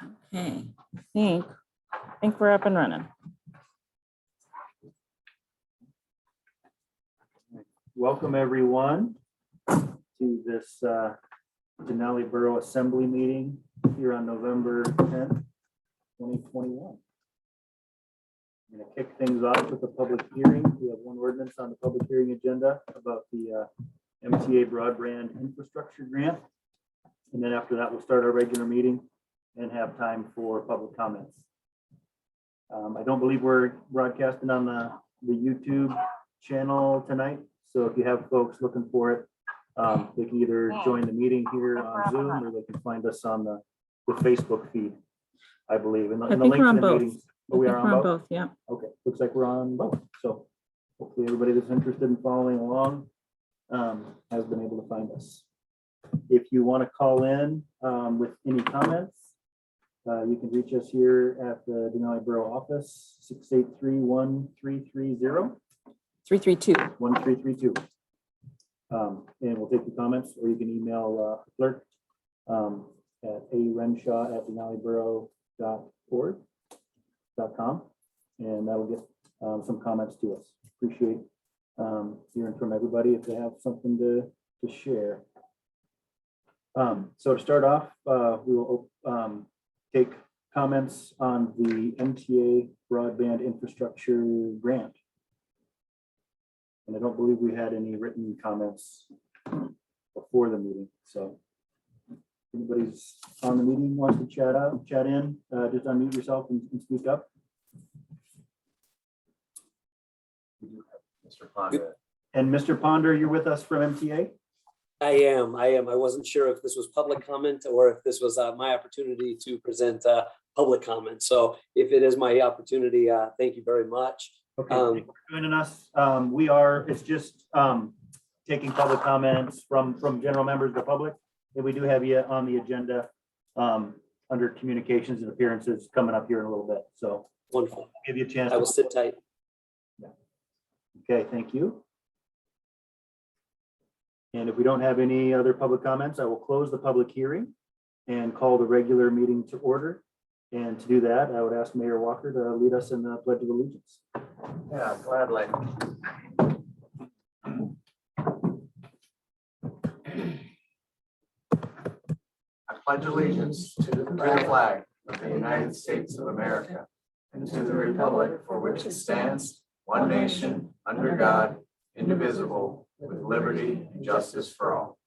Okay, I think we're up and running. Welcome everyone to this Denali Borough Assembly meeting here on November 10th, 2021. I'm going to kick things off with a public hearing. We have one ordinance on the public hearing agenda about the MTA Broadband Infrastructure Grant. And then after that, we'll start our regular meeting and have time for public comments. I don't believe we're broadcasting on the YouTube channel tonight. So if you have folks looking for it, they can either join the meeting here on Zoom or they can find us on the Facebook feed, I believe. And I the think link we're to on the both. meeting. Oh, we are on both? Yeah. Okay, looks like we're on both. So hopefully everybody that's interested in following along has been able to find us. If you want to call in with any comments, you can reach us here at the Denali Borough office, 683-1330. 332. 1332. And we'll take your comments, or you can email clerk at arenshaw@denaliborough.org.com, and that'll get some comments to us. Appreciate hearing from everybody if they have something to share. So to start off, we will take comments on the MTA Broadband Infrastructure Grant. And I don't believe we had any written comments before the meeting. So if anybody's on the meeting wants to chat in, just unmute yourself and speak up. Mr. Ponder. And Mr. Ponder, you're with us from MTA? I am. I wasn't sure if this was public comment or if this was my opportunity to present public comment. So if it is my opportunity, thank you very much. Okay, thank you for joining us. It's just taking public comments from general members of the public. And we do have you on the agenda under communications and appearances coming up here in a little bit. So Wonderful. give you a chance. I will sit tight. Okay, thank you. And if we don't have any other public comments, I will close the public hearing and call the regular meeting to order. And to do that, I would ask Mayor Walker to lead us in the Pledge of Allegiance. Yeah, gladly. I pledge allegiance to the flag of the United States of America and to the republic for which it stands, one nation, under God, indivisible, with liberty and justice for all.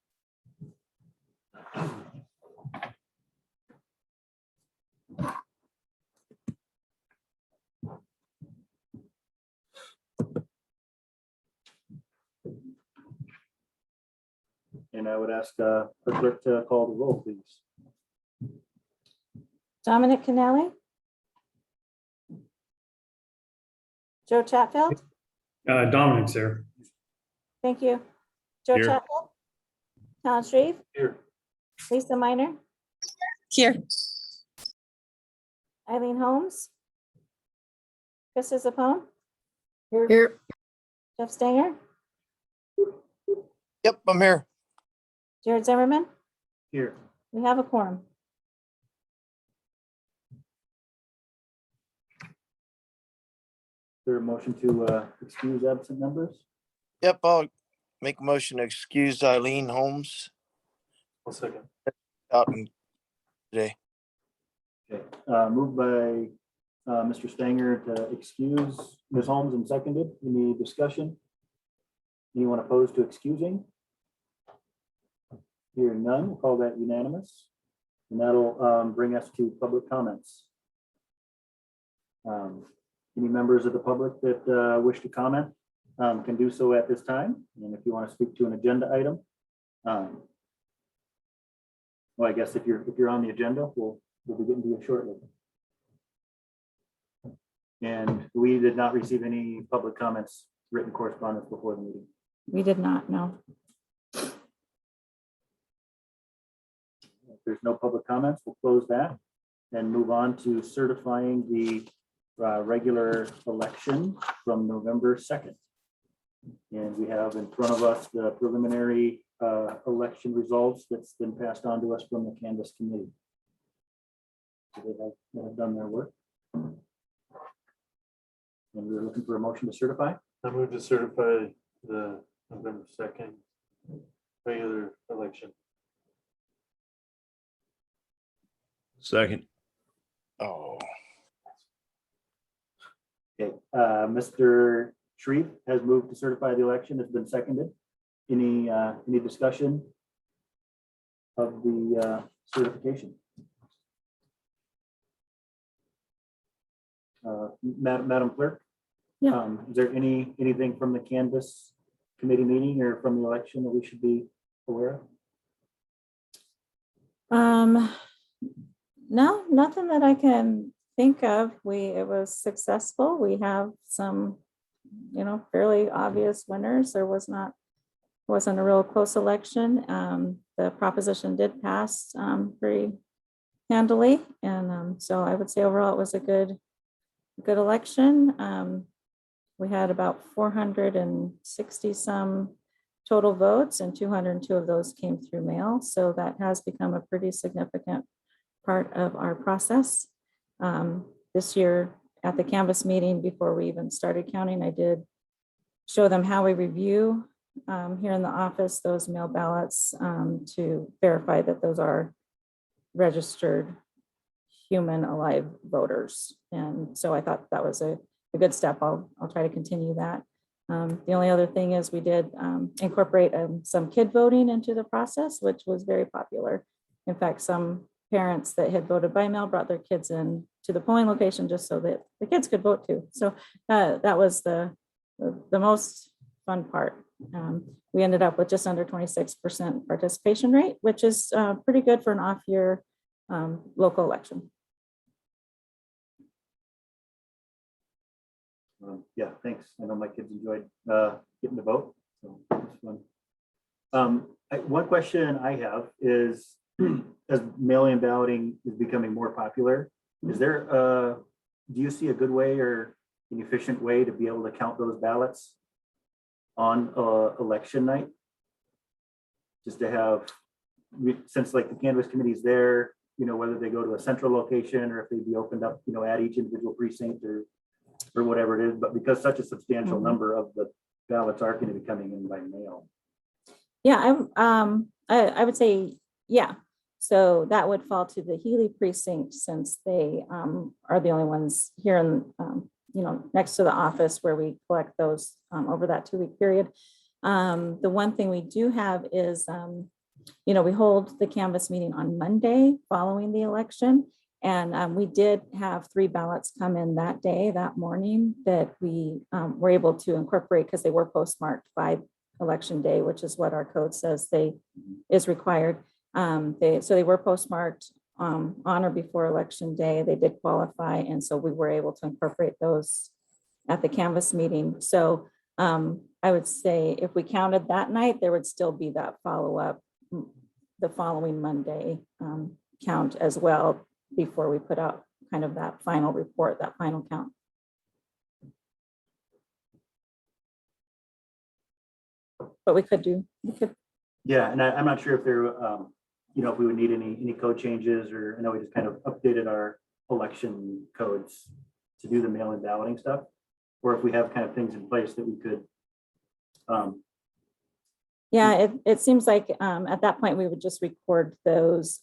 And I would ask our clerk to call the roll, please. Dominic Canali. Joe Chatfield. Dominic's there. Thank you. Joe Here. Chatfield. Tom Shreve. Here. Lisa Minor. Here. Eileen Holmes. Krista Zapone. Here. Jeff Stanger. Yep, I'm here. Jared Zimmerman. Here. We have a quorum. Is there a motion to excuse absent members? Yep, I'll make a motion to excuse Eileen Holmes One second. out in today. Okay, moved by Mr. Stanger to excuse Ms. Holmes and seconded. Any discussion? Anyone opposed to excusing? Hearing none, we'll call that unanimous. And that'll bring us to public comments. Any members of the public that wish to comment can do so at this time. And if you want to speak to an agenda item, well, I guess if you're on the agenda, we'll be getting to you shortly. And we did not receive any public comments, written correspondence before the meeting. We did not know. If there's no public comments, we'll close that and move on to certifying the regular election from November 2nd. And we have in front of us the preliminary election results that's been passed on to us from the Canvas Committee. They have done their work. And we're looking for a motion to certify. I move to certify the November 2nd regular election. Second. Oh, Okay, Mr. Shreve has moved to certify the election. It's been seconded. Any discussion of the certification? Madam Clerk? Yeah. Is there anything from the canvas committee meeting or from the election that we should be aware of? No, nothing that I can think of. It was successful. We have some, fairly obvious winners. There wasn't a real close election. The proposition did pass very handily. And so I would say overall it was a good election. We had about 460 some total votes and 202 of those came through mail. So that has become a pretty significant part of our process. This year at the canvas meeting, before we even started counting, I did show them how we review here in the office those mail ballots to verify that those are registered human alive voters. And so I thought that was a good step. I'll try to continue that. The only other thing is we did incorporate some kid voting into the process, which was very popular. In fact, some parents that had voted by mail brought their kids in to the polling location just so that the kids could vote too. So that was the most fun part. We ended up with just under 26% participation rate, which is pretty good for an off year local election. Yeah, thanks. I know my kids enjoyed getting to vote. So it's fun. One question I have is, as mail-in balloting is becoming more popular, is there do you see a good way or an efficient way to be able to count those ballots on election night? Just to have, since like the canvas committee is there, whether they go to a central location or if they be opened up, at each individual precinct or whatever it is, but because such a substantial number of the ballots are going to be coming in by mail. Yeah, I would say, yeah. So that would fall to the Healy precinct since they are the only ones here in, next to the office where we collect those over that 2-week period. The one thing we do have is, we hold the canvas meeting on Monday following the election. And we did have 3 ballots come in that day, that morning, that we were able to incorporate because they were postmarked by election day, which is what our code says is required. So they were postmarked on or before election day. They did qualify. And so we were able to incorporate those at the canvas meeting. So I would say if we counted that night, there would still be that follow-up the following Monday count as well, before we put out kind of that final report, that final count. But we could. Yeah, and I'm not sure if there, if we would need any code changes, or I know we just kind of updated our election codes to do the mail-in balloting stuff, or if we have kind of things in place that we could. Yeah, it seems like at that point we would just record those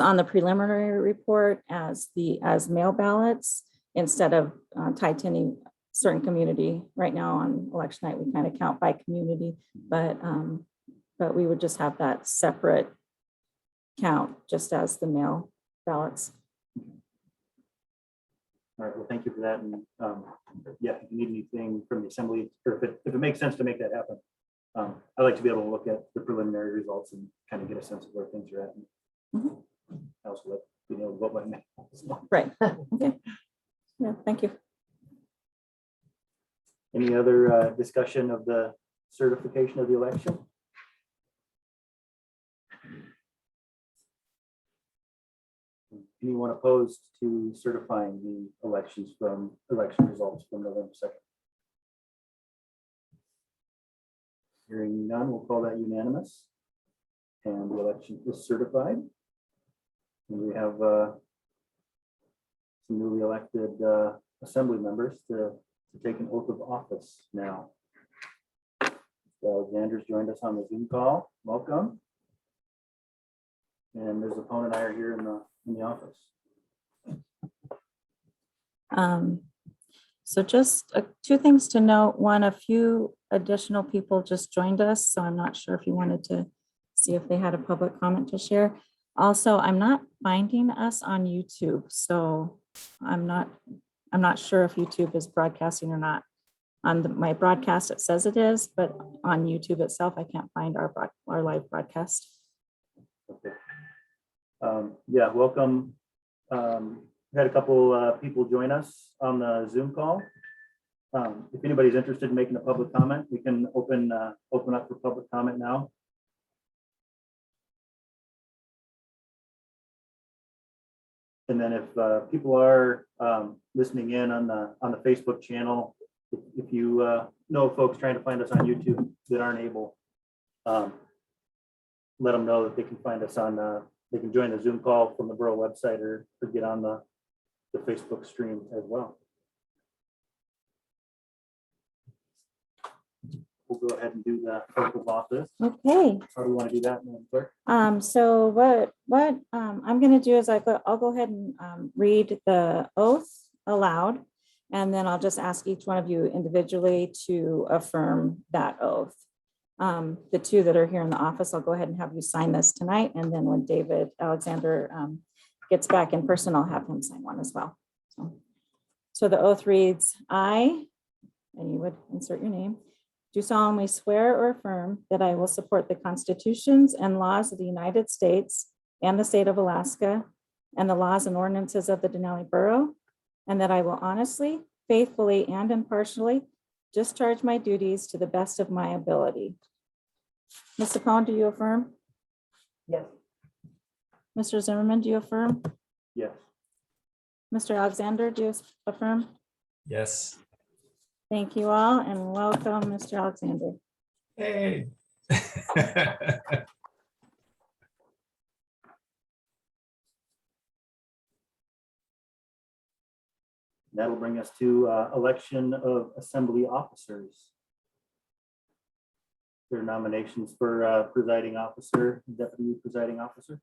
on the preliminary report as mail ballots instead of tied to any certain community. Right now on election night, we kind of count by community, but we would just have that separate count just as the mail ballots. All right, well, thank you for that. And yeah, if you need anything from the assembly, or if it makes sense to make that happen, I'd like to be able to look at the preliminary results and kind of get a sense of where things are at. Mhm. I also like being able to vote by mail. Right. Okay. Yeah, thank you. Any other discussion of the certification of the election? Anyone opposed to certifying the election results from November 2nd? Hearing none, we'll call that unanimous. And the election is certified. And we have some newly elected assembly members to take an oath of office now. Alexander's joined us on the Zoom call. Welcome. And Ms. Zapone and I are here in the office. So just two things to note. One, a few additional people just joined us, so I'm not sure if you wanted to see if they had a public comment to share. Also, I'm not finding us on YouTube, so I'm not sure if YouTube is broadcasting or not. On my broadcast, it says it is, but on YouTube itself, I can't find our live broadcast. Okay. Yeah, welcome. We had a couple people join us on the Zoom call. If anybody's interested in making a public comment, we can open up for public comment now. And then if people are listening in on the Facebook channel, if you know folks trying to find us on YouTube that aren't able, let them know that they can find us on, they can join the Zoom call from the Borough website or get on the Facebook stream as well. We'll go ahead and do the oath of office. Okay. How do you want to do that, Madam Clerk? So what I'm going to do is I'll go ahead and read the oath aloud, and then I'll just ask each one of you individually to affirm that oath. The two that are here in the office, I'll go ahead and have you sign this tonight, and then when David Alexander gets back in person, I'll have him sign one as well. So the oath reads, I, and you would insert your name, do solemnly swear or affirm that I will support the constitutions and laws of the United States and the state of Alaska and the laws and ordinances of the Denali Borough, and that I will honestly, faithfully, and impartially discharge my duties to the best of my ability. Ms. Zapone, do you affirm? Yes. Mr. Zimmerman, do you affirm? Yes. Mr. Alexander, do you affirm? Yes. Thank you all, and welcome, Mr. Alexander. Hey. That'll bring us to election of assembly officers. There are nominations for presiding officer, deputy presiding officer.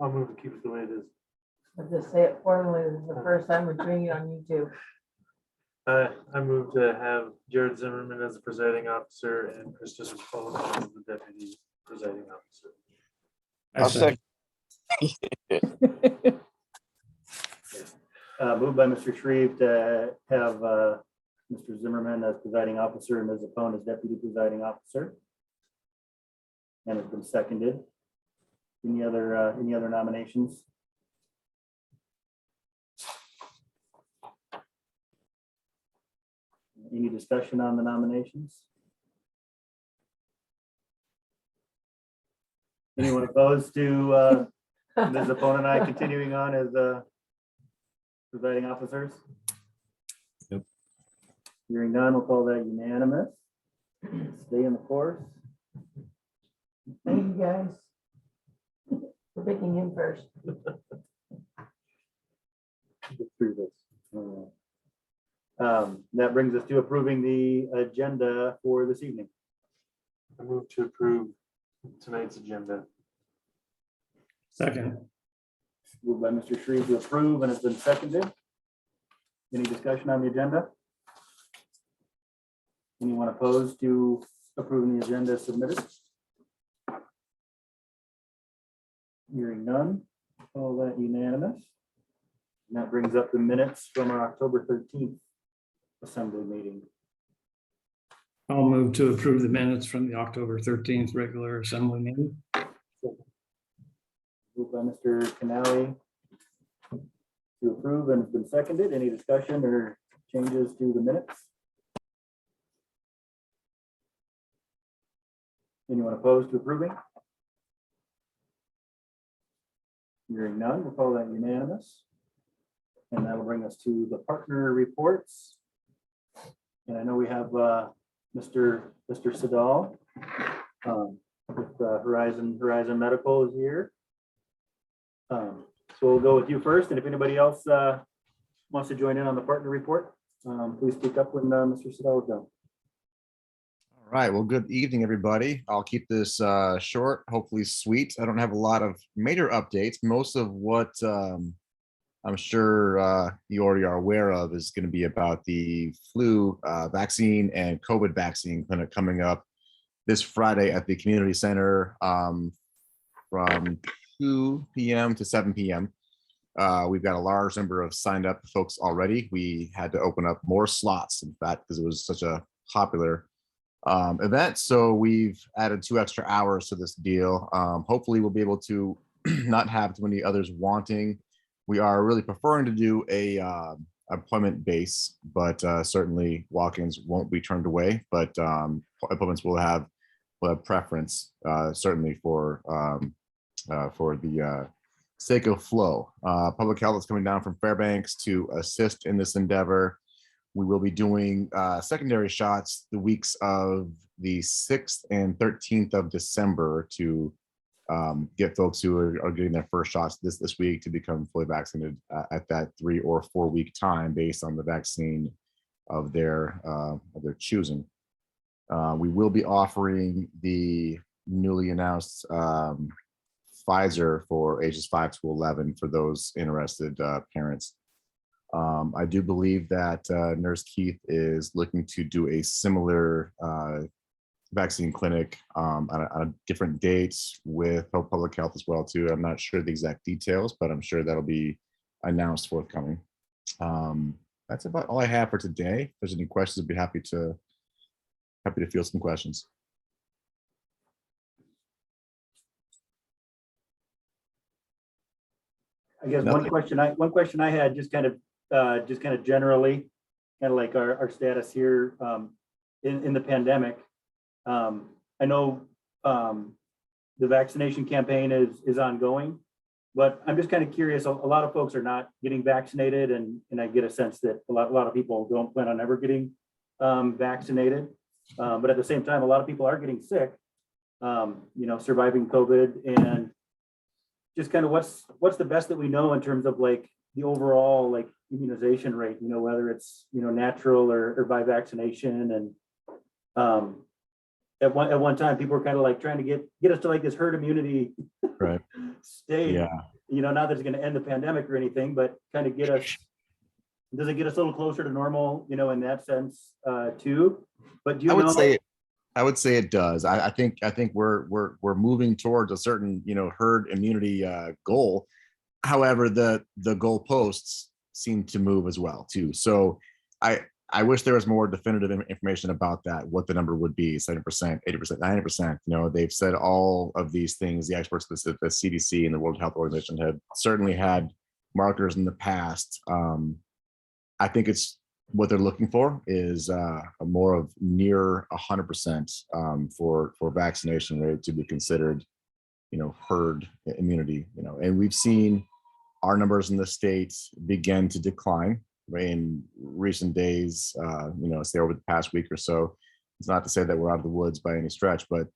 I'll move to keep it the way it is. I'll just say it formally. This is the first time we're doing it on YouTube. I move to have Jared Zimmerman as the presiding officer and Christopher Phone as the deputy presiding officer. I'll second. Moved by Mr. Shreve to have Mr. Zimmerman as presiding officer and Ms. Zapone as deputy presiding officer. And it's been seconded. Any other nominations? Any discussion on the nominations? Anyone opposed to Ms. Zapone and I continuing on as presiding officers? Nope. Hearing none, we'll call that unanimous. Stay in the course. Thank you, guys, for picking him first. Get through this. All right. That brings us to approving the agenda for this evening. I move to approve tonight's agenda. Second. Moved by Mr. Shreve to approve, and it's been seconded. Any discussion on the agenda? Anyone opposed to approving the agenda submitted? Hearing none, all that unanimous. And that brings up the minutes from our October 13th assembly meeting. I'll move to approve the minutes from the October 13th regular assembly meeting. Moved by Mr. Denali to approve, and it's been seconded. Any discussion or changes to the minutes? Anyone opposed to approving? Hearing none, we'll call that unanimous. And that'll bring us to the partner reports. And I know we have Mr. Siddall. With Horizon Medical is here. So we'll go with you first, and if anybody else wants to join in on the partner report, please speak up when Mr. Siddall is done. All right, well, good evening, everybody. I'll keep this short, hopefully sweet. I don't have a lot of major updates. Most of what I'm sure you already are aware of is going to be about the flu vaccine and COVID vaccine clinic coming up this Friday at the community center from 2 p.m. to 7 p.m. We've got a large number of signed up folks already. We had to open up more slots, in fact, because it was such a popular event. So we've added 2 extra hours to this deal. Hopefully we'll be able to not have too many others wanting. We are really preferring to do a appointment base, but certainly walk-ins won't be turned away, but appointments will have preference, certainly for the sake of flow. Public health is coming down from Fairbanks to assist in this endeavor. We will be doing secondary shots the weeks of the 6th and 13th of December to get folks who are getting their first shots this week to become fully vaccinated at that 3 or 4 week time based on the vaccine of their choosing. We will be offering the newly announced Pfizer for ages 5 to 11 for those interested parents. I do believe that Nurse Keith is looking to do a similar vaccine clinic on a different dates with public health as well too. I'm not sure the exact details, but I'm sure that'll be announced forthcoming. That's about all I have for today. If there's any questions, I'd be happy to field some questions. I guess Nothing. one question I had, just kind of generally, kind of like our status here in the pandemic. I know the vaccination campaign is ongoing, but I'm just kind of curious. A lot of folks are not getting vaccinated, and I get a sense that a lot of people don't plan on ever getting vaccinated. But at the same time, a lot of people are getting sick, surviving COVID, and just kind of what's the best that we know in terms of like the overall like immunization rate, whether it's, natural or by vaccination. And at one time, people were kind of like trying to get us to like this herd immunity Right. state, Yeah. Not that it's going to end the pandemic or anything, but kind of does it get us a little closer to normal, in that sense too? But do you I would say it does. I think we're moving towards a certain herd immunity goal. However, the goalposts seem to move as well too. So I wish there was more definitive information about that. What the number would be: 70%, 80%, 90%. They've said all of these things. The experts, the CDC and the World Health Organization, have certainly had markers in the past. I think it's what they're looking for is a more of near 100% for vaccination rate to be considered, herd immunity. And we've seen our numbers in the states begin to decline in recent days. Say over the past week or so. It's not to say that we're out of the woods by any stretch, but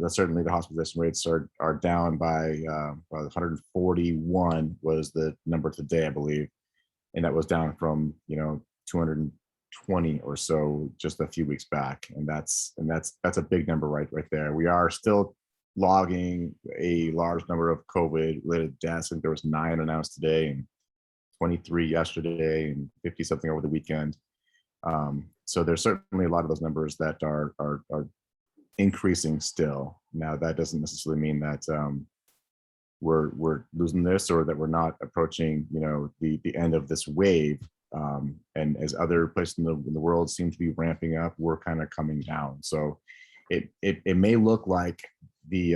certainly the hospitalization rates are down by 141 was the number today, I believe, and that was down from 220 or so just a few weeks back, and that's a big number right there. We are still logging a large number of COVID related deaths. I think there was 9 announced today and 23 yesterday and 50 something over the weekend. So there's certainly a lot of those numbers that are increasing still. Now that doesn't necessarily mean that we're losing this or that we're not approaching the end of this wave. And as other places in the world seem to be ramping up, we're kind of coming down. So it may look like the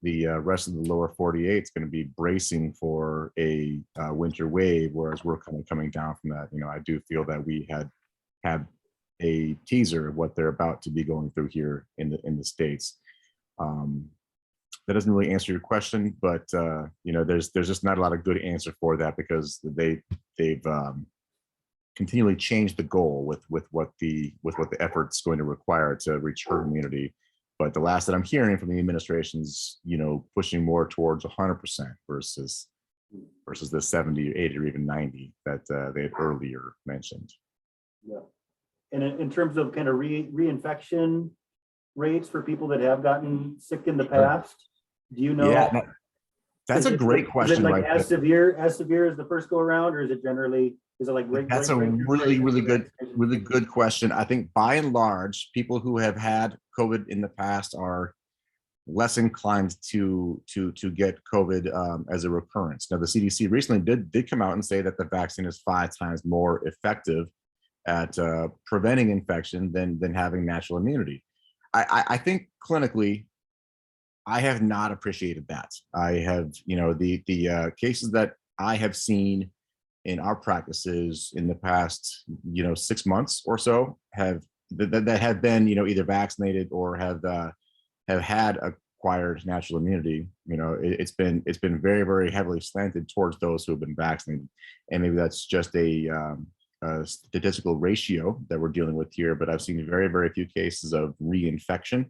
rest of the lower 48 is going to be bracing for a winter wave, whereas we're kind of coming down from that. I do feel that we had a teaser of what they're about to be going through here in the States. That doesn't really answer your question, but there's just not a lot of good answer for that because they've continually change the goal with what the effort's going to require to reach herd immunity. But the last that I'm hearing from the administration's, pushing more towards 100% versus the 70 or 80 or even 90 that they had earlier mentioned. Yeah. And in terms of kind of reinfection rates for people that have gotten sick in the past, do you know? Yeah, that's a great question. Is it like right as severe as the first go around, or is it generally, is it like? That's a really good question. I think by and large, people who have had COVID in the past are less inclined to get COVID as a recurrence. Now, the CDC recently did come out and say that the vaccine is 5 times more effective at preventing infection than having natural immunity. I think clinically, I have not appreciated that. I have, the cases that I have seen in our practices in the past, 6 months or so that have been, either vaccinated or have had acquired natural immunity. It's been very, very heavily slanted towards those who have been vaccinated, and maybe that's just a statistical ratio that we're dealing with here. But I've seen very, very few cases of reinfection.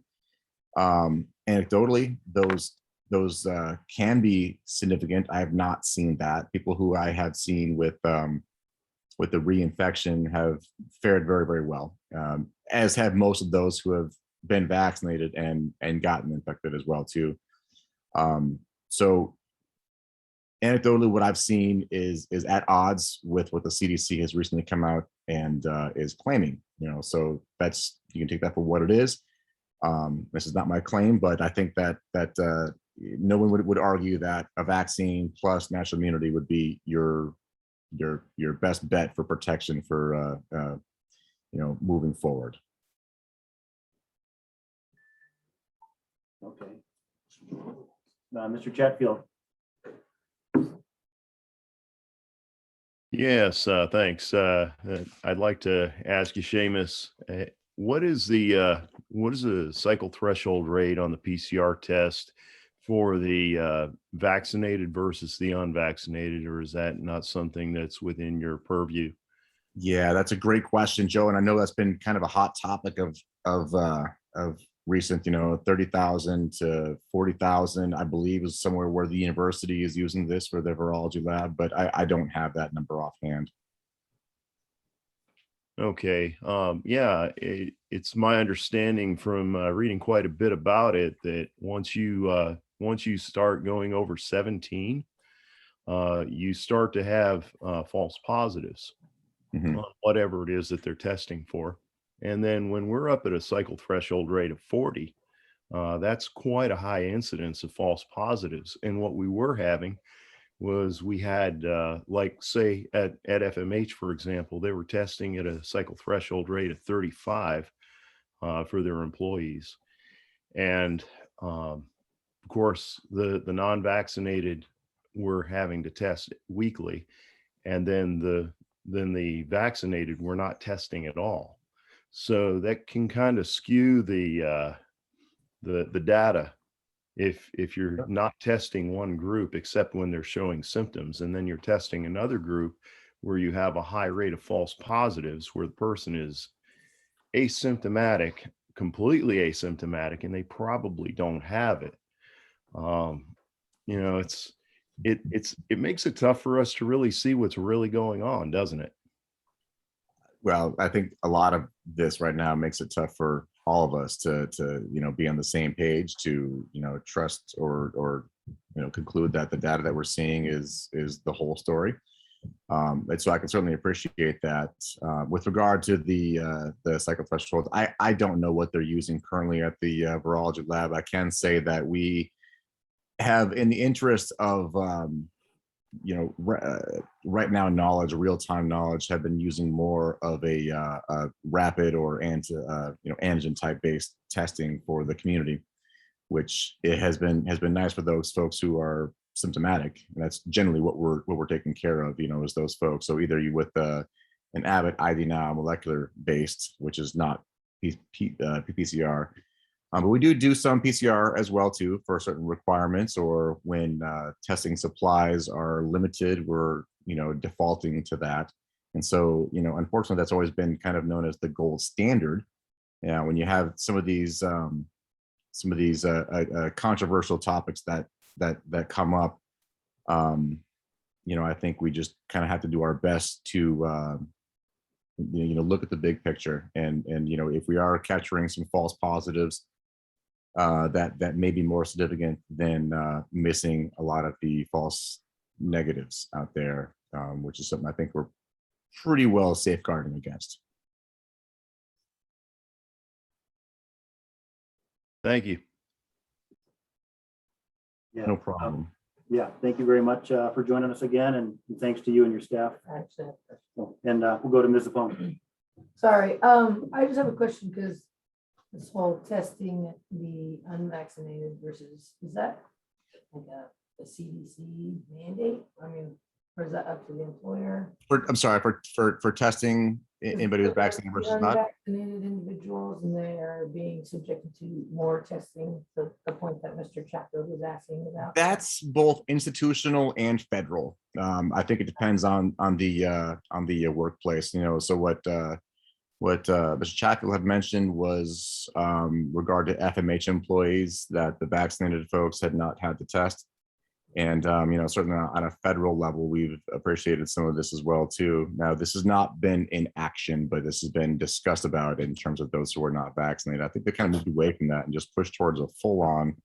Anecdotally, those can be significant. I have not seen that. People who I have seen with the reinfection have fared very, very well, as have most of those who have been vaccinated and gotten infected as well too. So anecdotally, what I've seen is at odds with what the CDC has recently come out and is claiming. So that's, you can take that for what it is. This is not my claim, but I think that no one would argue that a vaccine plus natural immunity would be your best bet for protection for moving forward. Okay. Mr. Chatfield. Yes, thanks. I'd like to ask you, Seamus, what is the cycle threshold rate on the PCR test for the vaccinated versus the unvaccinated, or is that not something that's within your purview? Yeah, that's a great question, Joe. And I know that's been kind of a hot topic of recent, 30,000 to 40,000, I believe, is somewhere where the university is using this for their virology lab, but I don't have that number offhand. Okay. Yeah, it's my understanding from reading quite a bit about it that once you start going over 17, you start to have false positives on whatever it is that they're testing for. And then when we're up at a cycle threshold rate of 40, that's quite a high incidence of false positives. And what we were having was we had, like say at FMH, for example, they were testing at a cycle threshold rate of 35 for their employees. And of course, the non-vaccinated were having to test weekly. And then the vaccinated were not testing at all. So that can kind of skew the data if you're not testing one group except when they're showing symptoms, and then you're testing another group where you have a high rate of false positives where the person is asymptomatic, completely asymptomatic, and they probably don't have it. It makes it tough for us to really see what's really going on, doesn't it? Well, I think a lot of this right now makes it tough for all of us to be on the same page, to trust or conclude that the data that we're seeing is the whole story. And so I can certainly appreciate that. With regard to the cycle threshold, I don't know what they're using currently at the virology lab. I can say that we have, in the interest of right now knowledge, real-time knowledge, have been using more of a rapid or antigen type based testing for the community, which it has been nice for those folks who are symptomatic. And that's generally what we're taking care of, is those folks. So either you with an Abbott ID Now molecular based, which is not PPCR. But we do some PCR as well too for certain requirements, or when testing supplies are limited, we're defaulting to that. And so, unfortunately, that's always been kind of known as the gold standard. Yeah, when you have some of these controversial topics that come up, I think we just kind of have to do our best to look at the big picture, and if we are capturing some false positives, that may be more significant than missing a lot of the false negatives out there, which is something I think we're pretty well safeguarding against. Thank you. Yeah. No problem. Yeah, thank you very much for joining us again, and thanks to you and your staff. Actually, And we'll go to Ms. Zafone. sorry, I just have a question because this whole testing the unvaccinated versus, is that like a CDC mandate? I mean, or is that up to the employer? I'm sorry, for testing anybody who's vaccinated versus not. Unvaccinated individuals, and they are being subjected to more testing, the point that Mr. Chapter was asking about. That's both institutional and federal. I think it depends on the workplace. So what Mr. Chatfield had mentioned was regard to FMH employees that the vaccinated folks had not had the test. And, certainly on a federal level, we've appreciated some of this as well, too. Now, this has not been in action, but this has been discussed about in terms of those who are not vaccinated. I think they kind of moved away from that and just pushed towards a full on,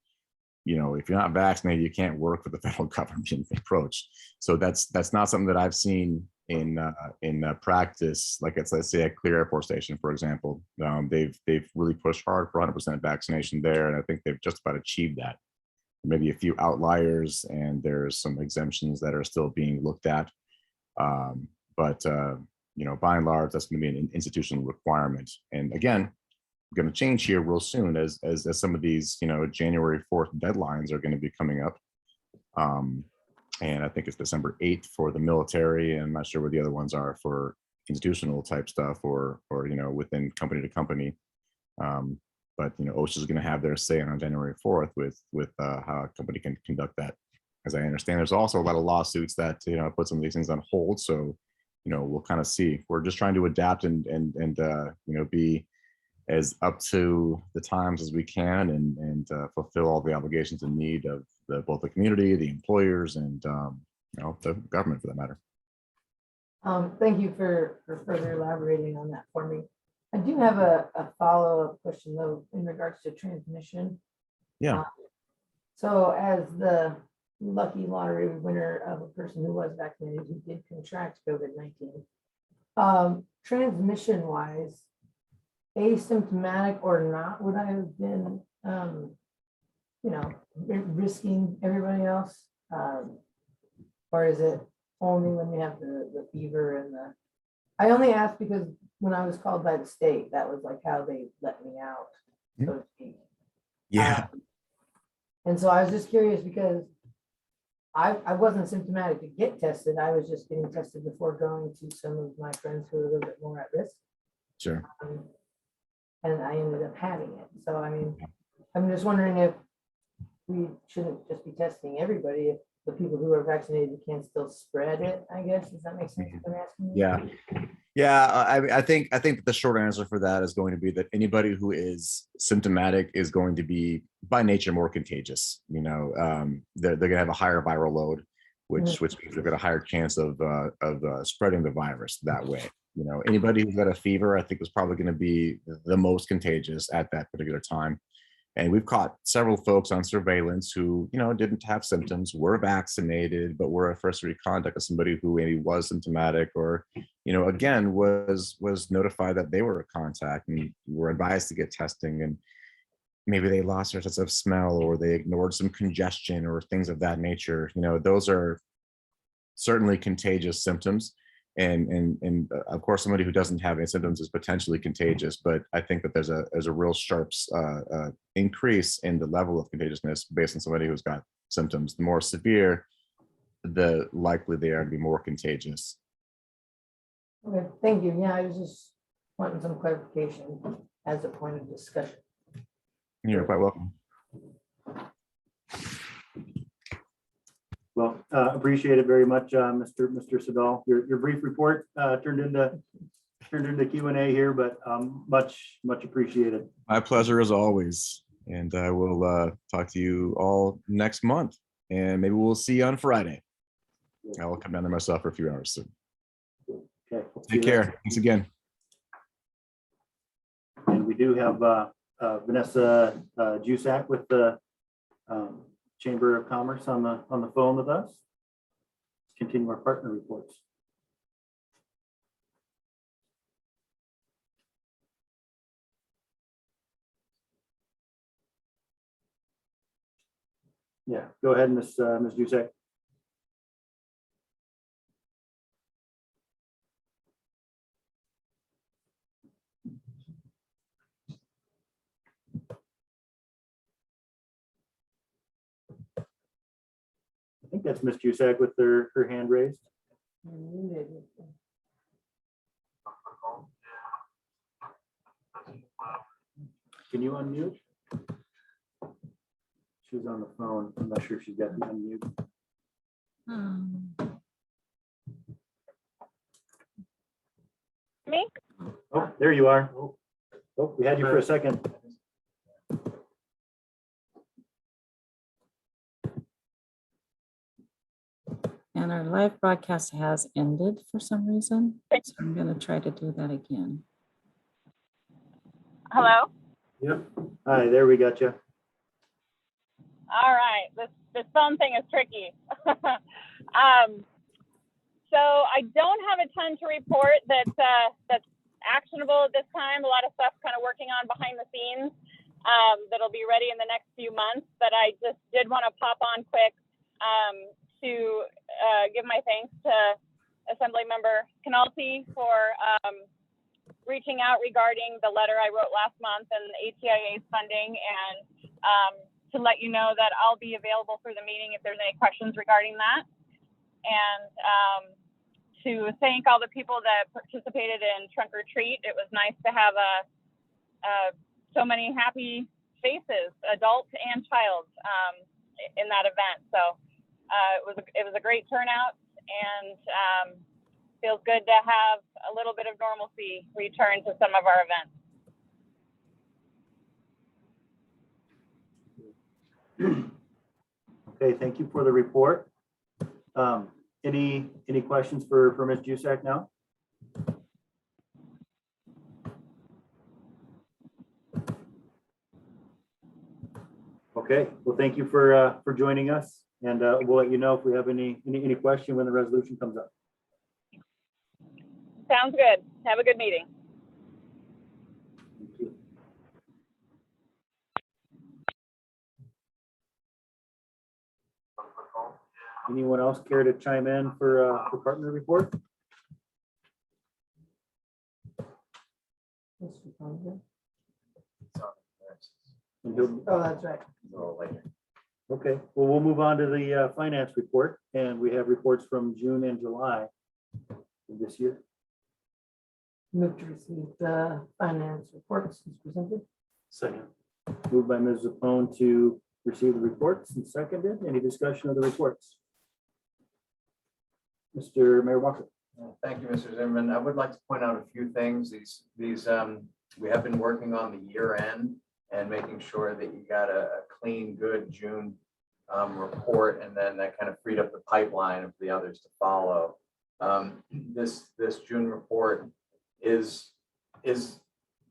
if you're not vaccinated, you can't work for the federal government approach. So that's not something that I've seen in practice. Like let's say at Clear Airport Station, for example, they've really pushed hard for 100% vaccination there. And I think they've just about achieved that. Maybe a few outliers, and there's some exemptions that are still being looked at. But by and large, that's going to be an institutional requirement. And again, going to change here real soon as some of these, January 4th deadlines are going to be coming up. And I think it's December 8th for the military, and I'm not sure what the other ones are for institutional type stuff or within company to company. But OSHA is going to have their say on January 4th with how a company can conduct that. As I understand, there's also a lot of lawsuits that put some of these things on hold. So we'll kind of see. We're just trying to adapt and be as up to the times as we can and fulfill all the obligations and need of both the community, the employers, and the government for that matter. Thank you for further elaborating on that for me. I do have a follow-up question though, in regards to transmission. Yeah. So as the lucky lottery winner of a person who was vaccinated, who did contract COVID-19, transmission-wise, asymptomatic or not, would I have been, risking everybody else? Or is it only when you have the fever and I only asked because when I was called by the state, that was like how they let me out, so to speak. Yeah. And so I was just curious because I wasn't symptomatic to get tested. I was just getting tested before going to some of my friends who are a little bit more at risk. Sure. And I ended up having it. So, I mean, I'm just wondering if we shouldn't just be testing everybody, if the people who are vaccinated can still spread it, I guess. Does that make sense? What I'm asking you? Yeah. I think that the short answer for that is going to be that anybody who is symptomatic is going to be by nature more contagious. They're going to have a higher viral load, which means they've got a higher chance of spreading the virus that way. Anybody who's got a fever, I think, is probably going to be the most contagious at that particular time. And we've caught several folks on surveillance who, didn't have symptoms, were vaccinated, but were at first contact of somebody who maybe was symptomatic or, again, was notified that they were a contact and were advised to get testing. And maybe they lost their sense of smell or they ignored some congestion or things of that nature. Those are certainly contagious symptoms. And of course, somebody who doesn't have any symptoms is potentially contagious, but I think that there's a real sharp increase in the level of contagiousness based on somebody who's got symptoms. The more severe, the likely they are to be more contagious. Okay, thank you. Yeah, I was just wanting some clarification as a point of discussion. You're quite welcome. Well, appreciate it very much, Mr. Sadal. Your brief report turned into Q&A here, but much appreciated. My pleasure as always. And I will talk to you all next month. And maybe we'll see you on Friday. I will come down there myself for a few hours soon. Okay. Take care. Thanks again. And we do have Vanessa Jusak with the Chamber of Commerce on the phone with us. Let's continue our partner reports. Yeah, go ahead, Ms. Jusak. I think that's Ms. Jusak with her hand raised. Can you unmute? She's on the phone. I'm not sure if she's got the unmute. Me? Oh, there you are. Oh, we had you for a second. And our live broadcast has ended for some reason. So I'm going to try to do that again. Hello? Yep. Hi, there we got you. All right, this phone thing is tricky. So I don't have a ton to report that's actionable at this time. A lot of stuff kind of working on behind the scenes that'll be ready in the next few months. But I just did want to pop on quick to give my thanks to Assemblymember Canalti for reaching out regarding the letter I wrote last month and the ATIA's funding, and to let you know that I'll be available for the meeting if there's any questions regarding that. And to thank all the people that participated in Trunk or Treat. It was nice to have so many happy faces, adult and child, in that event. So it was a great turnout, and feels good to have a little bit of normalcy return to some of our events. Okay, thank you for the report. Any questions for Ms. Jusak now? Okay, well, thank you for joining us, and we'll let you know if we have any question when the resolution comes up. Sounds good. Have a good meeting. Thank you. Anyone else care to chime in for partner report? Oh, that's right. Okay, well, we'll move on to the finance report, and we have reports from June and July of this year. Move to receive the finance reports as presented. Second. Moved by Ms. Zafone to receive the reports and seconded. Any discussion of the reports? Mr. Mayor Walker. Thank you, Mr. Zimmerman. I would like to point out a few things. These we have been working on the year end and making sure that you got a clean, good June report, and then that kind of freed up the pipeline of the others to follow. This June report is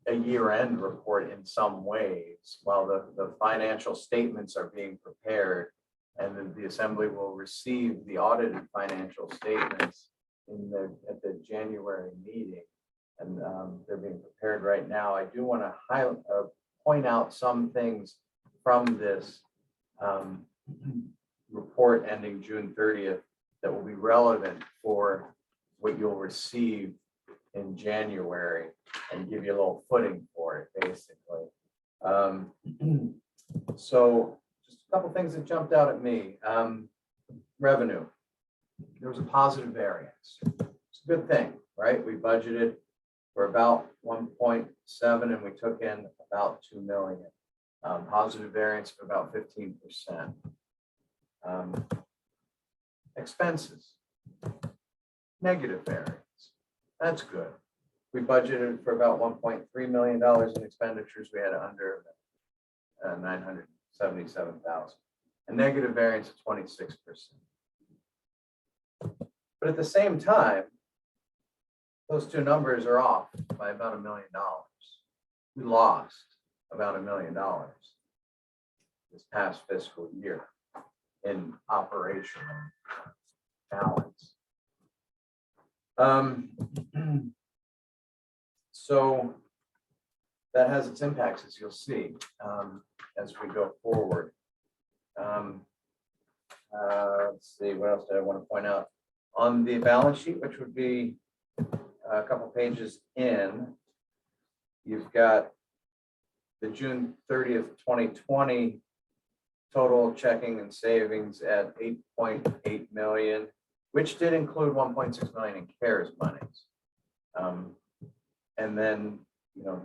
a year-end report in some ways, while the financial statements are being prepared, and then the Assembly will receive the audited financial statements at the January meeting, and they're being prepared right now. I do want to point out some things from this report ending June 30th that will be relevant for what you'll receive in January, and give you a little footing for it, basically. So just a couple things that jumped out at me. Revenue. There was a positive variance. It's a good thing, right? We budgeted for about 1.7 and we took in about 2 million. Positive variance of about 15%. Expenses. Negative variance. That's good. We budgeted for about $1.3 million in expenditures. We had under 977,000. A negative variance of 26%. But at the same time, those two numbers are off by about $1 million. We lost about $1 million this past fiscal year in operational balance. So that has its impacts, as you'll see, as we go forward. Let's see, what else did I want to point out? On the balance sheet, which would be a couple pages in, you've got the June 30th, 2020 total checking and savings at 8.8 million, which did include 1.6 million in CARES monies. And then, you know,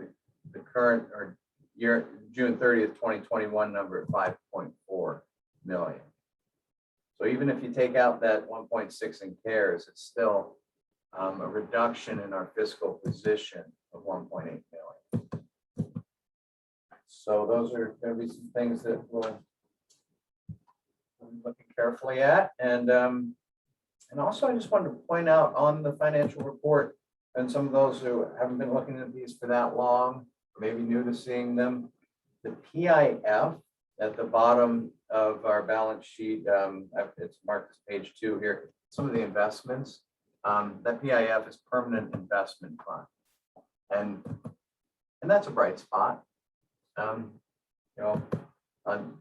the current or year June 30th, 2021 number at 5.4 million. So even if you take out that 1.6 in CARES, it's still a reduction in our fiscal position of 1.8 million. So those are going to be some things that we'll be looking carefully at. And also I just wanted to point out on the financial report, and some of those who haven't been looking at these for that long, maybe new to seeing them, the PIF at the bottom of our balance sheet, it's marked as page 2 here, some of the investments, that PIF is permanent investment fund. And that's a bright spot. You know, on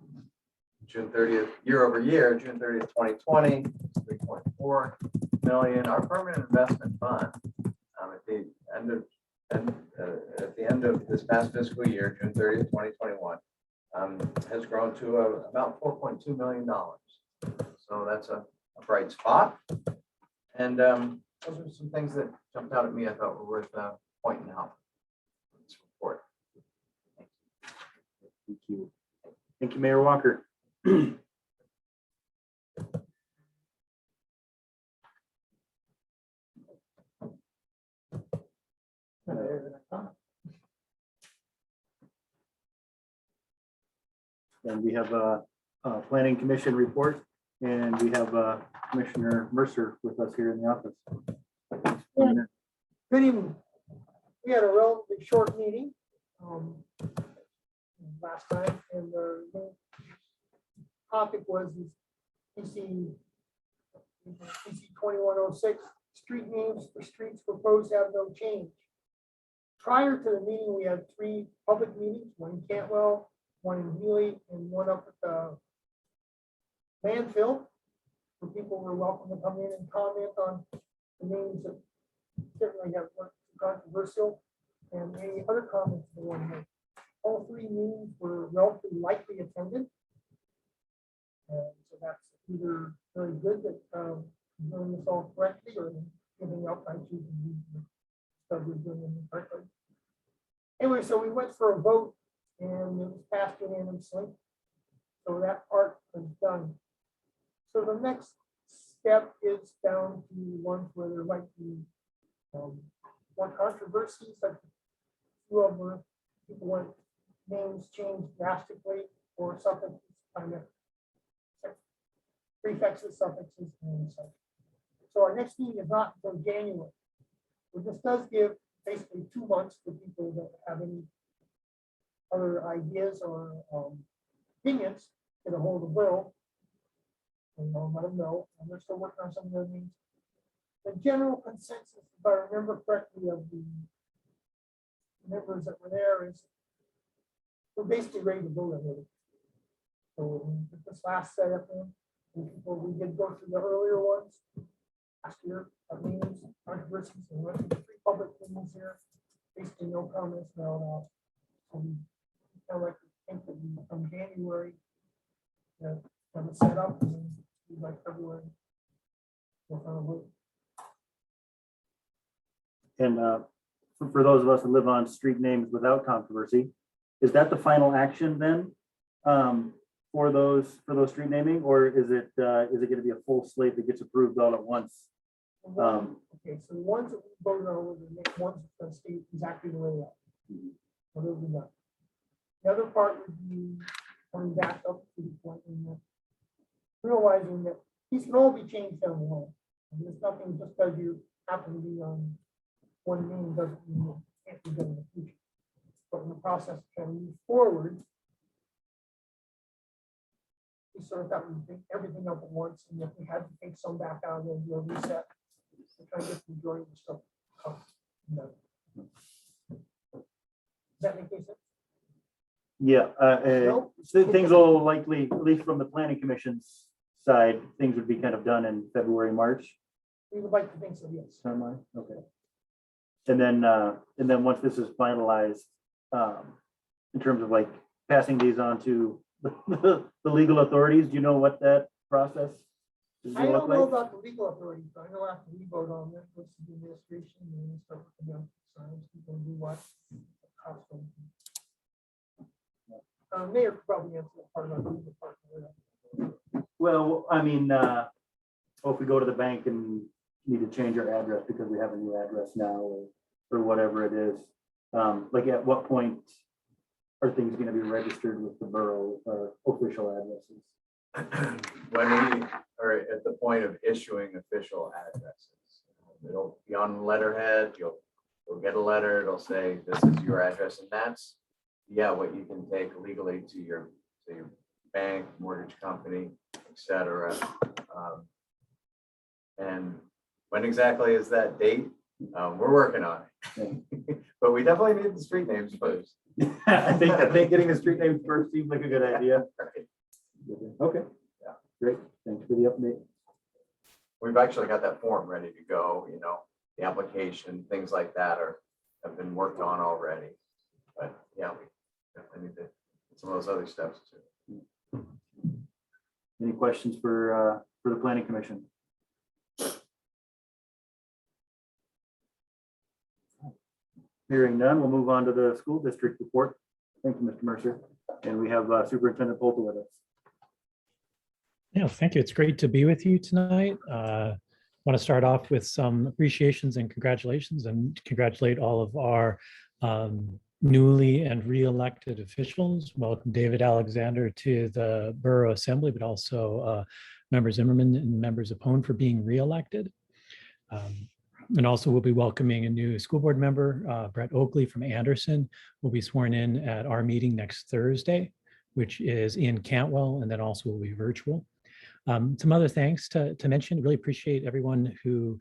June 30th, year over year, June 30th, 2020, 3.4 million. Our permanent investment fund at the end of this past fiscal year, June 30th, 2021, has grown to about $4.2 million. So that's a bright spot. And those are some things that jumped out at me I thought were worth pointing out in this report. Thank you. Thank you, Mayor Walker. And we have a planning commission report, and we have Commissioner Mercer with us here in the office. Good evening. We had a relatively short meeting last time, and the main topic was PC 2106, street names for streets proposed have no change. Prior to the meeting, we had 3 public meetings, one in Cantwell, one in Healy, and one up at the landfill, where people were welcome to come in and comment on the names that certainly have worked controversial and any other comments they want to make. All 3 meetings were relatively lightly attended. And so that's either very good that doing this all correctly, or giving up by choosing doing it correctly. Anyway, so we went for a vote and it was passed unanimously. So that part is done. So the next step is down to ones where there might be more controversies, like few of them people want names changed drastically, or something kind of prefixes, suffixes, and such. So our next meeting is not until January. But this does give basically 2 months for people that have any other ideas or opinions, get a hold of Will and let them know. And we're still working on some of the things. The general consensus, if I remember correctly, of the members that were there is we're basically ready to vote on it. So this last setup in, we did go through the earlier ones last year, meetings, controversies, and went through 3 public meetings here. Basically, no comments now. I like to think that from January, have it set up, and then by February, we'll kind of vote. And for those of us that live on street names without controversy, is that the final action then? for those street naming, or is it gonna be a full slate that gets approved all at once? Okay, so the ones that we voted on were the next ones that gonna stay exactly the way they are. So they'll be done. The other part would be coming back up to the point in realizing that these can all be changed down the line. And there's nothing, just because you happen to be on one name doesn't mean it can't be done in the future. But in the process of trying to move forward, we sort of thought we'd take everything up at once, and if we had to take some back out, then we'll reset. To try to get the majority of the stuff done. Does that make any sense? Yeah, Nope. so things will likely, at least from the planning commission's side, things would be kind of done in February, March We would like to think so, yes. timeline. Okay. And then once this is finalized, in terms of like passing these on to the legal authorities, do you know what that process is I gonna look don't know like? about the legal authorities, but I know after we vote on that, what's the administration, and then start looking down signs, people do what. costs them. Mayor could probably answer that part about the legal part. Well, I mean, if we go to the bank and need to change our address because we have a new address now or whatever it is, like at what point are things gonna be registered with the borough official addresses? When we are at the point of issuing official addresses, it'll be on letterhead, you'll get a letter, it'll say, this is your address, and that's, what you can take legally to your bank, mortgage company, etc. And when exactly is that date? We're working on it. But we definitely need the street names first. I think getting the street names first seems like a good idea. Okay. Yeah. Great. Thanks for the update. We've actually got that form ready to go, the application, things like that have been worked on already. But we definitely need to get some of those other steps too. Any questions for the planning commission? Hearing none, we'll move on to the school district report. Thank you, Mr. Mercer. And we have Superintendent Polter with us. Yeah, thank you. It's great to be with you tonight. I want to start off with some appreciations and congratulations, and congratulate all of our newly and re-elected officials. Welcome David Alexander to the Borough Assembly, but also Member Zimmerman and Member Zapone for being re-elected. And also we'll be welcoming a new school board member, Brett Oakley from Anderson, will be sworn in at our meeting next Thursday, which is in Cantwell, and then also will be virtual. Some other thanks to mention. Really appreciate everyone who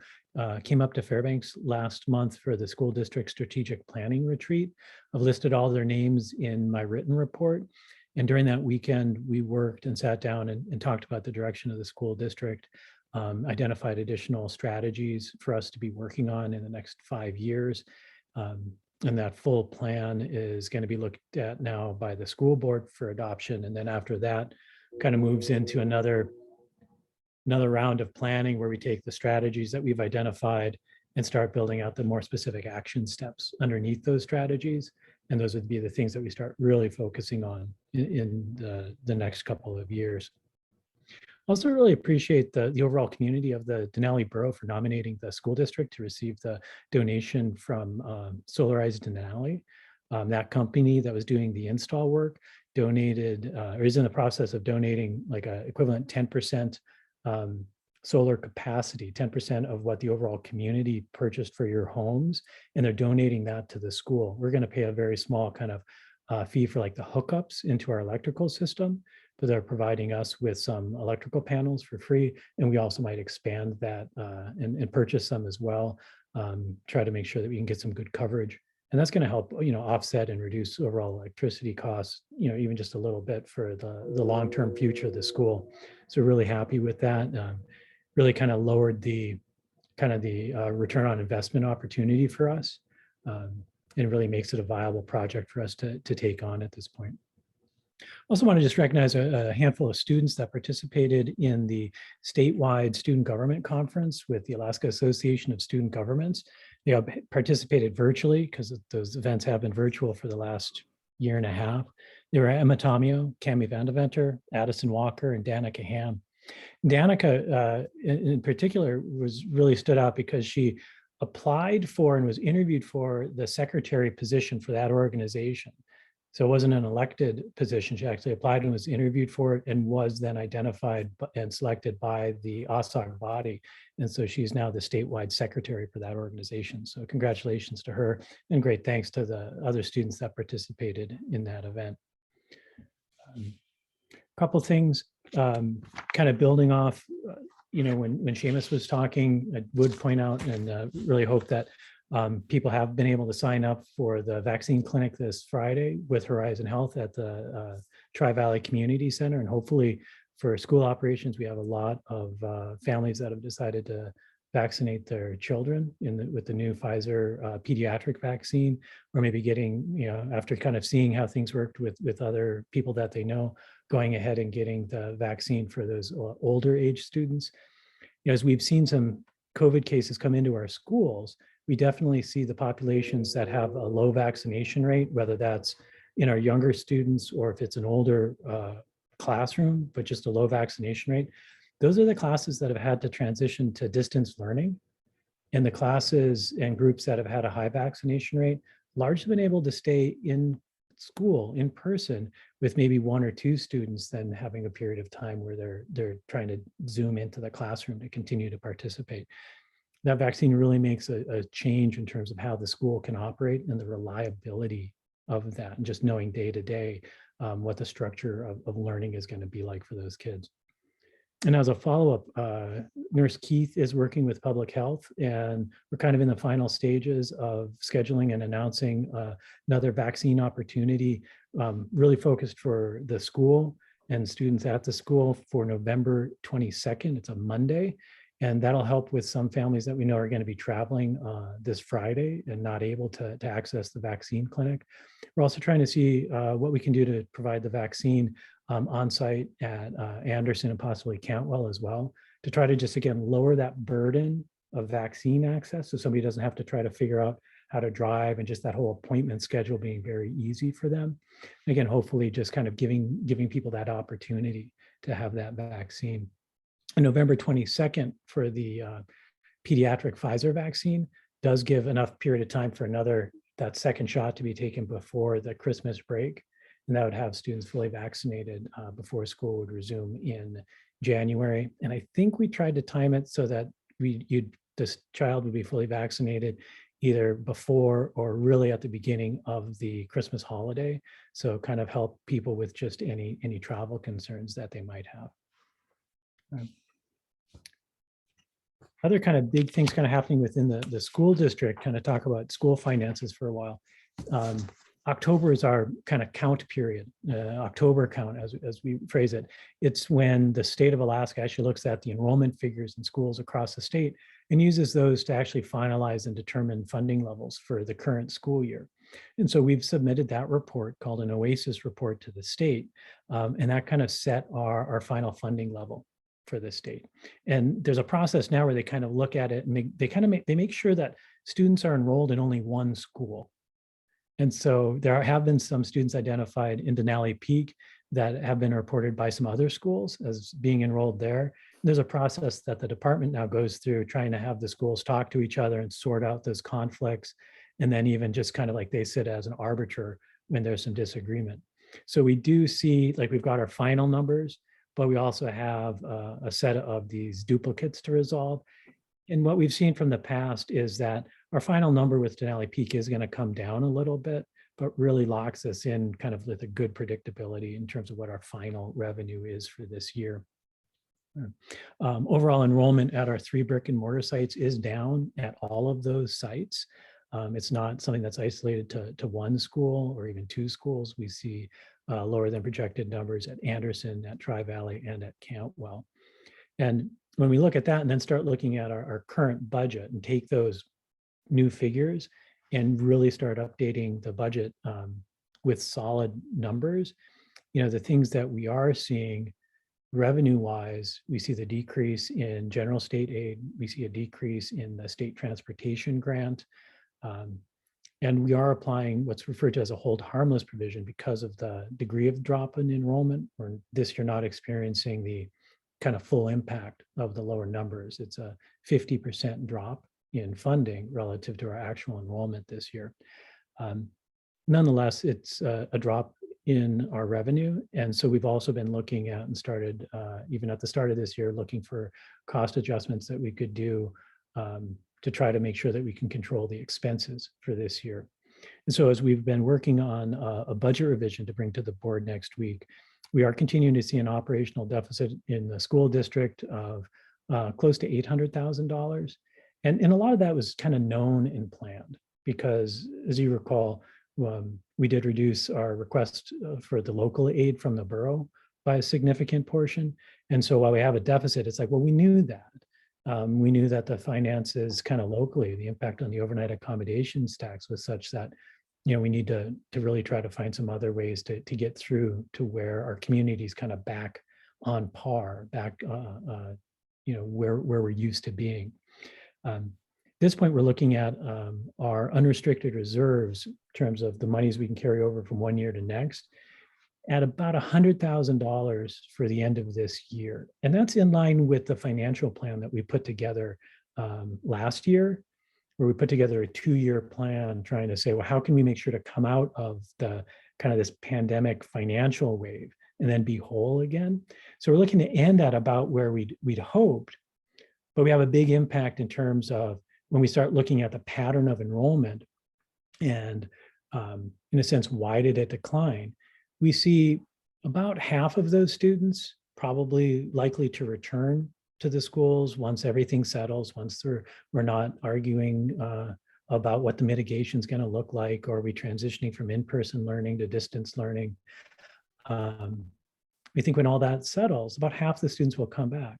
came up to Fairbanks last month for the school district strategic planning retreat. I've listed all their names in my written report. And during that weekend, we worked and sat down and talked about the direction of the school district, identified additional strategies for us to be working on in the next 5 years. And that full plan is going to be looked at now by the school board for adoption. And then after that, kind of moves into another round of planning where we take the strategies that we've identified and start building out the more specific action steps underneath those strategies. And those would be the things that we start really focusing on in the next couple of years. Also really appreciate the overall community of the Denali Borough for nominating the school district to receive the donation from Solarize Denali. That company that was doing the install work donated or is in the process of donating like a equivalent 10% solar capacity, 10% of what the overall community purchased for your homes, and they're donating that to the school. We're going to pay a very small kind of fee for like the hookups into our electrical system, but they're providing us with some electrical panels for free, and we also might expand that and purchase some as well, try to make sure that we can get some good coverage. And that's going to help, offset and reduce overall electricity costs, even just a little bit for the long-term future of the school. So really happy with that. Really kind of lowered the return on investment opportunity for us, and really makes it a viable project for us to take on at this point. Also want to just recognize a handful of students that participated in the statewide student government conference with the Alaska Association of Student Governments. They participated virtually because those events have been virtual for the last year and a half. There were Emma Tomio, Cami Vandeventer, Addison Walker, and Danica Ham. Danica, in particular, was really stood out because she applied for and was interviewed for the secretary position for that organization. So it wasn't an elected position. She actually applied and was interviewed for it and was then identified and selected by the OSOG body. And so she's now the statewide secretary for that organization. So congratulations to her and great thanks to the other students that participated in that event. Couple things, kind of building off, when Seamus was talking, I would point out and really hope that people have been able to sign up for the vaccine clinic this Friday with Horizon Health at the Tri-Valley Community Center. And hopefully for school operations, we have a lot of families that have decided to vaccinate their children with the new Pfizer pediatric vaccine, or maybe getting, after kind of seeing how things worked with other people that they know, going ahead and getting the vaccine for those older age students. As we've seen some COVID cases come into our schools, we definitely see the populations that have a low vaccination rate, whether that's in our younger students or if it's an older classroom, but just a low vaccination rate. Those are the classes that have had to transition to distance learning. And the classes and groups that have had a high vaccination rate largely been able to stay in school in person with maybe 1 or 2 students, then having a period of time where they're trying to zoom into the classroom to continue to participate. That vaccine really makes a change in terms of how the school can operate and the reliability of that, and just knowing day to day what the structure of learning is going to be like for those kids. And as a follow-up, Nurse Keith is working with public health, and we're kind of in the final stages of scheduling and announcing another vaccine opportunity, really focused for the school and students at the school for November 22nd. It's a Monday. And that'll help with some families that we know are going to be traveling this Friday and not able to access the vaccine clinic. We're also trying to see what we can do to provide the vaccine on site at Anderson and possibly Cantwell as well, to try to just, again, lower that burden of vaccine access so somebody doesn't have to try to figure out how to drive, and just that whole appointment schedule being very easy for them. Again, hopefully just kind of giving people that opportunity to have that vaccine. And November 22nd for the pediatric Pfizer vaccine does give enough period of time for that second shot to be taken before the Christmas break. And that would have students fully vaccinated before school would resume in January. And I think we tried to time it so that this child would be fully vaccinated either before or really at the beginning of the Christmas holiday. So kind of help people with just any travel concerns that they might have. Other kind of big things kind of happening within the school district, kind of talk about school finances for a while. October is our kind of count period, October count as we phrase it. It's when the state of Alaska actually looks at the enrollment figures in schools across the state and uses those to actually finalize and determine funding levels for the current school year. And so we've submitted that report called an OASIS report to the state, and that kind of set our final funding level for the state. And there's a process now where they kind of look at it and they make sure that students are enrolled in only one school. And so there have been some students identified in Denali Peak that have been reported by some other schools as being enrolled there. There's a process that the department now goes through, trying to have the schools talk to each other and sort out those conflicts. And then even just kind of like they sit as an arbiter when there's some disagreement. So we do see, like, we've got our final numbers, but we also have a set of these duplicates to resolve. And what we've seen from the past is that our final number with Denali Peak is going to come down a little bit, but really locks us in kind of with a good predictability in terms of what our final revenue is for this year. Overall enrollment at our 3 brick and mortar sites is down at all of those sites. It's not something that's isolated to one school or even 2 schools. We see lower than projected numbers at Anderson, at Tri-Valley, and at Cantwell. And when we look at that and then start looking at our current budget and take those new figures and really start updating the budget with solid numbers, the things that we are seeing revenue-wise, we see the decrease in general state aid. We see a decrease in the state transportation grant. And we are applying what's referred to as a hold harmless provision because of the degree of drop in enrollment. Or this year not experiencing the kind of full impact of the lower numbers. It's a 50% drop in funding relative to our actual enrollment this year. Nonetheless, it's a drop in our revenue. And so we've also been looking at and started, even at the start of this year, looking for cost adjustments that we could do to try to make sure that we can control the expenses for this year. And so as we've been working on a budget revision to bring to the board next week, we are continuing to see an operational deficit in the school district of close to $800,000. And a lot of that was kind of known and planned because, as you recall, we did reduce our request for the local aid from the borough by a significant portion. And so while we have a deficit, it's like, well, we knew that. We knew that the finances kind of locally, the impact on the overnight accommodations tax was such that, you know, we need to really try to find some other ways to get through to where our community is kind of back on par, back, you know, where we're used to being. At this point, we're looking at our unrestricted reserves in terms of the monies we can carry over from one year to next at about $100,000 for the end of this year. And that's in line with the financial plan that we put together last year, where we put together a 2-year plan trying to say, well, how can we make sure to come out of the kind of this pandemic financial wave and then be whole again? So we're looking to end at about where we'd hoped, but we have a big impact in terms of when we start looking at the pattern of enrollment and in a sense, why did it decline? We see about half of those students probably likely to return to the schools once everything settles, once we're not arguing about what the mitigation is going to look like, or are we transitioning from in-person learning to distance learning. We think when all that settles, about half the students will come back.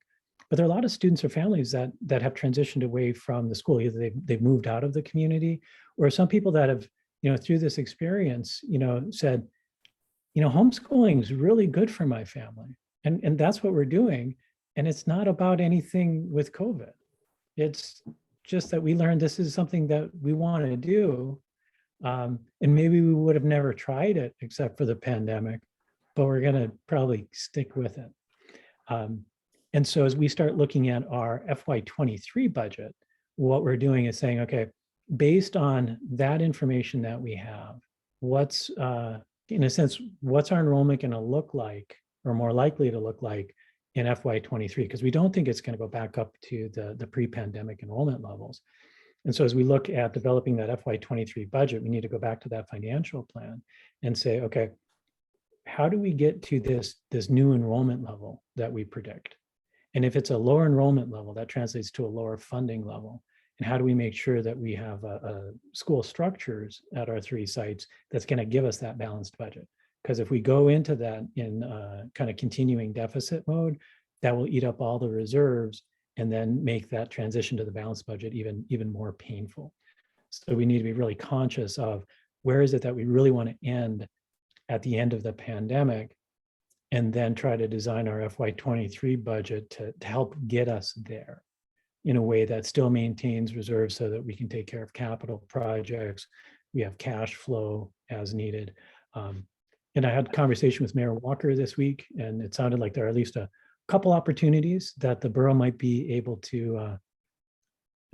But there are a lot of students or families that have transitioned away from the school. Either they've moved out of the community, or some people that have, you know, through this experience, you know, said, you know, homeschooling is really good for my family. And that's what we're doing. And it's not about anything with COVID. It's just that we learned this is something that we want to do. And maybe we would have never tried it except for the pandemic, but we're going to probably stick with it. And so as we start looking at our FY23 budget, what we're doing is saying, okay, based on that information that we have, what's, in a sense, what's our enrollment going to look like, or more likely to look like in FY23? Because we don't think it's going to go back up to the pre-pandemic enrollment levels. And so as we look at developing that FY23 budget, we need to go back to that financial plan and say, okay, how do we get to this new enrollment level that we predict? And if it's a lower enrollment level, that translates to a lower funding level. And how do we make sure that we have school structures at our 3 sites that's going to give us that balanced budget? Because if we go into that in kind of continuing deficit mode, that will eat up all the reserves and then make that transition to the balanced budget even more painful. So we need to be really conscious of where is it that we really want to end at the end of the pandemic, and then try to design our FY23 budget to help get us there in a way that still maintains reserves so that we can take care of capital projects. We have cash flow as needed. And I had a conversation with Mayor Walker this week, and it sounded like there are at least a couple opportunities that the borough might be able to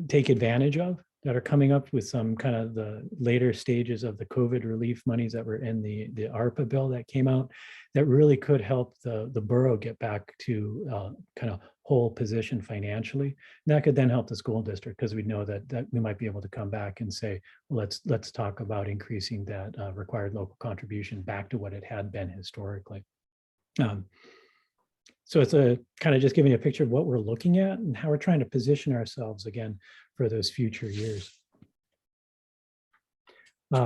take advantage of that are coming up with some kind of the later stages of the COVID relief monies that were in the ARPA bill that came out that really could help the borough get back to kind of whole position financially. And that could then help the school district, because we know that we might be able to come back and say, well, let's talk about increasing that required local contribution back to what it had been historically. So it's a kind of just giving you a picture of what we're looking at and how we're trying to position ourselves again for those future years.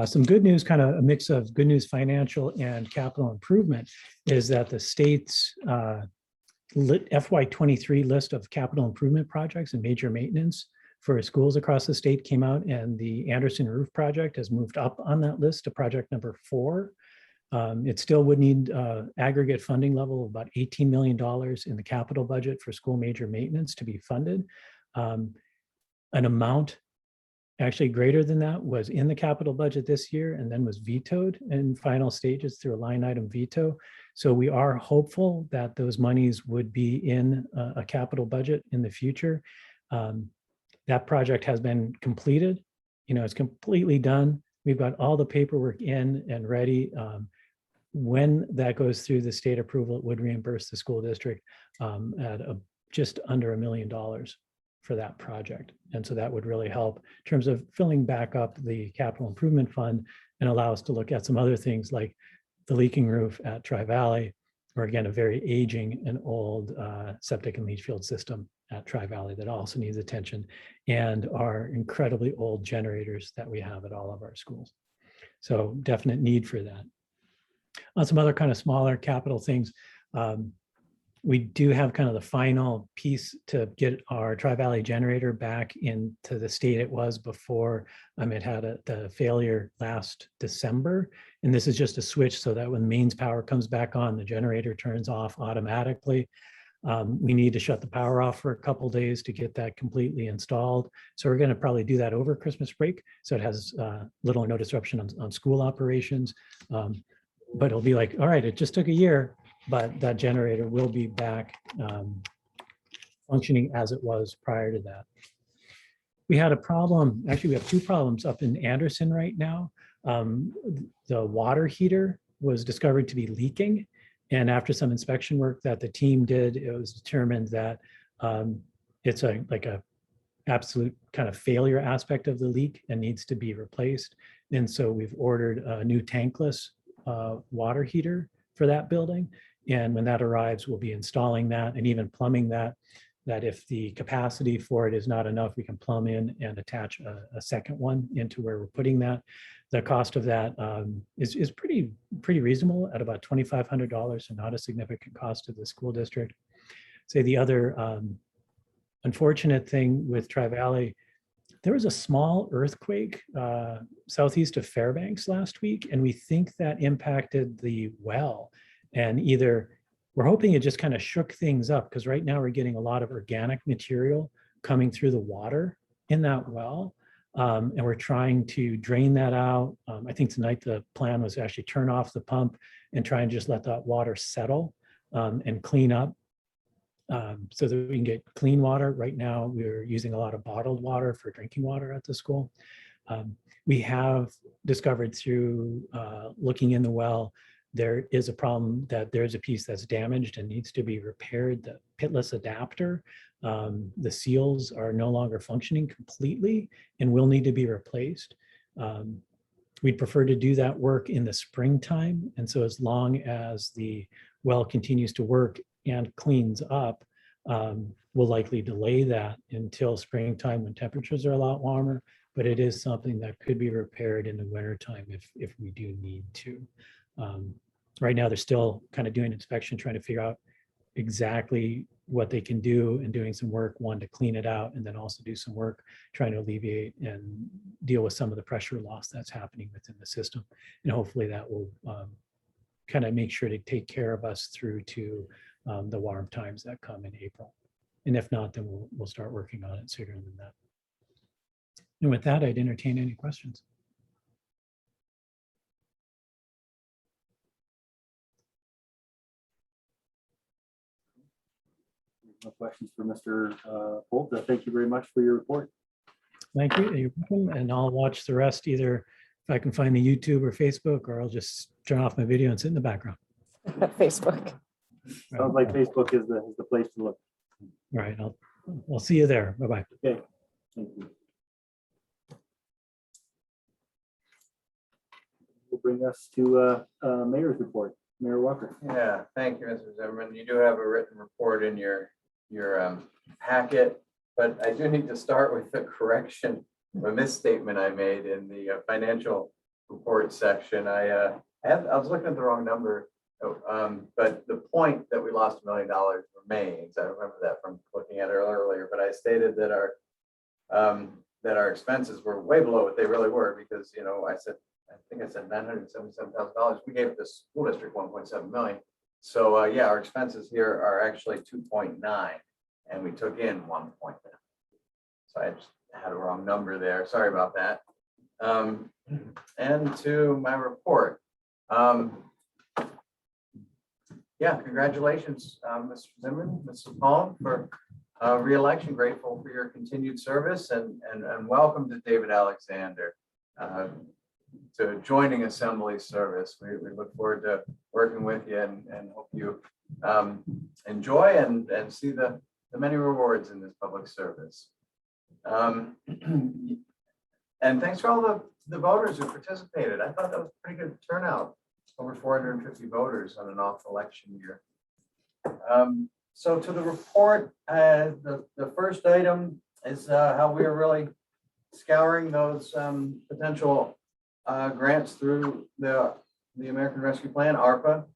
Some good news, kind of a mix of good news, financial and capital improvement, is that the state's FY23 list of capital improvement projects and major maintenance for schools across the state came out, and the Anderson Roof project has moved up on that list to project number 4. It still would need aggregate funding level of about $18 million in the capital budget for school major maintenance to be funded. An amount actually greater than that was in the capital budget this year and then was vetoed in final stages through a line item veto. So we are hopeful that those monies would be in a capital budget in the future. That project has been completed. It's completely done. We've got all the paperwork in and ready. When that goes through the state approval, it would reimburse the school district at just under $1 million for that project. And so that would really help in terms of filling back up the capital improvement fund and allow us to look at some other things like the leaking roof at Tri-Valley, or again, a very aging and old septic and leach field system at Tri-Valley that also needs attention, and our incredibly old generators that we have at all of our schools. So definite need for that. On some other kind of smaller capital things, we do have kind of the final piece to get our Tri-Valley generator back into the state it was before it had the failure last December. And this is just a switch so that when mains power comes back on, the generator turns off automatically. We need to shut the power off for a couple of days to get that completely installed. So we're going to probably do that over Christmas break, so it has little or no disruption on school operations. But it'll be like, all right, it just took a year, but that generator will be back functioning as it was prior to that. We had a problem, actually we have two problems up in Anderson right now. The water heater was discovered to be leaking. And after some inspection work that the team did, it was determined that it's like a absolute kind of failure aspect of the leak and needs to be replaced. And so we've ordered a new tankless water heater for that building. And when that arrives, we'll be installing that and even plumbing that if the capacity for it is not enough, we can plumb in and attach a second one into where we're putting that. The cost of that is pretty reasonable at about $2,500, and not a significant cost to the school district. Say the other unfortunate thing with Tri-Valley, there was a small earthquake southeast of Fairbanks last week, and we think that impacted the well. And either we're hoping it just kind of shook things up, because right now we're getting a lot of organic material coming through the water in that well. And we're trying to drain that out. I think tonight the plan was to actually turn off the pump and try and just let that water settle and clean up so that we can get clean water. Right now, we're using a lot of bottled water for drinking water at the school. We have discovered through looking in the well, there is a problem that there's a piece that's damaged and needs to be repaired, the pitless adapter. The seals are no longer functioning completely and will need to be replaced. We'd prefer to do that work in the springtime. And so as long as the well continues to work and cleans up, we'll likely delay that until springtime when temperatures are a lot warmer. But it is something that could be repaired in the wintertime if we do need to. Right now, they're still kind of doing inspection, trying to figure out exactly what they can do, and doing some work, one, to clean it out, and then also do some work trying to alleviate and deal with some of the pressure loss that's happening within the system. And hopefully that will kind of make sure to take care of us through to the warm times that come in April. And if not, then we'll start working on it sooner than that. And with that, I'd entertain any questions. No questions for Mr. Holt. Thank you very much for your report. Thank you. You're welcome. And I'll watch the rest either if I can find the YouTube or Facebook, or I'll just turn off my video and sit in the background. Facebook. Sounds like Facebook is the place to look. All right. I'll see you there. Bye-bye. Okay. Thank you. Will bring us to Mayor's report. Mayor Walker. Yeah, thank you, Mr. Zimmerman. You do have a written report in your packet, but I do need to start with the correction, a misstatement I made in the financial report section. I was looking at the wrong number, but the point that we lost $1 million remains. I remember that from looking at it earlier, but I stated that our expenses were way below what they really were, because I think I said $977,000. We gave the school district 1.7 million. So yeah, our expenses here are actually 2.9, and we took in 1.9. So had a wrong number there. Sorry about that. And to my report. Yeah, congratulations, Mr. Zimmerman, Mrs. Palm, for re-election. Grateful for your continued service, and welcome to David Alexander to joining Assembly service. We look forward to working with you, and hope you enjoy and see the many rewards in this public service. And thanks for all the voters who participated. I thought that was a pretty good turnout. Over 450 voters on an off election year. So to the report, the first item is how we are really scouring those potential grants through the American Rescue Plan, ARPA,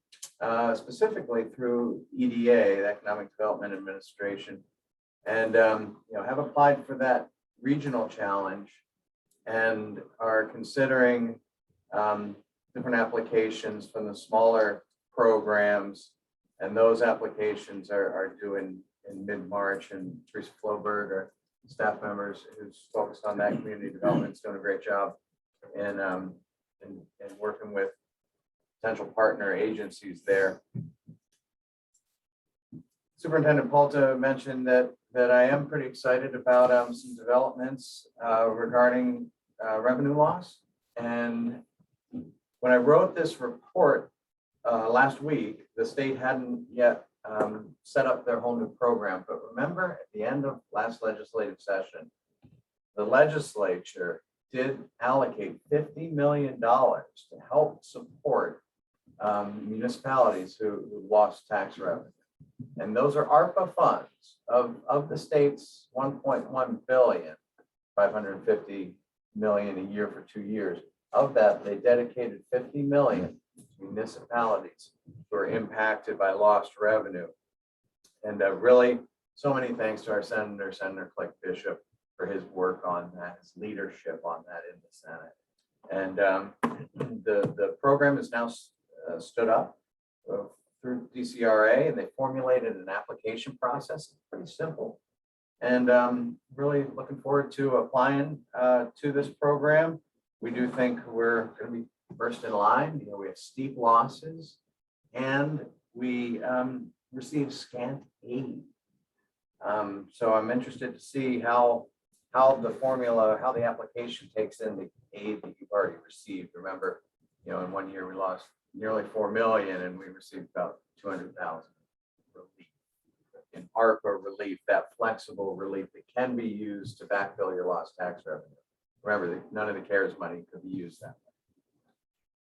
specifically through EDA, the Economic Development Administration, and have applied for that regional challenge and are considering different applications from the smaller programs, and those applications are due in mid-March. And Teresa Floberg, our staff members who's focused on that community development, is doing a great job in working with potential partner agencies there. Superintendent Palta mentioned that I am pretty excited about some developments regarding revenue loss. And when I wrote this report last week, the state hadn't yet set up their whole new program. But remember, at the end of last legislative session, the legislature did allocate $50 million to help support municipalities who lost tax revenue. And those are ARPA funds of the state's 1.1 billion, 550 million a year for 2 years. Of that, they dedicated 50 million to municipalities who are impacted by lost revenue. And really, so many thanks to our Senator Click Bishop, for his work on that, his leadership on that in the Senate. And the program is now stood up through DCRA, and they formulated an application process. It's pretty simple. And really looking forward to applying to this program. We do think we're going to be first in line. We have steep losses, and we receive scant aid. So I'm interested to see how the application takes in the aid that you've already received. Remember, in 1 year we lost nearly 4 million, and we received about 200,000 relief in ARPA relief, that flexible relief that can be used to backfill your lost tax revenue. Remember that none of the CARES money could be used that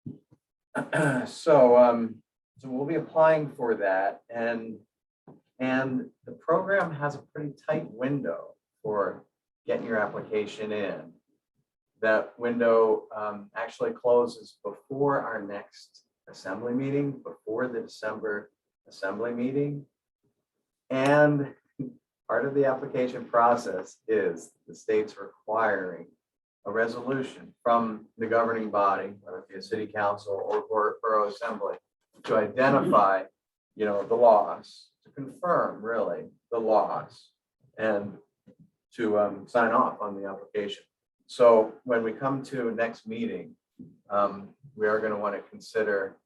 way. So we'll be applying for that, and the program has a pretty tight window for getting your application in. That window actually closes before our next assembly meeting, before the December assembly meeting. And part of the application process is the state's requiring a resolution from the governing body, whether it be a city council or borough assembly, to identify, the loss, to confirm really the loss, and to sign off on the application. So when we come to next meeting, we are going to want to consider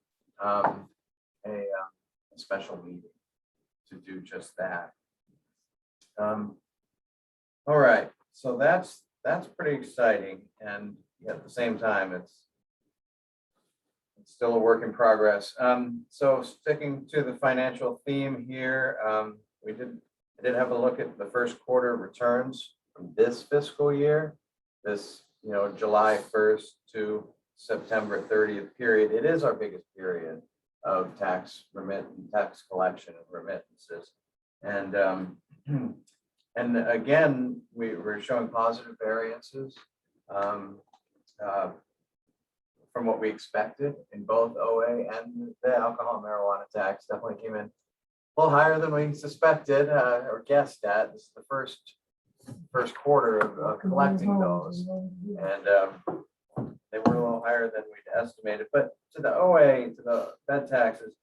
a special meeting to do just that. All right, so that's pretty exciting, and at the same time, it's still a work in progress. So sticking to the financial theme here, I did have a look at the first quarter returns from this fiscal year, this July 1st to September 30th period. It is our biggest period of tax collection and remittances, and again, we're showing positive variances from what we expected in both OA and the alcohol and marijuana tax. Definitely came in a little higher than we suspected or guessed at. This is the first quarter of collecting those, and they were a little higher than we'd estimated. But to the OA, to the Fed taxes,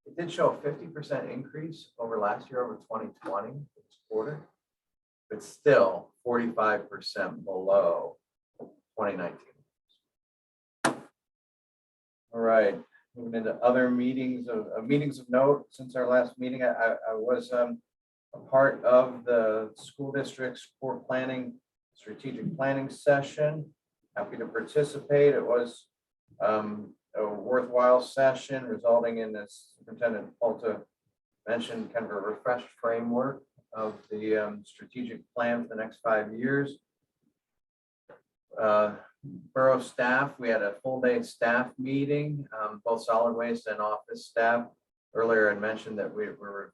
it did show a 50% increase over last year, over 2020 this quarter, but still 45% below 2019. All right, moving into other meetings of note. Since our last meeting, I was a part of the school district's strategic planning session. Happy to participate. It was a worthwhile session, resulting in this Superintendent Polta mentioned kind of a refreshed framework of the strategic plan for the next 5 years. Borough staff, we had a full day staff meeting, both solid waste and office staff. Earlier I mentioned that we were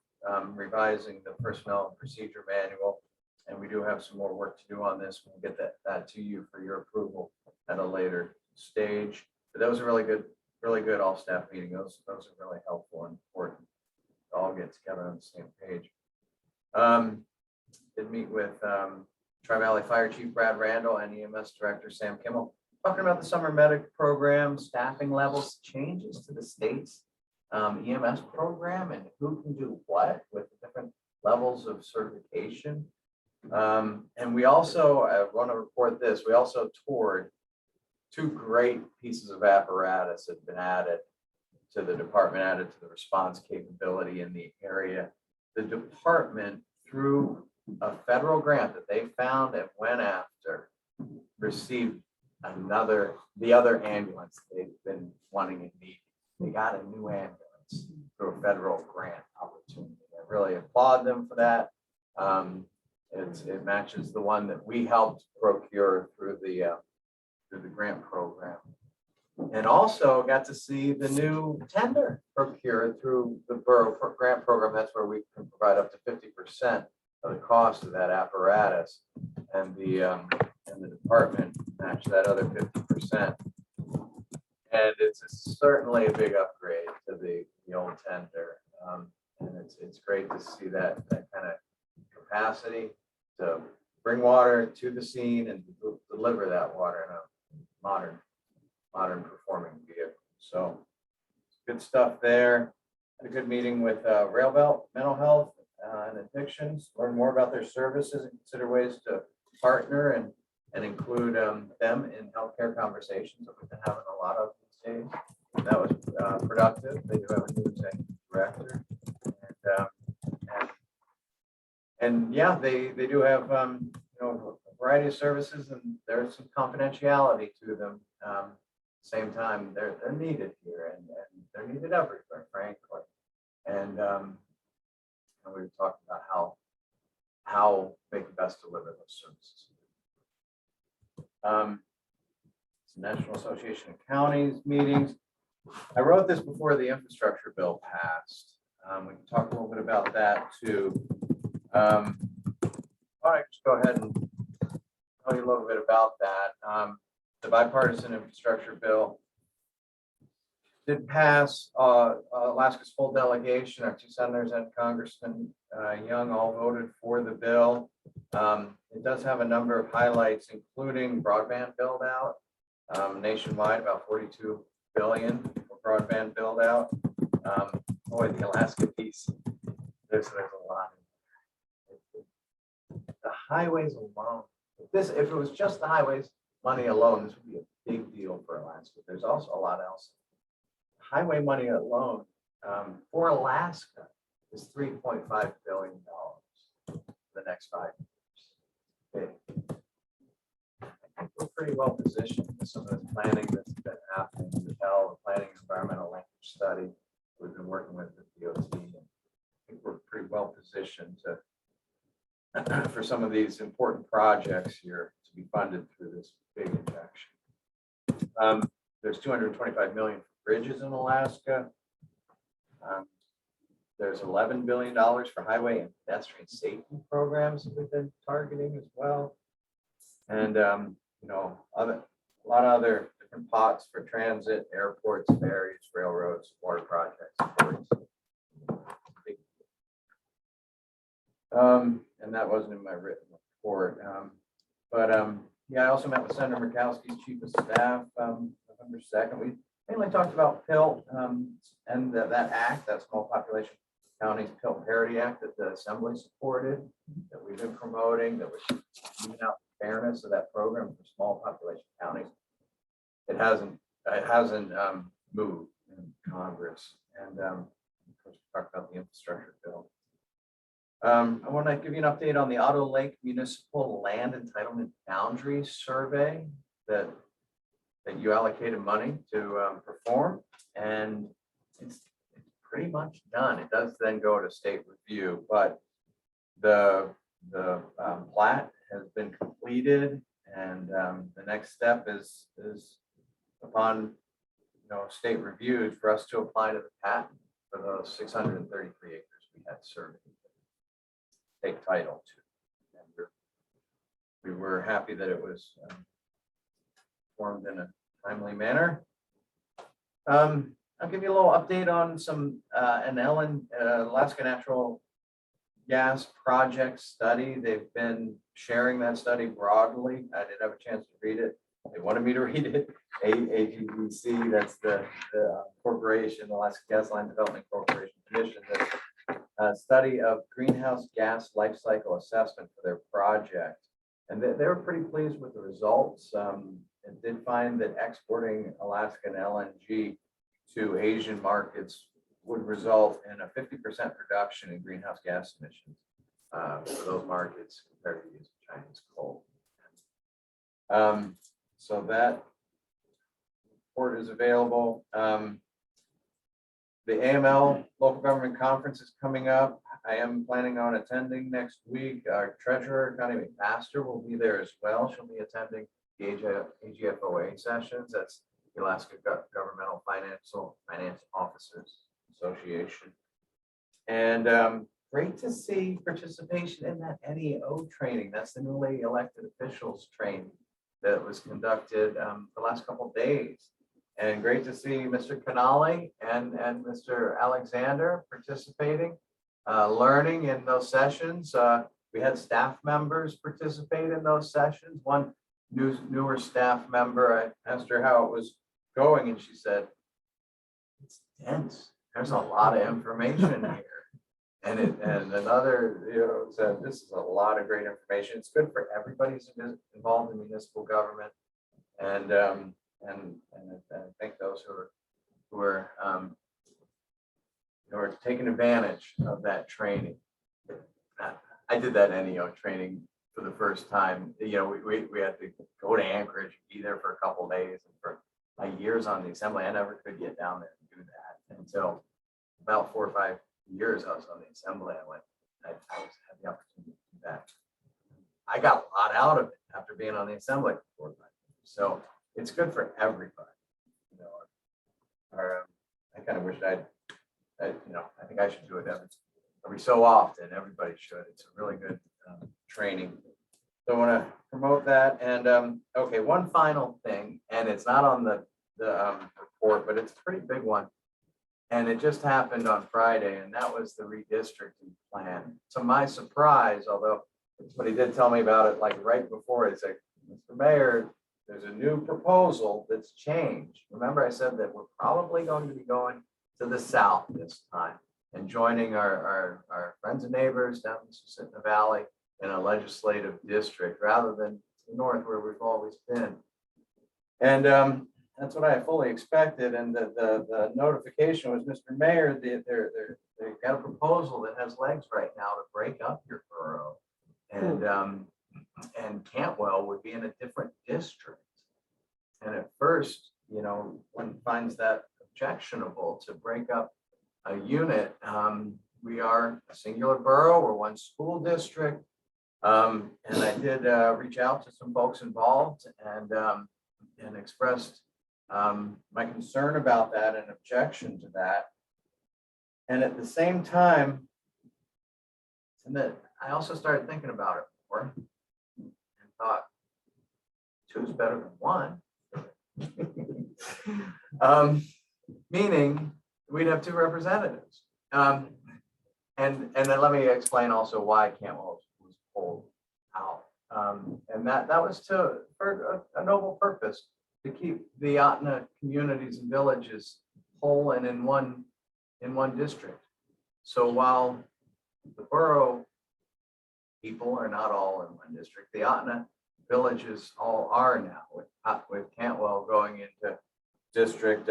revising the personnel and procedure manual, and we do have some more work to do on this. We'll get that to you for your approval at a later stage. But that was a really good all staff meeting. Those are really helpful and important to all get together on the same page. Did meet with Tri-Valley Fire Chief Brad Randall and EMS Director Sam Kimmel, talking about the summer medic program, staffing levels, changes to the state's EMS program, and who can do what with the different levels of certification. And we also, I want to report this, we also toured 2 great pieces of apparatus that have been added to the department, added to the response capability in the area. The department, through a federal grant that they found and went after, received the other ambulance they've been wanting and needing. They got a new ambulance through a federal grant opportunity. I really applaud them for that. It matches the one that we helped procure through the grant program. And also got to see the new tender procured through the borough grant program. That's where we can provide up to 50% of the cost of that apparatus, and the department matched that other 50%. And it's certainly a big upgrade to the old tender, and it's great to see that kind of capacity to bring water to the scene and deliver that water in a modern performing vehicle. So good stuff there. Had a good meeting with Railbelt Mental Health and Addictions, learn more about their services and consider ways to partner and include them in healthcare conversations that we've been having a lot of these days. That was productive. They do have a new executive director, and yeah, they do have a variety of services, and there's some confidentiality to them. Same time, they're needed here, and they're needed everywhere, frankly. And we were talking about how they can best deliver those services. It's National Association of Counties meetings. I wrote this before the infrastructure bill passed. We can talk a little bit about that too. All right, just go ahead and tell you a little bit about that. The bipartisan infrastructure bill did pass. Alaska's full delegation, our 2 senators and Congressman Young, all voted for the bill. It does have a number of highlights, including broadband build out nationwide, about $42 billion for broadband build out. Boy, the Alaska piece, there's a lot. The highways alone, if it was just the highways money alone, this would be a big deal for Alaska. There's also a lot else. Highway money alone for Alaska is $3.5 billion for the next 5 years. I think we're pretty well positioned with some of the planning that's been happening in the planning environmental language study we've been working with the DOT. And I think we're pretty well positioned for some of these important projects here to be funded through this big injection. There's $225 million for bridges in Alaska. There's $11 billion for highway and pedestrian safety programs that we've been targeting as well. And a lot of other different pots for transit, airports, ferries, railroads, water projects. And that wasn't in my written report. Yeah, I also met with Senator Murkowski's chief of staff November 2nd. We mainly talked about PILT and that act, that small population County's Pill Parity Act that the Assembly supported, that we've been promoting, that was even out fairness of that program for small population counties. It hasn't moved in Congress. And of course, we talked about the infrastructure bill. I want to give you an update on the Otto Lake Municipal Land Entitlement Boundary Survey that you allocated money to perform, and it's pretty much done. It does then go to state review, but the plat has been completed, and the next step is upon state reviews for us to apply to the patent for those 633 acres we had surveyed, take title to. And we were happy that it was formed in a timely manner. I'll give you a little update on some an Alaska Natural Gas Project study. They've been sharing that study broadly. I did have a chance to read it. They wanted me to read it. AGDC, that's the corporation, Alaska Gas Line Development Corporation Commission, a study of greenhouse gas life cycle assessment for their project. And they were pretty pleased with the results. And did find that exporting Alaskan LNG to Asian markets would result in a 50% reduction in greenhouse gas emissions for those markets compared to using Chinese coal. So that report is available. The AML local government conference is coming up. I am planning on attending next week. Our treasurer, Connie McMaster, will be there as well. She'll be attending the AGFOA sessions. That's the Alaska Governmental Finance Officers Association. And great to see participation in that NEO training. That's the newly elected officials training that was conducted the last couple of days. And great to see Mr. Canali and Mr. Alexander participating, learning in those sessions. We had staff members participate in those sessions. One newer staff member, I asked her how it was going, and she said, "It's dense. There's a lot of information here." And another, said, "This is a lot of great information. It's good for everybody who's involved in municipal government." And I thank those who are taking advantage of that training. I did that NEO training for the first time. We had to go to Anchorage, be there for a couple of days. And for my years on the assembly, I never could get down there and do that until about 4 or 5 years I was on the assembly. I had the opportunity to do that. I got a lot out of it after being on the assembly for 4 or 5 years. So it's good for everybody. I kind of wish I think I should do it every so often. Everybody should. It's a really good training. So I want to promote that. And okay, one final thing, and it's not on the report, but it's a pretty big one. And it just happened on Friday, and that was the redistricting plan. To my surprise, although somebody did tell me about it like right before, it's like, "Mr. Mayor, there's a new proposal that's changed." Remember, I said that we're probably going to be going to the south this time and joining our friends and neighbors down in the Susitna Valley in a legislative district rather than the north where we've always been. And that's what I fully expected. And the notification was, "Mr. Mayor, they've got a proposal that has legs right now to break up your borough. And Cantwell would be in a different district." And at first, one finds that objectionable to break up a unit. We are a singular borough, we're one school district. And I did reach out to some folks involved and expressed my concern about that and objection to that. And at the same time, and that I also started thinking about it more and thought, 2 is better than 1. Meaning we'd have 2 representatives. And then let me explain also why Cantwell was pulled out. And that was for a noble purpose, to keep the Ahtna communities and villages whole and in one district. So while the borough people are not all in one district, the Otna villages all are now, with Cantwell going into District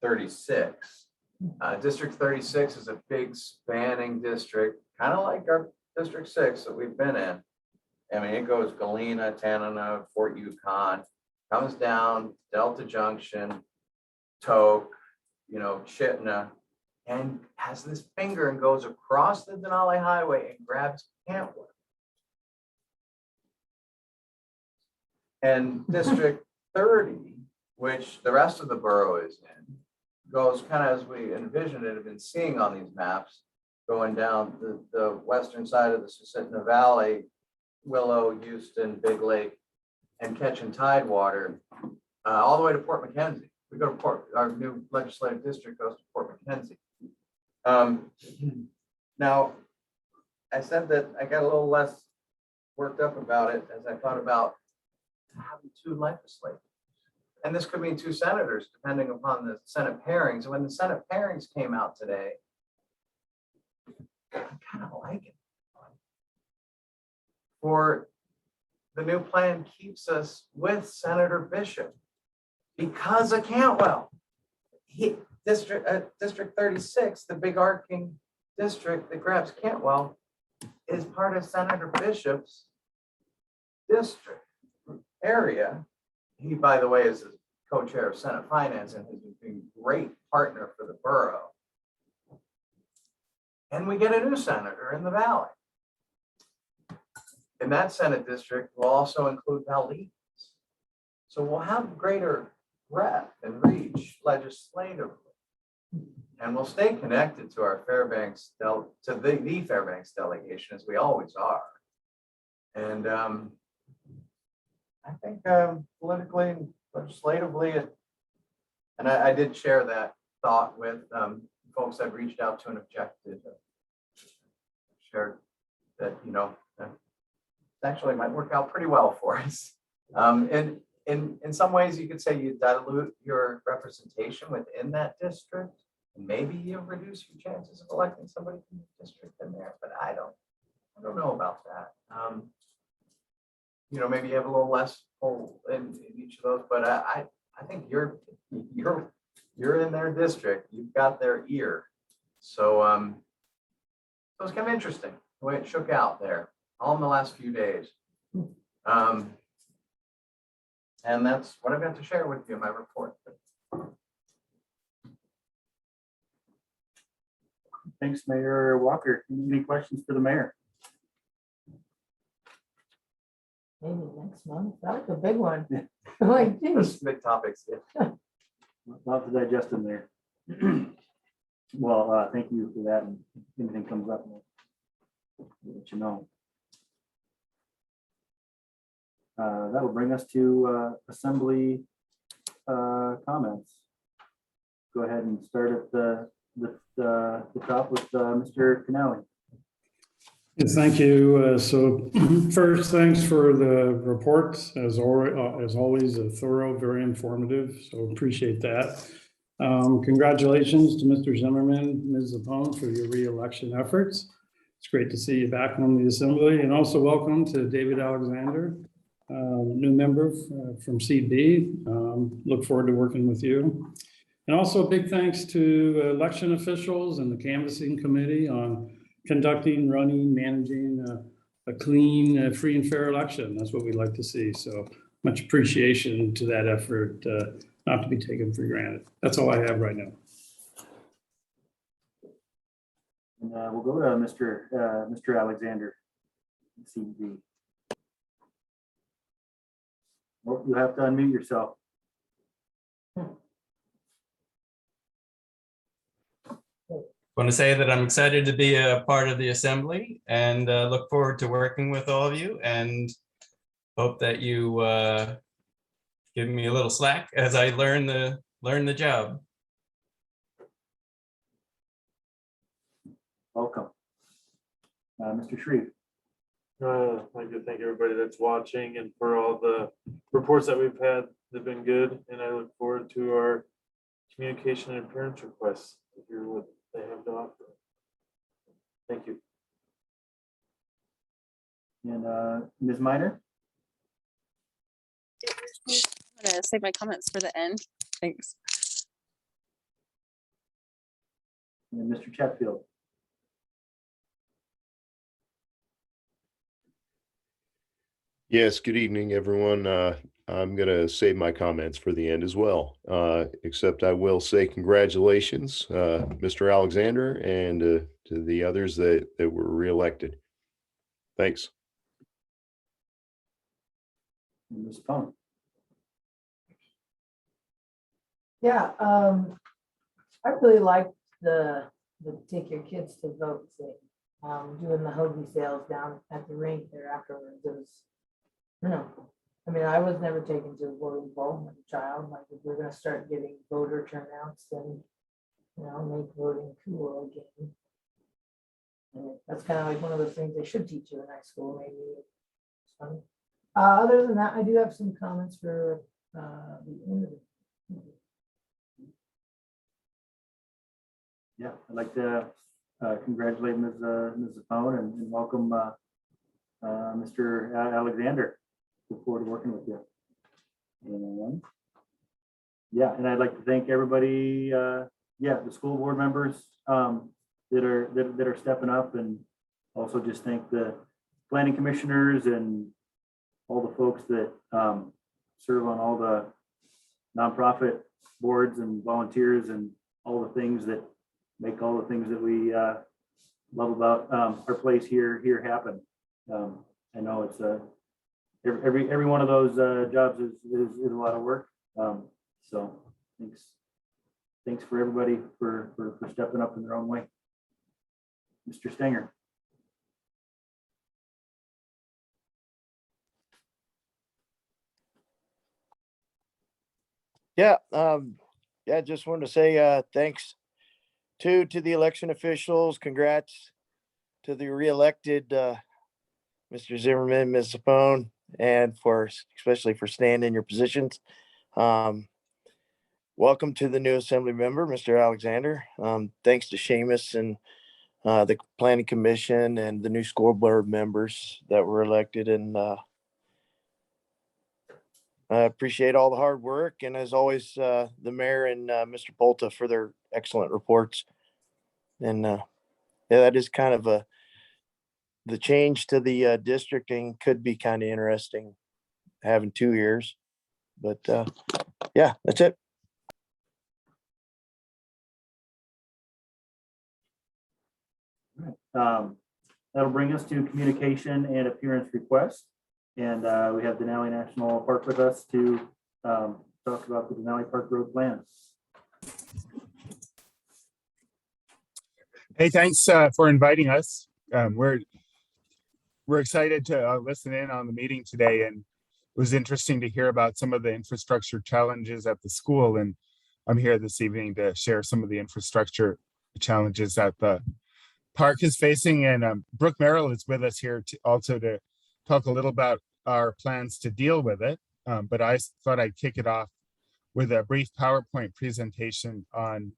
36. District 36 is a big spanning district, kind of like our District 6 that we've been in. I mean, it goes Galena, Tanana, Fort Yukon, comes down Delta Junction, Tok, Chitna, and has this finger and goes across the Denali Highway and grabs Cantwell. And District 30, which the rest of the borough is in, goes kind of as we envisioned it, have been seeing on these maps, going down the western side of the Susitna Valley, Willow, Houston, Big Lake, and catching Tidewater, all the way to Port McKenzie. We go to our new legislative district goes to Port McKenzie. Now, I said that I got a little less worked up about it as I thought about having two legislators. And this could mean two senators, depending upon the Senate pairings. When the Senate pairings came out today, I kind of like it. For the new plan keeps us with Senator Bishop because of Cantwell. District 36, the big arcing district that grabs Cantwell, is part of Senator Bishop's district area. He, by the way, is the co-chair of Senate Finance and has been a great partner for the borough. And we get a new senator in the valley. And that Senate district will also include Valdez. So we'll have greater breadth and reach legislatively. And we'll stay connected to our Fairbanks, to the Fairbanks delegation, as we always are. And I think politically and legislatively, and I did share that thought with folks I've reached out to and objected. Shared that, actually might work out pretty well for us. And in some ways, you could say you dilute your representation within that district, and maybe you reduce your chances of electing somebody from the district in there. But I don't know about that. Maybe you have a little less pull in each of those, but I think you're in their district. You've got their ear. So it was kind of interesting the way it shook out there, all in the last few days. And that's what I've got to share with you in my report. Thanks, Mayor Walker. Any questions for the mayor? Maybe next month. That was a big one. Like, geez. Big topics. Yeah. Lots to digest in there. Well, thank you for that. And if anything comes up, we'll let you know. That'll bring us to assembly comments. Go ahead and start at the top with Mr. Denali. Yes, thank you. So first, thanks for the reports. As always, thorough, very informative. So appreciate that. Congratulations to Mr. Zimmerman, Ms. Zapone, for your re-election efforts. It's great to see you back on the assembly, and also welcome to David Alexander, new member from CB. Look forward to working with you. And also a big thanks to election officials and the canvassing committee on conducting, running, managing a clean, free and fair election. That's what we'd like to see. So much appreciation to that effort, not to be taken for granted. That's all I have right now. And we'll go to Mr. Alexander, CB. Well, you have to unmute yourself. I want to say that I'm excited to be a part of the assembly and look forward to working with all of you, and hope that you give me a little slack as I learn the job. Welcome. Mr. Shreve. I'd like to thank everybody that's watching and for all the reports that we've had. They've been good, and I look forward to our communication and appearance requests to hear what they have to offer. Thank you. And Ms. Minor? I'm gonna save my comments for the end. Thanks. And Mr. Chatfield? Yes, good evening, everyone. I'm going to save my comments for the end as well, except I will say congratulations, Mr. Alexander, and to the others that were reelected. Thanks. And Ms. Pond? Yeah, I really liked the take your kids to vote thing. Doing the hoagie sales down at the rink there afterwards. It was, I mean, I was never taken to a voting poll as a child. Like, if we're gonna start getting voter turnouts, then, make voting cool again. And that's kind of like one of those things they should teach you in high school, maybe. It's funny. Other than that, I do have some comments for the end of it. Yeah, I'd like to congratulate Ms. Zafone and welcome Mr. Alexander. Look forward to working with you. And yeah, and I'd like to thank everybody, the school board members that are stepping up, and also just thank the planning commissioners and all the folks that serve on all the nonprofit boards and volunteers and all the things that make all the things that we love about our place here happen. I know it's every one of those jobs is a lot of work. So thanks for everybody for stepping up in their own way. Mr. Stenger. Yeah, just wanted to say thanks to the election officials. Congrats to the reelected Mr. Zimmerman, Ms. Zafone, and especially for staying in your positions. Welcome to the new assembly member, Mr. Alexander. Thanks to Seamus and the planning commission and the new school board members that were elected, and I appreciate all the hard work, and as always, the mayor and Mr. Polta for their excellent reports. And that is kind of the change to the districting could be kind of interesting, having 2 years. But yeah, that's it. That'll bring us to communication and appearance requests. And we have Denali National Park with us to talk about the Denali Park Road plan. Hey, thanks for inviting us. We're excited to listen in on the meeting today, and it was interesting to hear about some of the infrastructure challenges at the school. And I'm here this evening to share some of the infrastructure challenges that the park is facing. And Brooke Merrill is with us here also to talk a little about our plans to deal with it. But I thought I'd kick it off with a brief PowerPoint presentation on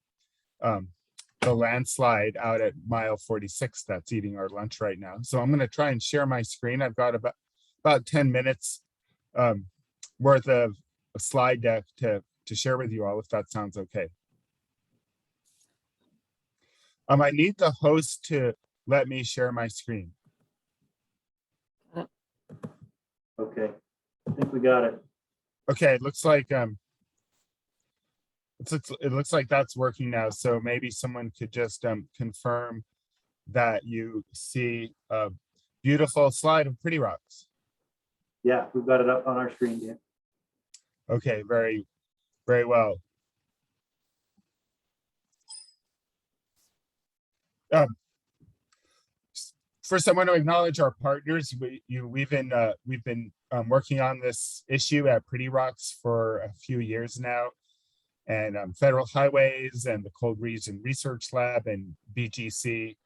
the landslide out at mile 46 that's eating our lunch right now. So I'm going to try and share my screen. I've got about 10 minutes worth of a slide deck to share with you all, if that sounds okay. I need the host to let me share my screen. Okay, I think we got it. Okay, it looks like it looks like that's working now. So maybe someone could just confirm that you see a beautiful slide of Pretty Rocks. Yeah, we've got it up on our screen here. Okay, very, very well. First, I want to acknowledge our partners. We've been working on this issue at Pretty Rocks for a few years now, and Federal Highways and the Cold Region Research Lab and BGC,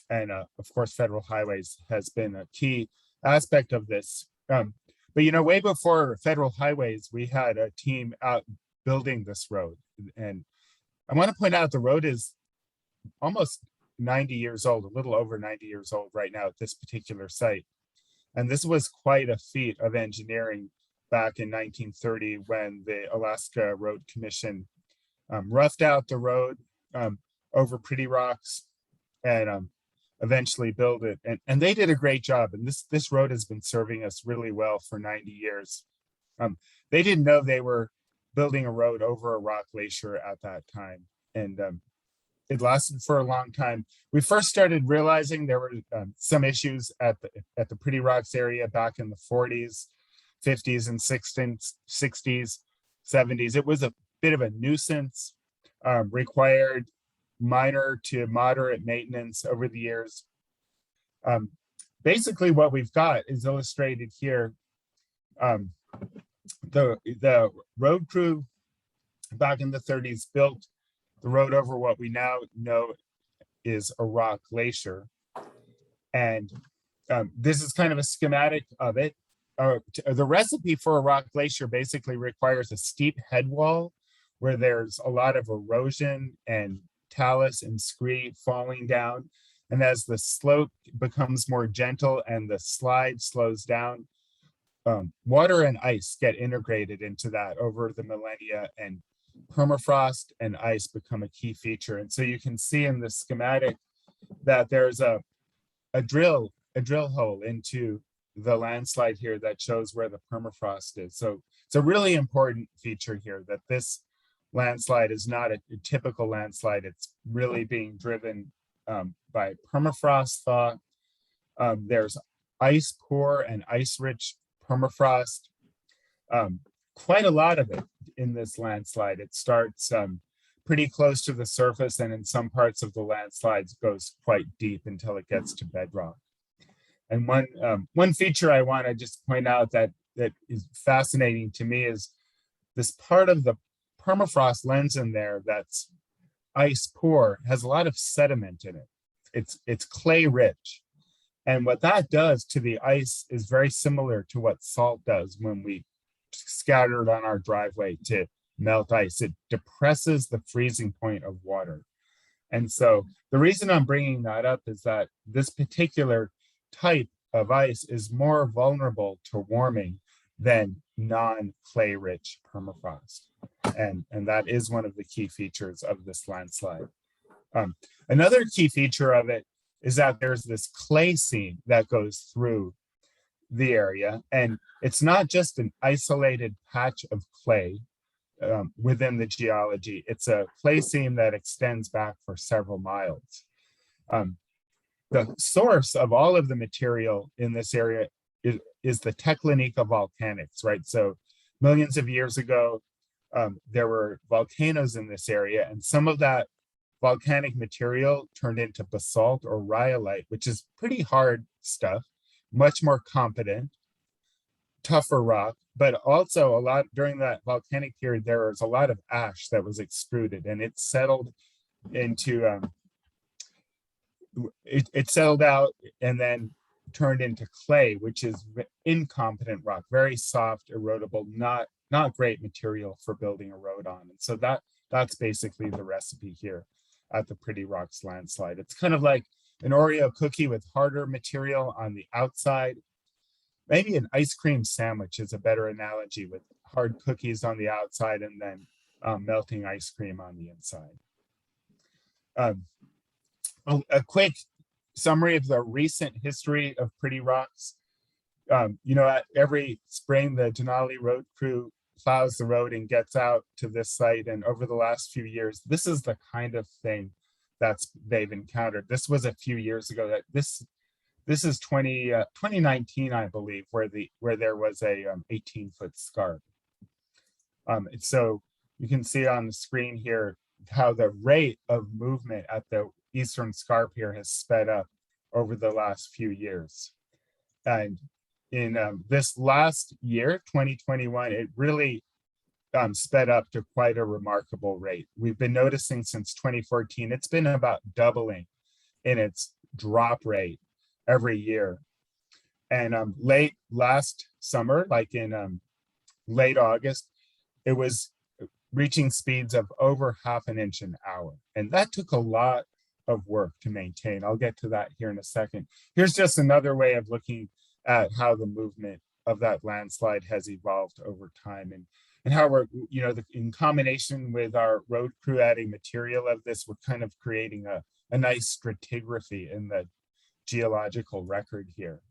and of course, Federal Highways has been a key aspect of this. But way before Federal Highways, we had a team out building this road, and I want to point out the road is almost 90 years old, a little over 90 years old right now at this particular site. And this was quite a feat of engineering back in 1930 when the Alaska Road Commission roughed out the road over Pretty Rocks and eventually build it. And they did a great job. And this road has been serving us really well for 90 years. They didn't know they were building a road over a rock glacier at that time. And it lasted for a long time. We first started realizing there were some issues at the Pretty Rocks area back in the 40s, 50s, and 60s, 70s. It was a bit of a nuisance, required minor to moderate maintenance over the years. Basically, what we've got is illustrated here. The road crew back in the 30s built the road over what we now know is a rock glacier. And this is kind of a schematic of it. The recipe for a rock glacier basically requires a steep head wall where there's a lot of erosion and talus and scree falling down. And as the slope becomes more gentle and the slide slows down, water and ice get integrated into that over the millennia, and permafrost and ice become a key feature. And so you can see in the schematic that there's a drill hole into the landslide here that shows where the permafrost is. So it's a really important feature here that this landslide is not a typical landslide. It's really being driven by permafrost thaw. There's ice poor and ice-rich permafrost, quite a lot of it in this landslide. It starts pretty close to the surface, and in some parts of the landslides goes quite deep until it gets to bedrock. And one feature I want to just point out that is fascinating to me is this part of the permafrost lens in there that's ice poor has a lot of sediment in it. It's clay rich. And what that does to the ice is very similar to what salt does when we scatter it on our driveway to melt ice. It depresses the freezing point of water. And so the reason I'm bringing that up is that this particular type of ice is more vulnerable to warming than non-clay rich permafrost. And that is one of the key features of this landslide. Another key feature of it is that there's this clay seam that goes through the area. And it's not just an isolated patch of clay within the geology. It's a clay seam that extends back for several miles. The source of all of the material in this area is the Teklenika volcanics, right? So millions of years ago, there were volcanoes in this area, and some of that volcanic material turned into basalt or rhyolite, which is pretty hard stuff, much more competent, tougher rock, but also a lot during that volcanic period, there was a lot of ash that was extruded, and it settled into, it settled out and then turned into clay, which is incompetent rock, very soft, erodible, not great material for building a road on. And so that's basically the recipe here at the Pretty Rocks landslide. It's kind of like an Oreo cookie with harder material on the outside. Maybe an ice cream sandwich is a better analogy, with hard cookies on the outside and then melting ice cream on the inside. A quick summary of the recent history of Pretty Rocks. Every spring, the Denali road crew plows the road and gets out to this site. And over the last few years, this is the kind of thing they've encountered. This was a few years ago. That this is 2019, I believe, where there was a 18-foot scarp. So you can see on the screen here how the rate of movement at the eastern scarp here has sped up over the last few years. And in this last year, 2021, it really sped up to quite a remarkable rate. We've been noticing since 2014, it's been about doubling in its drop rate every year. And late last summer, like in late August, it was reaching speeds of over 1/2 inch an hour. And that took a lot of work to maintain. I'll get to that here in a second. Here's just another way of looking at how the movement of that landslide has evolved over time, and how we're, you know, in combination with our road crew adding material of this, we're kind of creating a nice stratigraphy in the geological record here.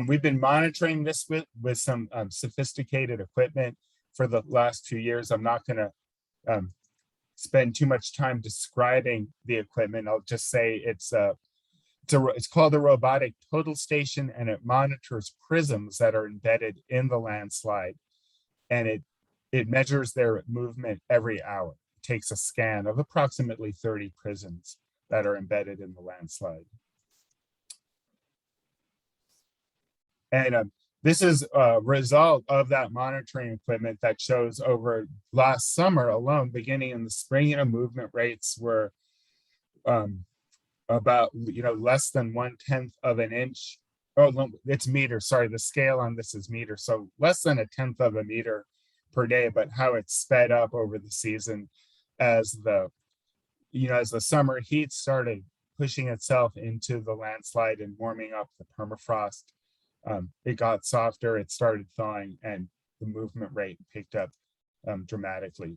We've been monitoring this with some sophisticated equipment for the last 2 years. I'm not going to spend too much time describing the equipment. I'll just say it's called a robotic total station, and it monitors prisms that are embedded in the landslide, and it measures their movement every hour. It takes a scan of approximately 30 prisms that are embedded in the landslide. And this is a result of that monitoring equipment that shows over last summer alone, beginning in the spring, you know, movement rates were about, you know, less than 1/10 of an inch. Oh, no, it's meters. Sorry, the scale on this is meters. So less than 1/10 of a meter per day, but how it's sped up over the season as the, you know, as the summer heat started pushing itself into the landslide and warming up the permafrost. It got softer, it started thawing, and the movement rate picked up dramatically.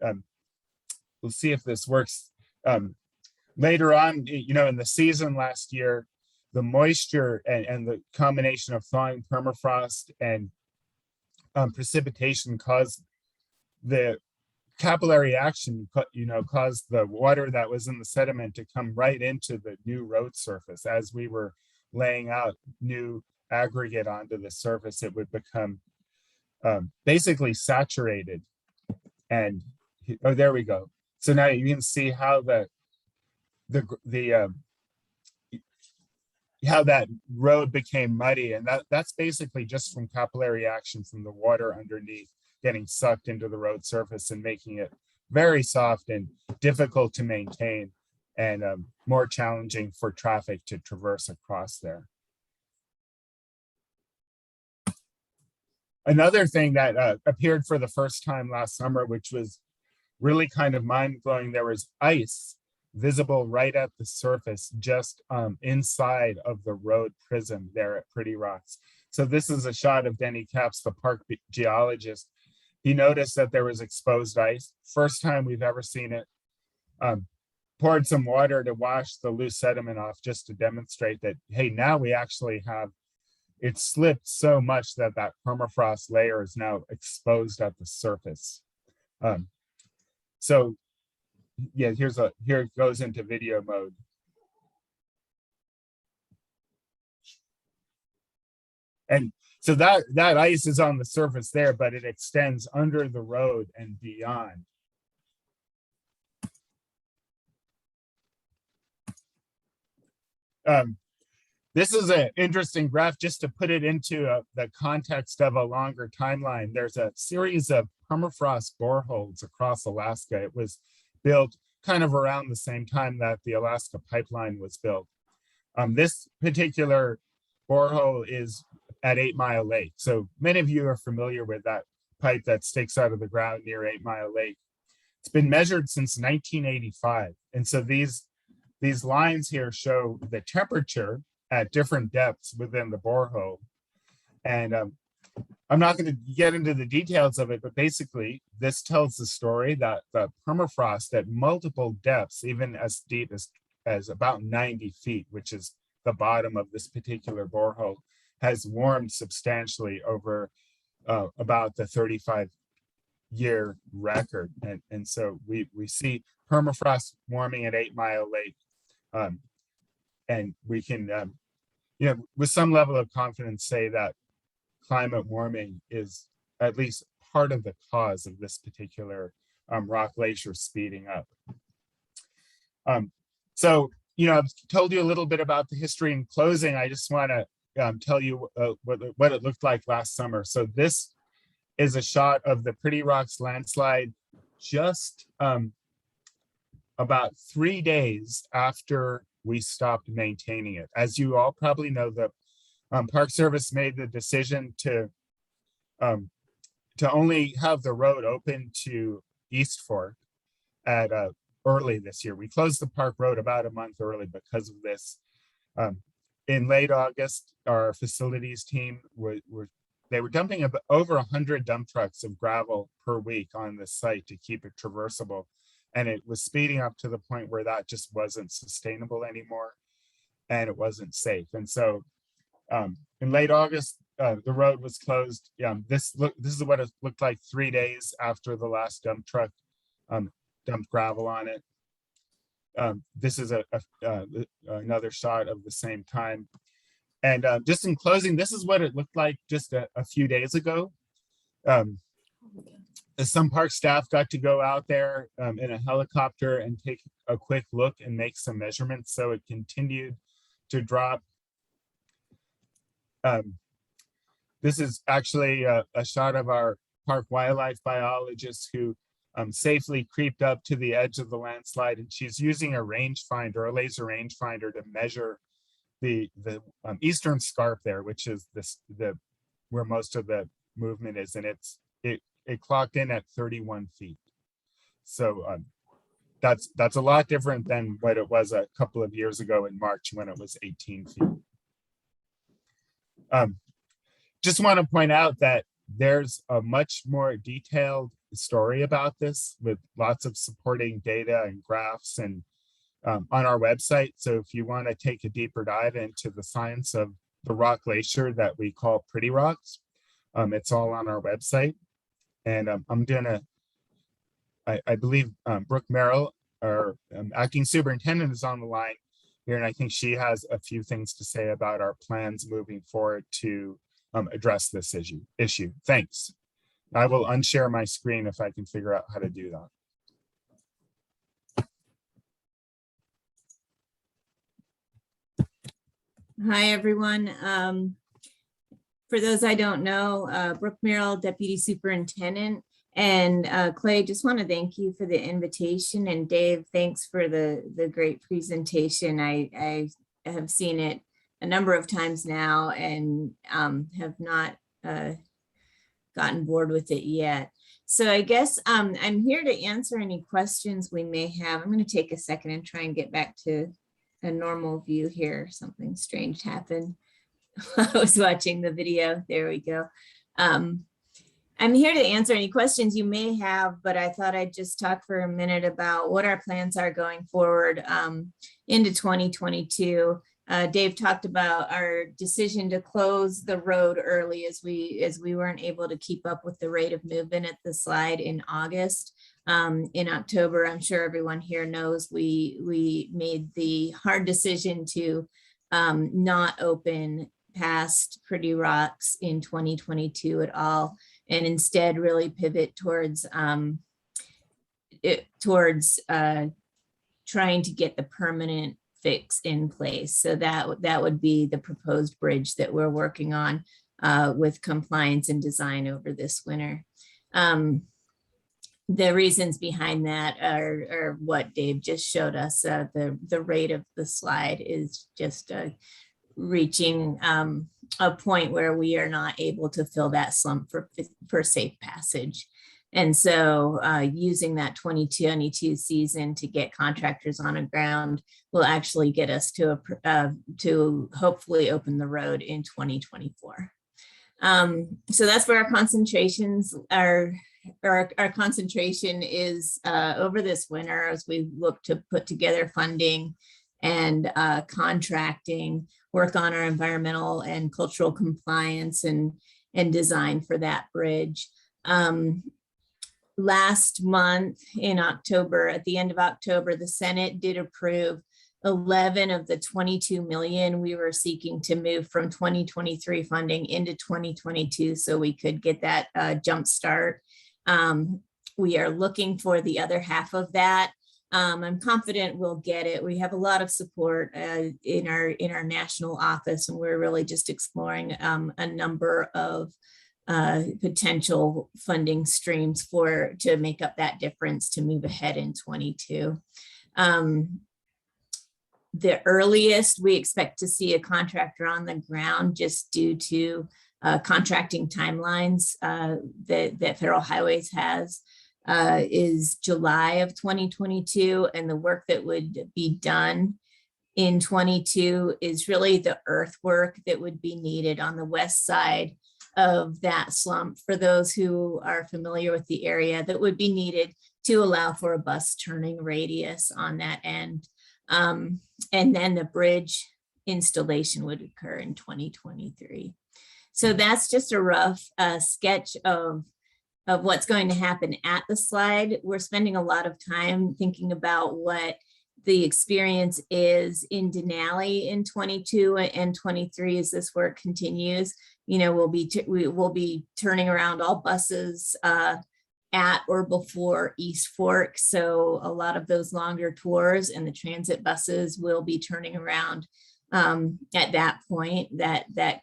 We'll see if this works. Later on, you know, in the season last year, the moisture and the combination of thawing permafrost and precipitation caused the capillary action, you know, caused the water that was in the sediment to come right into the new road surface. As we were laying out new aggregate onto the surface, it would become basically saturated. And oh, there we go. So now you can see how how that road became muddy, and that's basically just from capillary action from the water underneath getting sucked into the road surface and making it very soft and difficult to maintain, and more challenging for traffic to traverse across there. Another thing that appeared for the first time last summer, which was really kind of mind-blowing, there was ice visible right at the surface, just inside of the road prism there at Pretty Rocks. So this is a shot of Denny Capps, the park geologist. He noticed that there was exposed ice. First time we've ever seen it. Poured some water to wash the loose sediment off, just to demonstrate that, hey, now we actually have, it slipped so much that that permafrost layer is now exposed at the surface. So yeah, here it goes into video mode. And so that ice is on the surface there, but it extends under the road and beyond. This is an interesting graph just to put it into the context of a longer timeline. There's a series of permafrost boreholes across Alaska. It was built kind of around the same time that the Alaska pipeline was built. This particular borehole is at 8 Mile Lake. So many of you are familiar with that pipe that sticks out of the ground near 8 Mile Lake. It's been measured since 1985. And so these lines here show the temperature at different depths within the borehole. And I'm not going to get into the details of it, but basically this tells the story that the permafrost at multiple depths, even as deep as about 90 feet, which is the bottom of this particular borehole, has warmed substantially over about the 35-year record. And so we see permafrost warming at 8 Mile Lake. And we can, you know, with some level of confidence say that climate warming is at least part of the cause of this particular rock glacier speeding up. So, you know, I've told you a little bit about the history in closing. I just want to tell you what it looked like last summer. So this is a shot of the Pretty Rocks landslide just about 3 days after we stopped maintaining it. As you all probably know, the Park Service made the decision to only have the road open to East Fork at early this year. We closed the park road about a month early because of this. In late August, our facilities team were dumping over 100 dump trucks of gravel per week on this site to keep it traversable. And it was speeding up to the point where that just wasn't sustainable anymore and it wasn't safe. And so in late August, the road was closed. This is what it looked like 3 days after the last dump truck dumped gravel on it. This is another shot of the same time. And just in closing, this is what it looked like just a few days ago. Some park staff got to go out there in a helicopter and take a quick look and make some measurements. So it continued to drop. This is actually a shot of our park wildlife biologist who safely creeped up to the edge of the landslide, and she's using a rangefinder, a laser rangefinder, to measure the eastern scarp there, which is where most of the movement is, and it clocked in at 31 feet. So that's a lot different than what it was a couple of years ago in March when it was 18 feet. Just want to point out that there's a much more detailed story about this with lots of supporting data and graphs and on our website. So if you want to take a deeper dive into the science of the rock glacier that we call Pretty Rocks, it's all on our website. And I believe Brooke Merrill, our acting superintendent, is on the line here, and I think she has a few things to say about our plans moving forward to address this issue. Thanks. I will unshare my screen if I can figure out how to do that. Hi, everyone. For those I don't know, Brooke Merrill, Deputy Superintendent, and Clay, just want to thank you for the invitation, and Dave, thanks for the great presentation. I have seen it a number of times now and have not gotten bored with it yet. So I guess I'm here to answer any questions we may have. I'm going to take a second and try and get back to a normal view here. Something strange happened while I was watching the video. There we go. I'm here to answer any questions you may have, but I thought I'd just talk for a minute about what our plans are going forward into 2022. Dave talked about our decision to close the road early as we weren't able to keep up with the rate of movement at the slide in August. In October, I'm sure everyone here knows we made the hard decision to not open past Pretty Rocks in 2022 at all, and instead really pivot towards trying to get the permanent fix in place. So that would be the proposed bridge that we're working on with compliance and design over this winter. The reasons behind that are what Dave just showed us. The rate of the slide is just reaching a point where we are not able to fill that slump for safe passage. And so using that 2022 season to get contractors on the ground will actually get us to hopefully open the road in 2024. So that's where our concentrations are. Our concentration is over this winter as we look to put together funding and contracting, work on our environmental and cultural compliance and design for that bridge. Last month in October, at the end of October, the Senate did approve 11 of the 22 million we were seeking to move from 2023 funding into 2022 so we could get that jump start. We are looking for the other half of that. I'm confident we'll get it. We have a lot of support in our national office, and we're really just exploring a number of potential funding streams to make up that difference to move ahead in 22. The earliest we expect to see a contractor on the ground, just due to contracting timelines that Federal Highways has, is July of 2022, and the work that would be done in 22 is really the earthwork that would be needed on the west side of that slump. For those who are familiar with the area, that would be needed to allow for a bus turning radius on that end. And then the bridge installation would occur in 2023. So that's just a rough sketch of what's going to happen at the slide. We're spending a lot of time thinking about what the experience is in Denali in 22 and 23 as this work continues. You know, we will be turning around all buses at or before East Fork. So a lot of those longer tours and the transit buses will be turning around at that point. That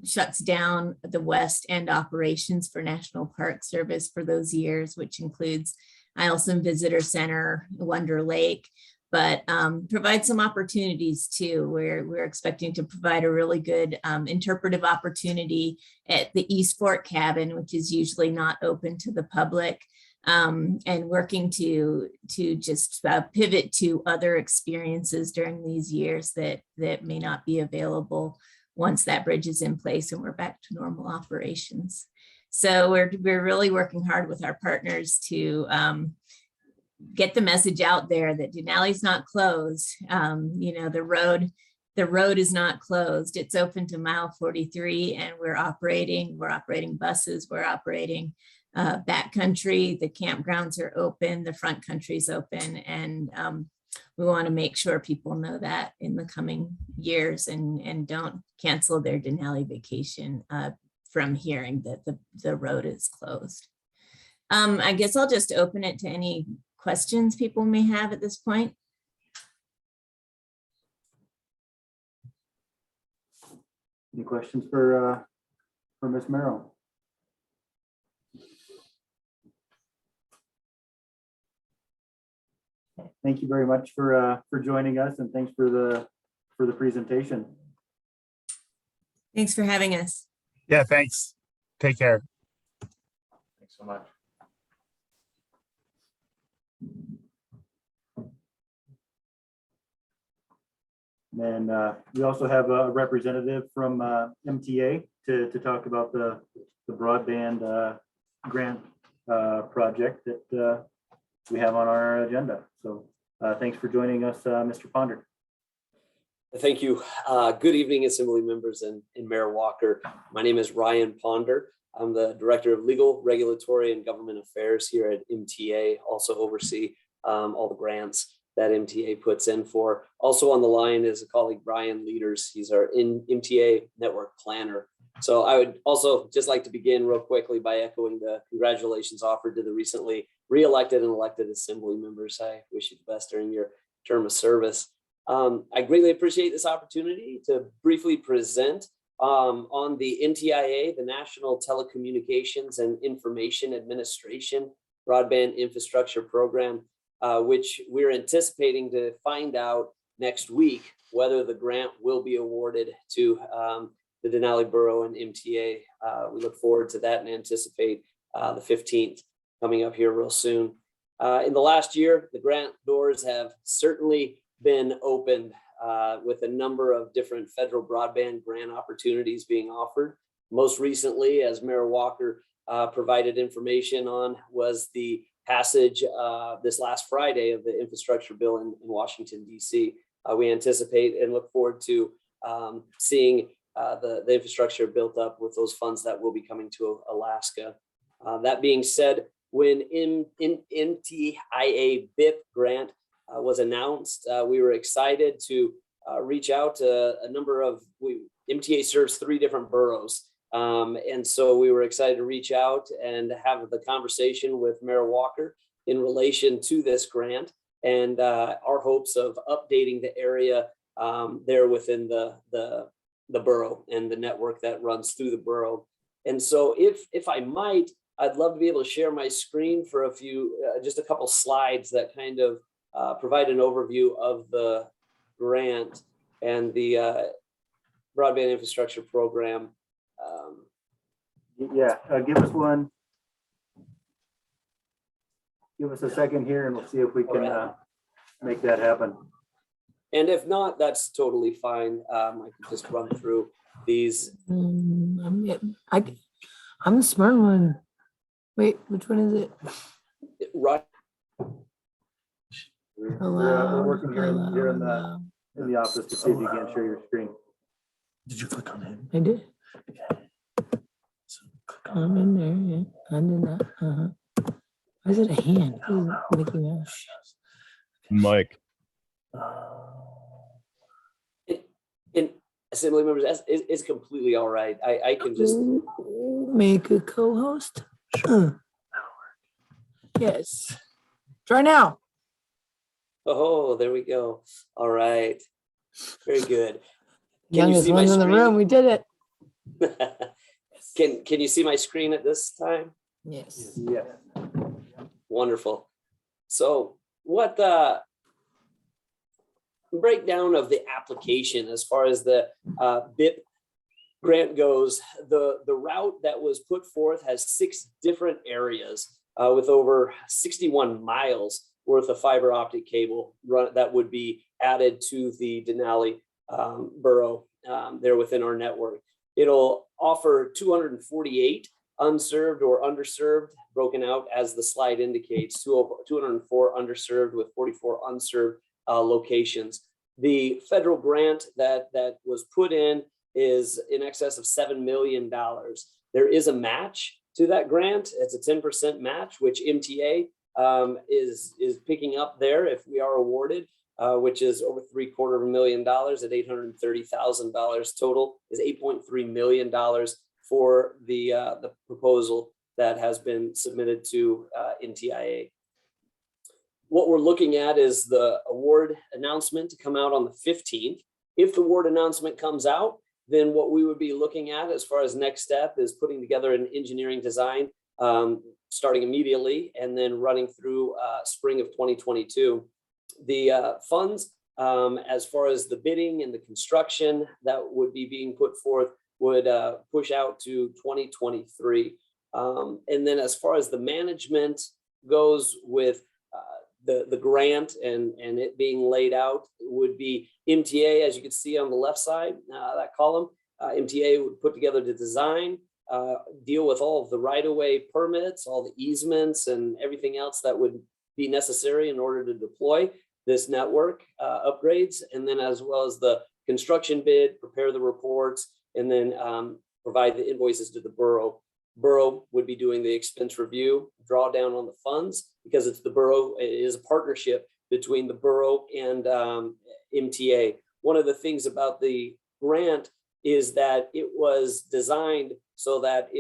shuts down the west end operations for National Park Service for those years, which includes Eielson Visitor Center, Wonder Lake, but provide some opportunities too. We're expecting to provide a really good interpretive opportunity at the East Fork cabin, which is usually not open to the public, and working to just pivot to other experiences during these years that may not be available once that bridge is in place and we're back to normal operations. So we're really working hard with our partners to get the message out there that Denali's not closed. You know, the road is not closed. It's open to mile 43, and we're operating buses, we're operating backcountry. The campgrounds are open, the front country's open, and we want to make sure people know that in the coming years and don't cancel their Denali vacation from hearing that the road is closed. I guess I'll just open it to any questions people may have at this point. Any questions for Ms. Merrill? Thank you very much for joining us, and thanks for the presentation. Thanks for having us. Yeah, thanks. Take care. Thanks so much. And we also have a representative from MTA to talk about the broadband grant project that we have on our agenda. So thanks for joining us, Mr. Ponder. Thank you. Good evening, Assembly members and Mayor Walker. My name is Ryan Ponder. I'm the Director of Legal, Regulatory, and Government Affairs here at MTA. Also oversee all the grants that MTA puts in for. Also on the line is a colleague, Brian Leaders. He's our MTA network planner. So I would also just like to begin real quickly by echoing the congratulations offered to the recently re-elected and elected Assembly members. I wish you the best during your term of service. I greatly appreciate this opportunity to briefly present on the NTIA, the National Telecommunications and Information Administration Broadband Infrastructure Program, which we're anticipating to find out next week whether the grant will be awarded to the Denali Borough and MTA. We look forward to that and anticipate the 15th coming up here real soon. In the last year, the grant doors have certainly been opened with a number of different federal broadband grant opportunities being offered. Most recently, as Mayor Walker provided information on, was the passage this last Friday of the infrastructure bill in Washington, D.C. We anticipate and look forward to seeing the infrastructure built up with those funds that will be coming to Alaska. That being said, when NTIA BIP grant was announced, we were excited to reach out to a number of, MTA serves 3 different boroughs. And so we were excited to reach out and have the conversation with Mayor Walker in relation to this grant and our hopes of updating the area there within the borough and the network that runs through the borough. And so if I might, I'd love to be able to share my screen for a few, just a couple slides that kind of provide an overview of the grant and the broadband infrastructure program. Yeah, give us one. give us a second here and we'll see if we can make that happen. And if not, that's totally fine. I can just run through these. I'm the smart one. Wait, which one is it? Right. We're working here in the office to see if you can share your screen. Did you click on him? I did. I'm in there, yeah. I did that. Why is it a hand? Mickey Mouse. Mike. And assembly members, it's completely all right. I can just Make a co-host? Yes. Try now. Oh, there we go. All right. Very good. Can you Youngest see my ones in the room. We did it. Can you see my screen at this time? Yes. Yes. Wonderful. So what breakdown of the application as far as the BIP grant goes, the route that was put forth has 6 different areas with over 61 miles worth of fiber optic cable that would be added to the Denali Borough there within our network. It'll offer 248 unserved or underserved, broken out as the slide indicates, 204 underserved with 44 unserved locations. The federal grant that was put in is in excess of $7 million. There is a match to that grant. It's a 10% match, which MTA is picking up there if we are awarded, which is over $750,000 at $830,000 total, is $8.3 million for the proposal that has been submitted to NTIA. What we're looking at is the award announcement to come out on the 15th. If the award announcement comes out, then what we would be looking at as far as next step is putting together an engineering design starting immediately and then running through spring of 2022. The funds, as far as the bidding and the construction that would be being put forth, would push out to 2023. And then as far as the management goes with the grant and it being laid out, would be MTA, as you can see on the left side, that column. MTA would put together the design, deal with all of the right-of-way permits, all the easements and everything else that would be necessary in order to deploy this network upgrades, and then as well as the construction bid, prepare the reports, and then provide the invoices to the borough. Borough would be doing the expense review, draw down on the funds, because it's the borough, it is a partnership between the borough and MTA. One of the things about the grant is that it was designed so that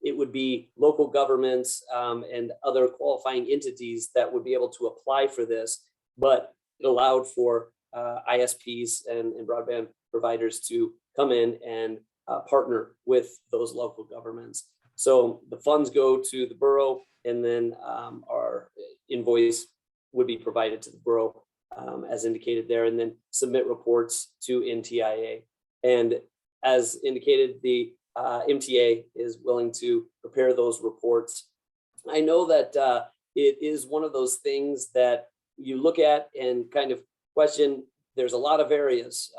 it would be local governments and other qualifying entities that would be able to apply for this, but it allowed for ISPs and broadband providers to come in and partner with those local governments. So the funds go to the borough, and then our invoice would be provided to the borough as indicated there, and then submit reports to NTIA. And as indicated, the MTA is willing to prepare those reports. I know that it is one of those things that you look at and kind of question. There's a lot of areas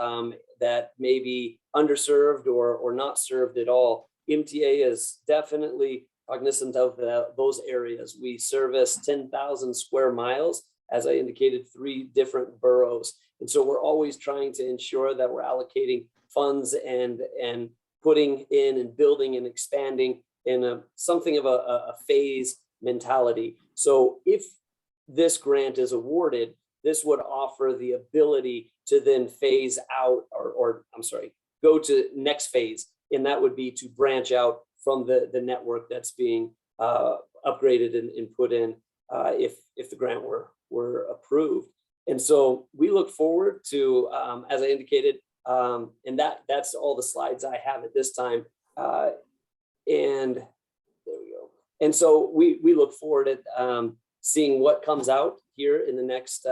that may be underserved or not served at all. MTA is definitely cognizant of those areas. We service 10,000 square miles, as I indicated, 3 different boroughs. And so we're always trying to ensure that we're allocating funds and putting in and building and expanding in something of a phase mentality. So if this grant is awarded, this would offer the ability to then phase out or I'm sorry, go to next phase. And that would be to branch out from the network that's being upgraded and put in if the grant were approved. And so we look forward to, as I indicated, and that's all the slides I have at this time. And there we go. And so we look forward at seeing what comes out here in the next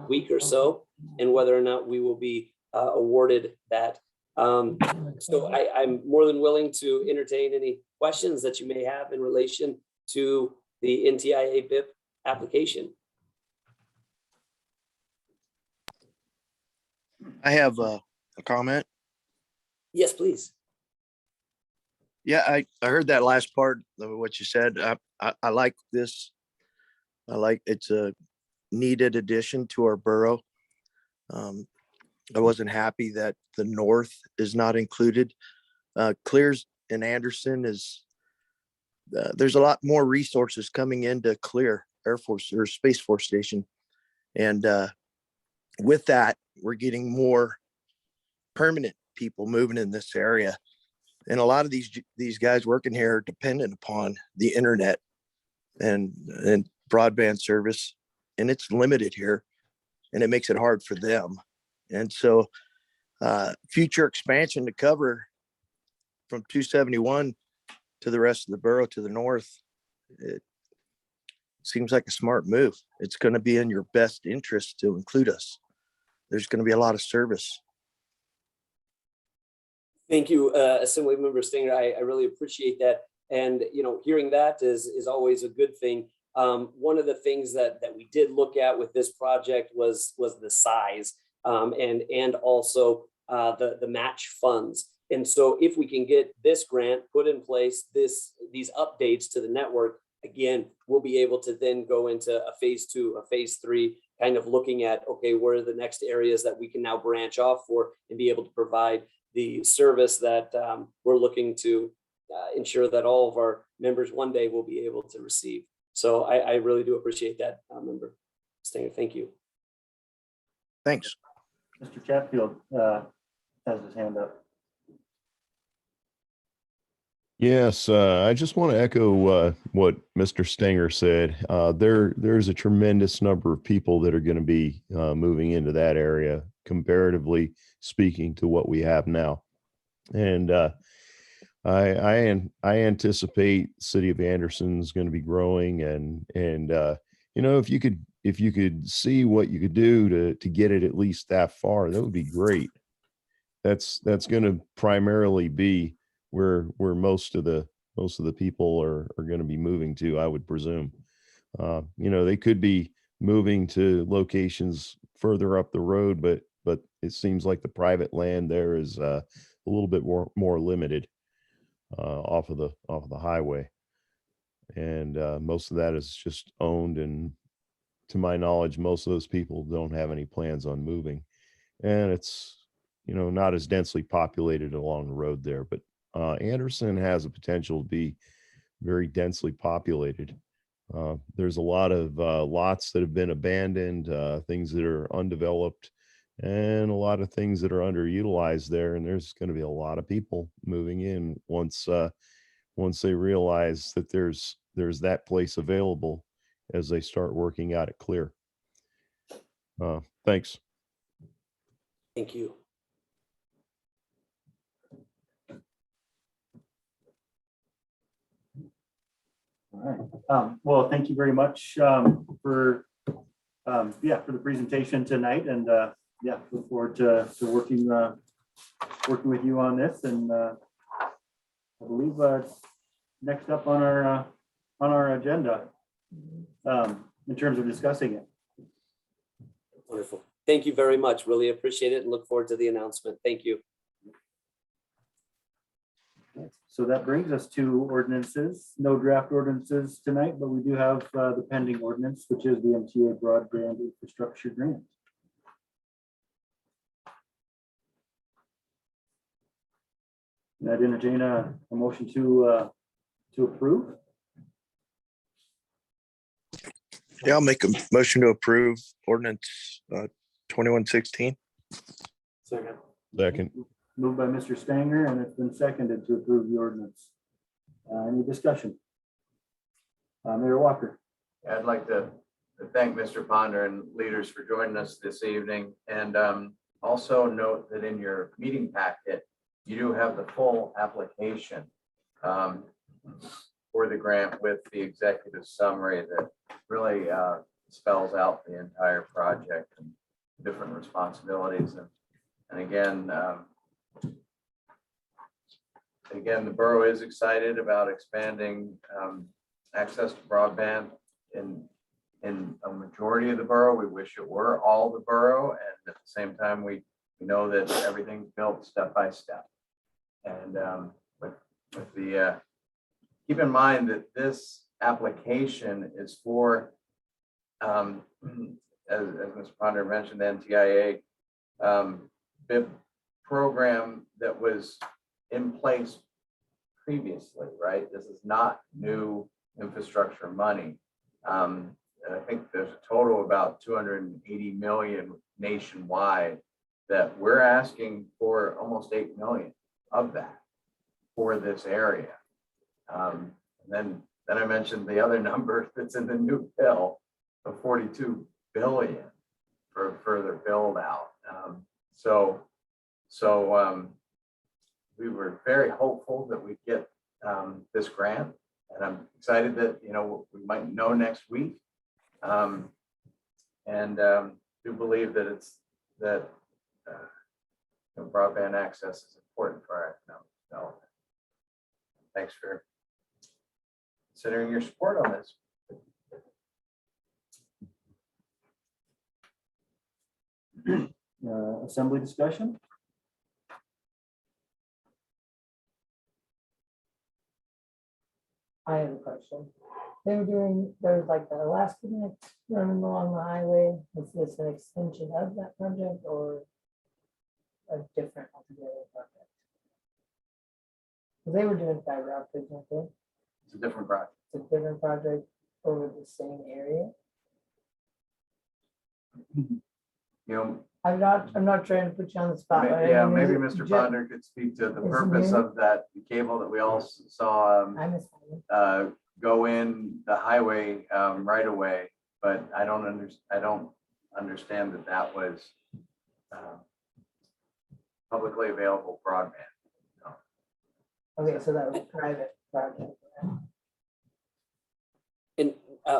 week or so, and whether or not we will be awarded that. So I'm more than willing to entertain any questions that you may have in relation to the NTIA BIP application. I have a comment. Yes, please. Yeah, I heard that last part of what you said. I like this. I like it's a needed addition to our borough. I wasn't happy that the north is not included. Clears and Anderson is, there's a lot more resources coming into Clear Air Force or Space Force Station. And with that, we're getting more permanent people moving in this area. And a lot of these guys working here are dependent upon the internet and broadband service, and it's limited here, and it makes it hard for them. And so future expansion to cover from 271 to the rest of the borough to the north, it seems like a smart move. It's going to be in your best interest to include us. There's going to be a lot of service. Thank you, Assemblymember Stinger. I really appreciate that. And, you know, hearing that is always a good thing. One of the things that we did look at with this project was the size and also the match funds. And so if we can get this grant put in place, these updates to the network, again, we'll be able to then go into a phase 2, a phase 3, kind of looking at, okay, where are the next areas that we can now branch off for and be able to provide the service that we're looking to ensure that all of our members one day will be able to receive. So I really do appreciate that, Member Stinger. Thank you. Thanks. Mr. Chatfield has his hand up. Yes, I just want to echo what Mr. Stinger said. There's a tremendous number of people that are going to be moving into that area, comparatively speaking to what we have now. And I anticipate the city of Anderson is going to be growing, and you know, if you could see what you could do to get it at least that far, that would be great. That's going to primarily be where most of the people are going to be moving to, I would presume. You know, they could be moving to locations further up the road, but it seems like the private land there is a little bit more limited off of the highway, and most of that is just owned. And to my knowledge, most of those people don't have any plans on moving, and it's, you know, not as densely populated along the road there. But Anderson has a potential to be very densely populated. There's a lot of lots that have been abandoned, things that are undeveloped, and a lot of things that are underutilized there. And there's going to be a lot of people moving in once they realize that there's that place available as they start working out at Clear. Thanks. Thank you. All right. Well, thank you very much for the presentation tonight, and look forward to working with you on this. And I believe next up on our agenda in terms of discussing it. Wonderful. Thank you very much. Really appreciate it and look forward to the announcement. Thank you. So that brings us to ordinances. No draft ordinances tonight, but we do have the pending ordinance, which is the MTA Broadband Infrastructure Grant. And I'd entertain a motion to approve. Yeah, I'll make a motion to approve ordinance 2116. Second. Moved by Mr. Stanger, and it's been seconded to approve the ordinance. Any discussion? Mayor Walker. I'd like to thank Mr. Ponder and leaders for joining us this evening. And also note that in your meeting packet, you do have the full application for the grant with the executive summary that really spells out the entire project and different responsibilities. And again, the borough is excited about expanding access to broadband in a majority of the borough. We wish it were all the borough, and at the same time, we know that everything's built step by step. And with the keep in mind that this application is for, as Mr. Ponder mentioned, the NTIA BIP program that was in place previously, right? This is not new infrastructure money. And I think there's a total of about 280 million nationwide that we're asking for almost 8 million of that for this area. And then I mentioned the other number that's in the new bill of 42 billion for further build out. We were very hopeful that we'd get this grant, and I'm excited that, you know, we might know next week. Do believe that broadband access is important for our economic development. Thanks for considering your support on this. Assembly discussion? I have a question. They were doing, there was like the Alaska running along the highway. Is this an extension of that project or a different altogether project? Because they were doing fiber optics, weren't they? It's a different project. It's a different project over the same area. You know, I'm not trying to put you on the spot. but I yeah, mean, maybe is it Mr. ju- Ponder could speak to the is it purpose new? of that cable that we all saw I missed it. go in the highway right away, but I don't understand that was publicly available broadband. Okay, so that was a private project. And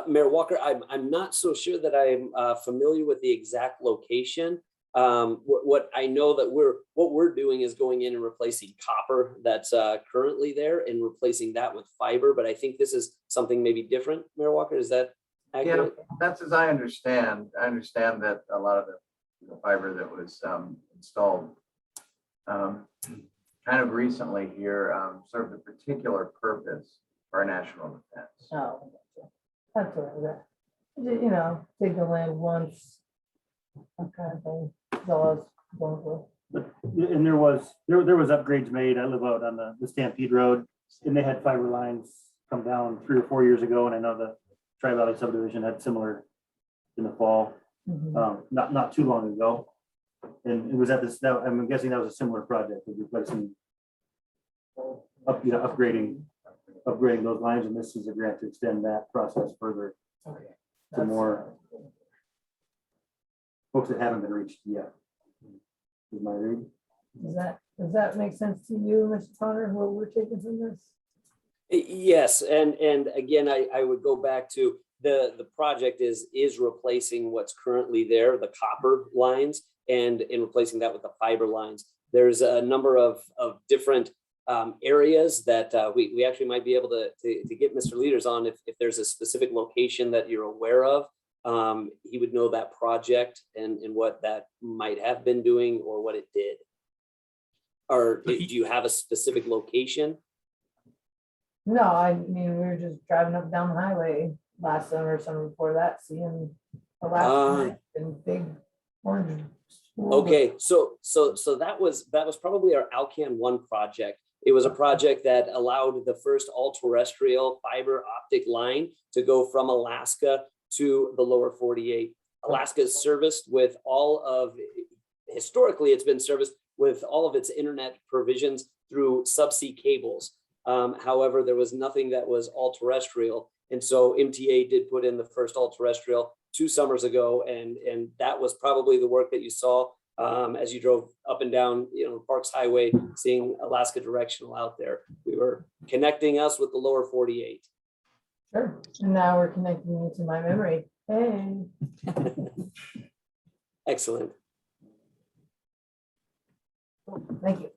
Mayor Walker, I'm not so sure that I'm familiar with the exact location. What I know that what we're doing is going in and replacing copper that's currently there and replacing that with fiber. But I think this is something maybe different, Mayor Walker. Is that accurate? Yeah, that's as I understand. I understand that a lot of the fiber that was installed kind of recently here served a particular purpose for our national defense. Oh, that's what I was at. You know, take the land once, that kind of thing. That's all I was going for. And there was upgrades made. I live out on the Stampede Road, and they had fiber lines come down 3 or 4 years ago, and I know the Tri-Valley subdivision had similar in the fall, not too long ago. And it was at this, I'm guessing that was a similar project of replacing, upgrading those lines, and this is a grant to extend that process further Okay. to more folks that haven't been reached yet. Is my read? Does that make sense to you, Mr. Ponder, what we're taking from this? Yes, and again, I would go back to the project is replacing what's currently there, the copper lines, and in replacing that with the fiber lines. There's a number of different areas that we actually might be able to get Mr. Leaders on if there's a specific location that you're aware of. He would know that project and what that might have been doing or what it did. Or do you have a specific location? No, I mean, we were just driving up down the highway last summer, summer before that, seeing Alaska and big orange. Okay, so that was probably our Alcan 1 project. It was a project that allowed the first all-terrestrial fiber optic line to go from Alaska to the lower 48. Alaska is serviced with historically it's been serviced with all of its internet provisions through subsea cables. However, there was nothing that was all-terrestrial. And so MTA did put in the first all-terrestrial 2 summers ago, and that was probably the work that you saw as you drove up and down, Parks Highway, seeing Alaska directional out there. We were connecting us with the lower 48. Sure, and now we're connecting you to my memory. Hey. Excellent. Thank you.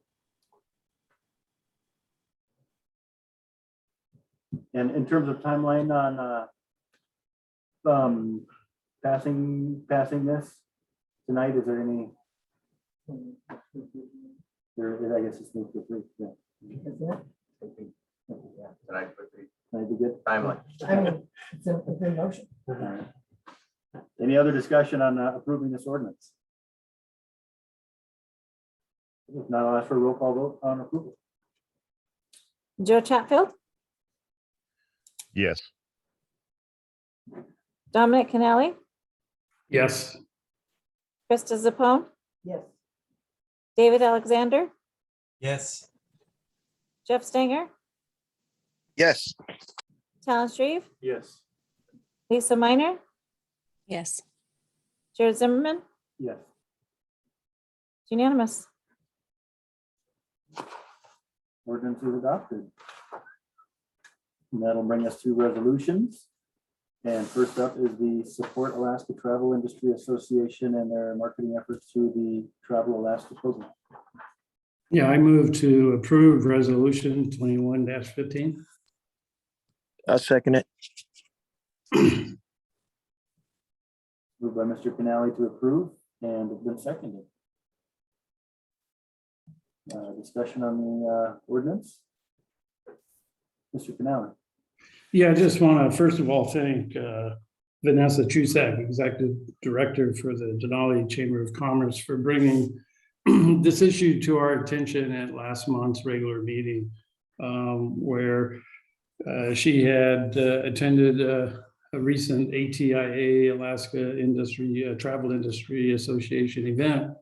And in terms of timeline on passing this tonight, is there any? I guess it's moved to 3. Yeah. Tonight would be Tonight be good. timely. I mean, it's a motion. All right. Any other discussion on approving this ordinance? If not, I'll ask for a roll call vote on approval. Joe Chatfield, Yes. Dominic Canali, Yes. Krista Zappone, Yes. David Alexander, Yes. Jeff Stanger, Yes. Talon Shreve, Yes. Lisa Minor, Yes. Jared Zimmerman, Yes. it's unanimous. Ordinance is adopted. And that'll bring us to resolutions. And first up is the Support Alaska Travel Industry Association and their marketing efforts through the Travel Alaska program. Yeah, I move to approve resolution 21-15. I'll second it. Moved by Mr. Canali to approve and it's been seconded. Discussion on the ordinance. Mr. Canali. Yeah, I just want to first of all thank Vanessa Chusak, Executive Director for the Denali Chamber of Commerce, for bringing this issue to our attention at last month's regular meeting, where she had attended a recent ATIA, Alaska Travel Industry Association event.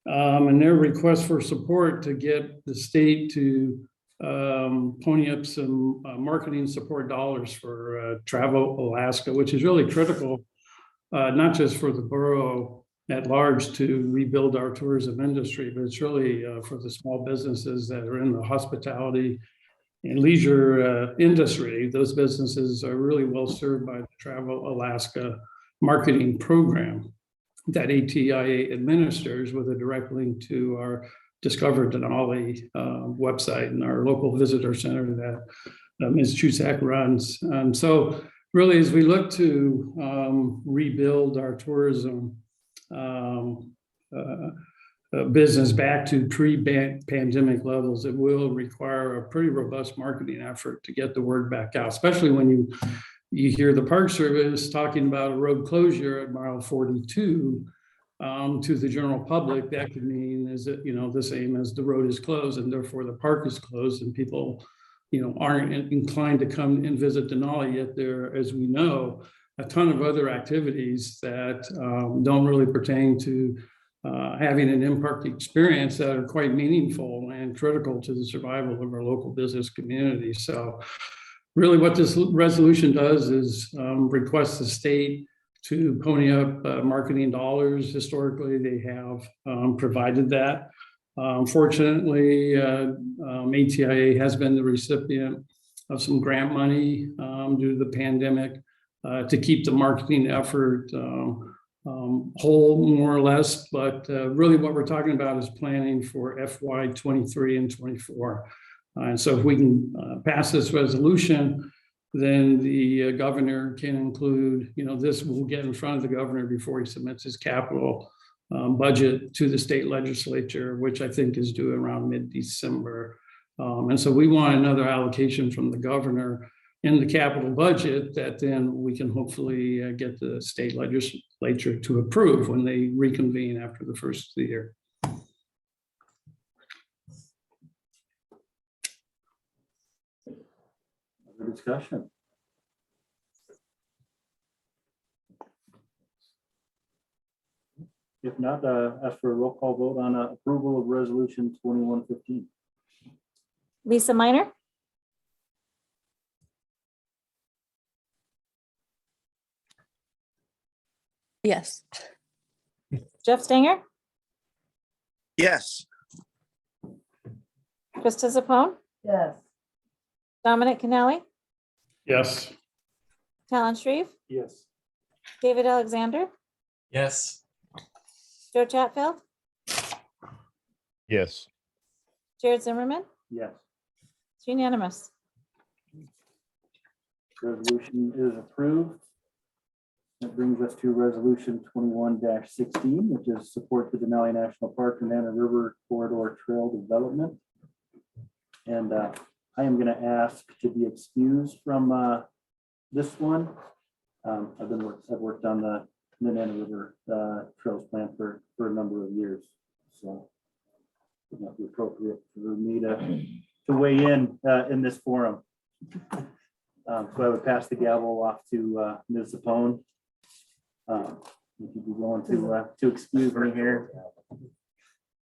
And their request for support to get the state to pony up some marketing support dollars for Travel Alaska, which is really critical, not just for the borough at large to rebuild our tourism industry, but it's really for the small businesses that are in the hospitality and leisure industry. Those businesses are really well served by the Travel Alaska marketing program that ATIA administers, with a direct link to our Discover Denali website and our local visitor center that Ms. Chusak runs. So really, as we look to rebuild our tourism business back to pre-pandemic levels, it will require a pretty robust marketing effort to get the word back out, especially when you hear the Park Service talking about a road closure at mile 42 to the general public. That could mean is that, the same as the road is closed and therefore the park is closed and people, aren't inclined to come and visit Denali. Yet there, as we know, a ton of other activities that don't really pertain to having an in-park experience that are quite meaningful and critical to the survival of our local business community. So really what this resolution does is request the state to pony up marketing dollars. Historically, they have provided that. Fortunately, ATIA has been the recipient of some grant money due to the pandemic to keep the marketing effort whole, more or less. But really what we're talking about is planning for FY 23 and 24. And so if we can pass this resolution, then the governor can include, this will get in front of the governor before he submits his capital budget to the state legislature, which I think is due around mid-December. And so we want another allocation from the governor in the capital budget that then we can hopefully get the state legislature to approve when they reconvene after the first of the year. Other discussion? If not, ask for a roll call vote on approval of resolution 2115. Lisa Minor, Yes. Jeff Stanger, Yes. Krista Zappone, Yes. Dominic Canali, Yes. Talon Shreve, Yes. David Alexander, Yes. Joe Chatfield, Yes. Jared Zimmerman, Yes. it's unanimous. Resolution is approved. That brings us to resolution 21-16, which is support the Denali National Park and Anna River Corridor Trail Development. And I am going to ask to be excused from this one. I've worked on the Anna River Trails Plan for a number of years, so it would not be appropriate for me to weigh in this forum. So I would pass the gavel off to Ms. Zapone. If you'd be willing to excuse me here.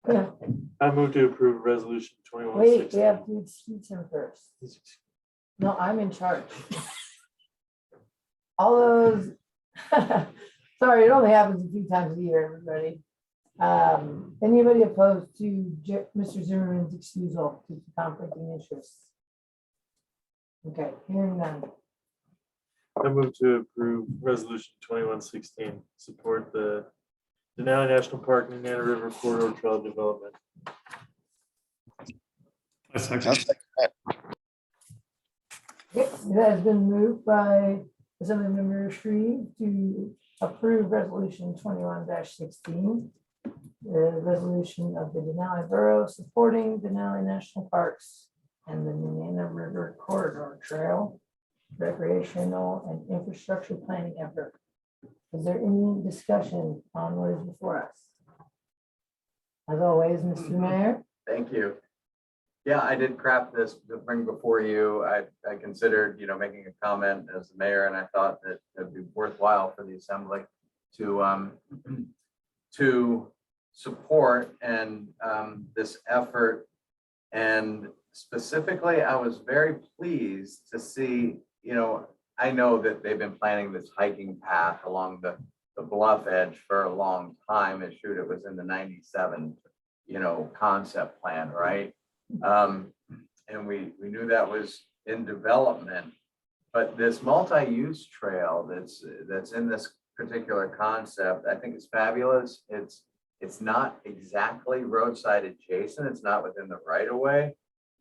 Yeah, I move to approve resolution 21. wait, we have to excuse him first. No, I'm in charge. All those, sorry, it only happens a few times a year, everybody. Anybody opposed to Mr. Zimmerman's excusal due to conflicting interests? Okay, hearing none. I move to approve resolution 2116, support the Denali National Park and Anna River Corridor Trail Development. I second. Okay, it has been moved by Assemblymember Shreve to approve resolution 21-16. The resolution of the Denali Borough supporting Denali National Parks and the Anna River Corridor Trail recreational and infrastructure planning effort. Is there any discussion on what is before us? As always, Mr. Mayor. Thank you. Yeah, I did craft this to bring before you. I considered, making a comment as the mayor, and I thought that it'd be worthwhile for the assembly to support and this effort. And specifically, I was very pleased to see, I know that they've been planning this hiking path along the bluff edge for a long time. And shoot, it was in the 97, concept plan, right? And we knew that was in development, but this multi-use trail that's in this particular concept, I think is fabulous. It's not exactly roadside adjacent. It's not within the right of way.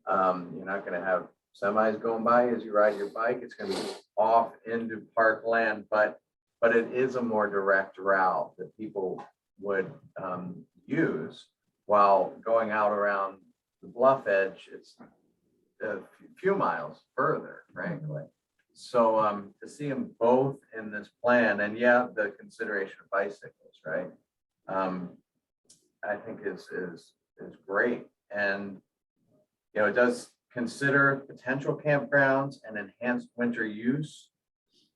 You're not going to have semis going by as you ride your bike. It's going to be off into parkland, but it is a more direct route that people would use while going out around the bluff edge. It's a few miles further, frankly. So to see them both in this plan, and yeah, the consideration of bicycles, right? I think is great. And it does consider potential campgrounds and enhanced winter use.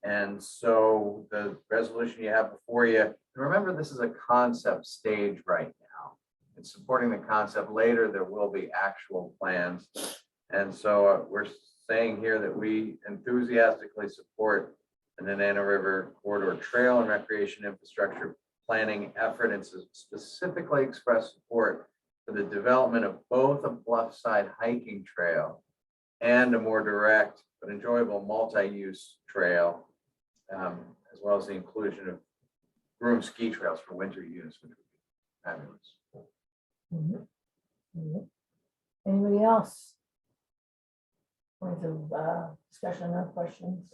And so the resolution you have before you, remember, this is a concept stage right now. It's supporting the concept. Later, there will be actual plans. And so we're saying here that we enthusiastically support the Anna River Corridor Trail and Recreation Infrastructure Planning effort, and specifically express support for the development of both a bluffside hiking trail and a more direct but enjoyable multi-use trail, as well as the inclusion of groomed ski trails for winter use, which would be fabulous. Anybody else? Points of discussion or questions?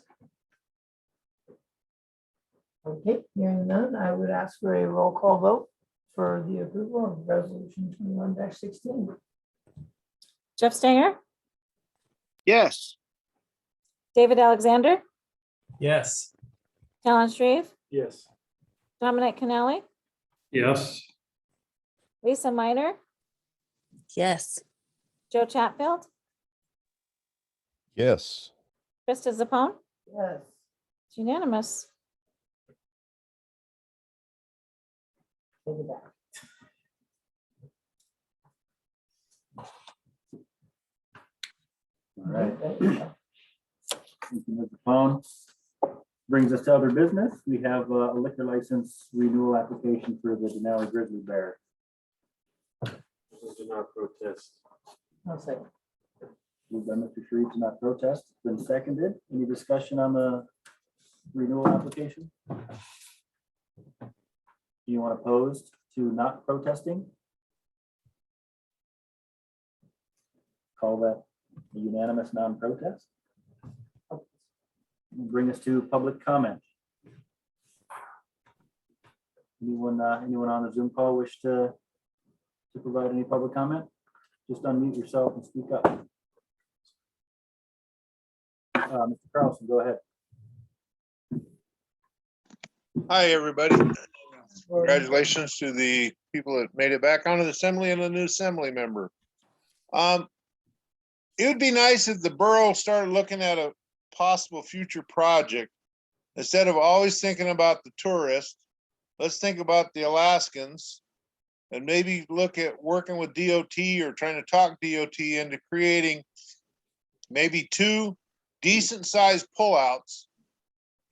Okay, hearing none, I would ask for a roll call vote for the approval of resolution 21-16. Jeff Stanger, Yes. David Alexander, Yes. Talon Shreve, Yes. Dominic Canali, Yes. Lisa Minor, Yes. Joe Chatfield, Yes. Krista Zapone. Yes. It's unanimous. Take it back. All right. There you go. Thank you, Ms. Zapone. Brings us to other business. We have a liquor license renewal application for the Denali Grizzly Bear. Do not protest. I'll say. Moved by Mr. Shreve to not protest. It's been seconded. Any discussion on the renewal application? Anyone opposed to not protesting? Call that a unanimous non-protest. bring us to public comment. Anyone on the Zoom call wish to provide any public comment? Just unmute yourself and speak up. Mr. Carlson, go ahead. Hi, everybody. Congratulations to the people that made it back onto the assembly and the new assembly member. It would be nice if the borough started looking at a possible future project. Instead of always thinking about the tourists, let's think about the Alaskans and maybe look at working with DOT or trying to talk DOT into creating maybe 2 decent sized pullouts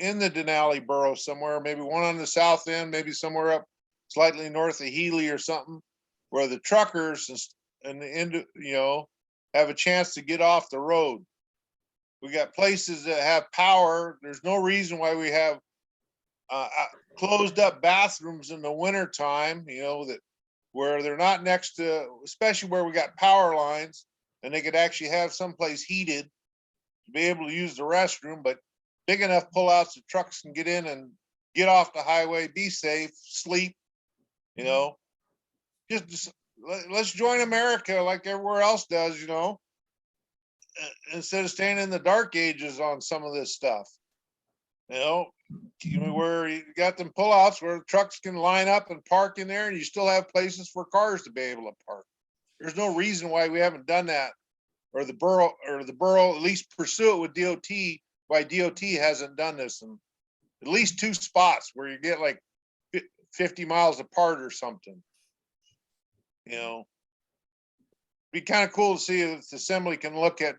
in the Denali Borough somewhere, maybe one on the south end, maybe somewhere up slightly north of Healy or something, where the truckers and the end, have a chance to get off the road. We got places that have power. There's no reason why we have closed up bathrooms in the winter time, that where they're not next to, especially where we got power lines and they could actually have someplace heated to be able to use the restroom, but big enough pullouts that trucks can get in and get off the highway, be safe, sleep, just let's join America like everywhere else does, instead of staying in the dark ages on some of this stuff. Where you got them pullouts where trucks can line up and park in there and you still have places for cars to be able to park. There's no reason why we haven't done that, or the borough at least pursue it with DOT, why DOT hasn't done this in at least 2 spots where you get like 50 miles apart or something. Be kind of cool to see if the assembly can look at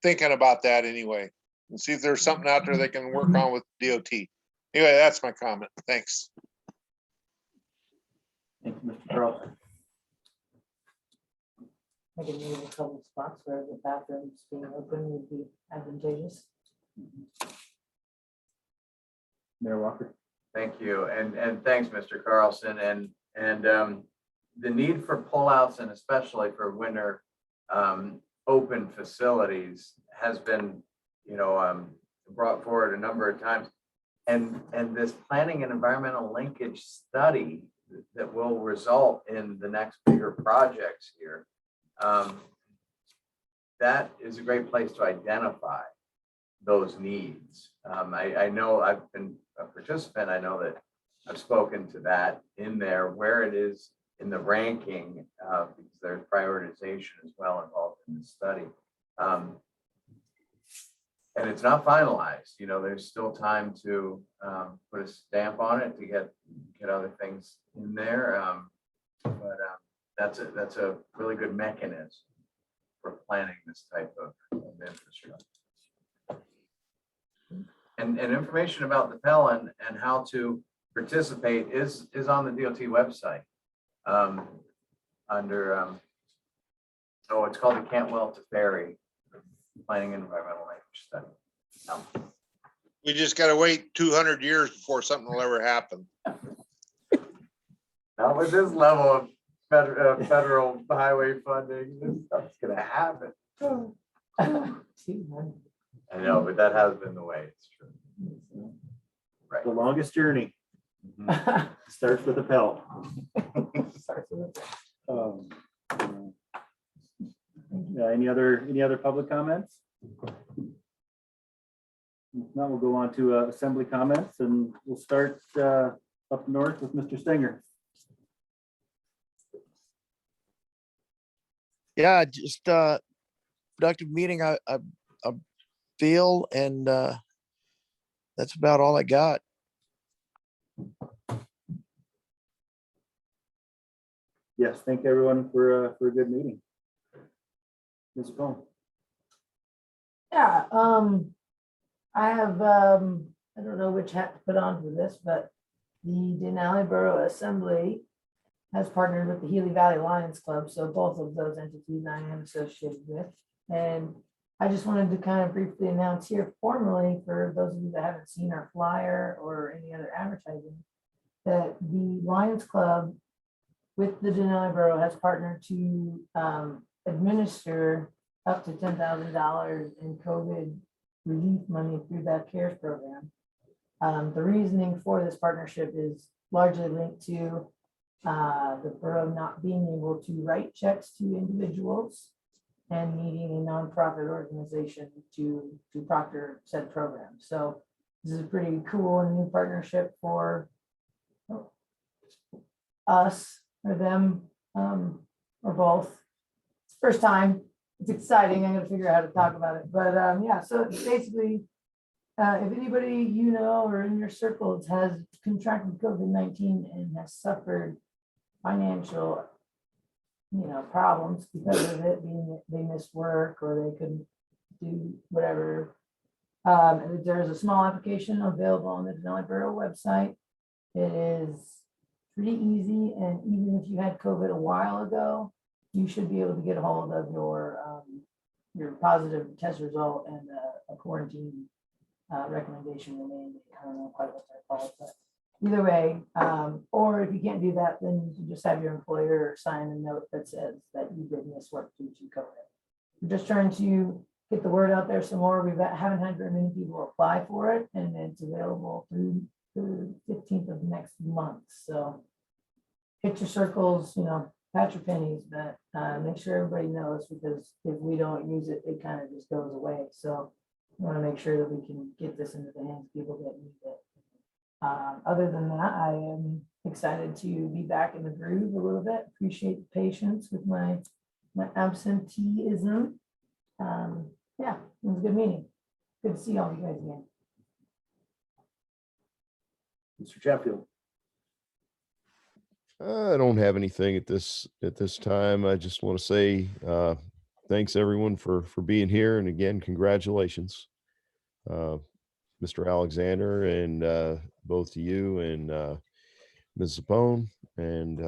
thinking about that anyway, and see if there's something out there they can work on with DOT. Anyway, that's my comment. Thanks. Thank you, Mr. Carlson. I can name a couple spots where the bathrooms being open would be advantageous. Mayor Walker. Thank you, and thanks, Mr. Carlson, and the need for pullouts and especially for winter open facilities has been, brought forward a number of times, and this planning and environmental linkage study that will result in the next bigger projects here. That is a great place to identify those needs. I know I've been a participant. I know that I've spoken to that in there where it is in the ranking, because there's prioritization as well involved in the study. And it's not finalized. There's still time to put a stamp on it to get other things in there. But that's a really good mechanism for planning this type of infrastructure. And information about the Pell and how to participate is on the DOT website under it's called the Cantwell to Ferry Planning and Environmental Language Study. We just got to wait 200 years before something will ever happen. Not with this level of federal highway funding, this stuff's gonna happen. I know, but that has been the way. It's true. Right. The longest journey starts with a Pell. Any other public comments? Now we'll go on to assembly comments, and we'll start up north with Mr. Stinger. Yeah, just productive meeting. I feel, and that's about all I got. Yes, thank everyone for a good meeting. Ms. Cohen. Yeah, I have, I don't know which hat to put on for this, but the Denali Borough Assembly has partnered with the Healy Valley Lions Club. So both of those entities I am associated with. And I just wanted to kind of briefly announce here formally for those of you that haven't seen our flyer or any other advertising, that the Lions Club with the Denali Borough has partnered to administer up to $10,000 in COVID relief money through that CARES program. The reasoning for this partnership is largely linked to the borough not being able to write checks to individuals and needing a nonprofit organization to proctor said program. So this is a pretty cool and new partnership for us or them, or both. It's first time. It's exciting. I'm gonna figure out how to talk about it. But yeah, so basically, if anybody you know or in your circles has contracted COVID-19 and has suffered financial, problems because of it, being they missed work or they couldn't do whatever, there's a small application available on the Denali Borough website. It is pretty easy, and even if you had COVID a while ago, you should be able to get a hold of your positive test result and a quarantine recommendation remain. I don't know quite what they're called, but either way, or if you can't do that, then you can just have your employer sign a note that says that you did miss work due to COVID. We're just trying to get the word out there some more. We haven't had very many people apply for it, and it's available through the 15th of next month. So hit your circles, patch your pennies, but make sure everybody knows, because if we don't use it, it kind of just goes away. So we want to make sure that we can get this into the hands of people that need it. Other than that, I am excited to be back in the groove a little bit. Appreciate the patience with my absenteeism. Yeah, it was a good meeting. Good to see all you guys again. Mr. Chatfield. I don't have anything at this time. I just want to say thanks everyone for being here, and again, congratulations, Mr. Alexander, and both to you and Ms. Zapone, and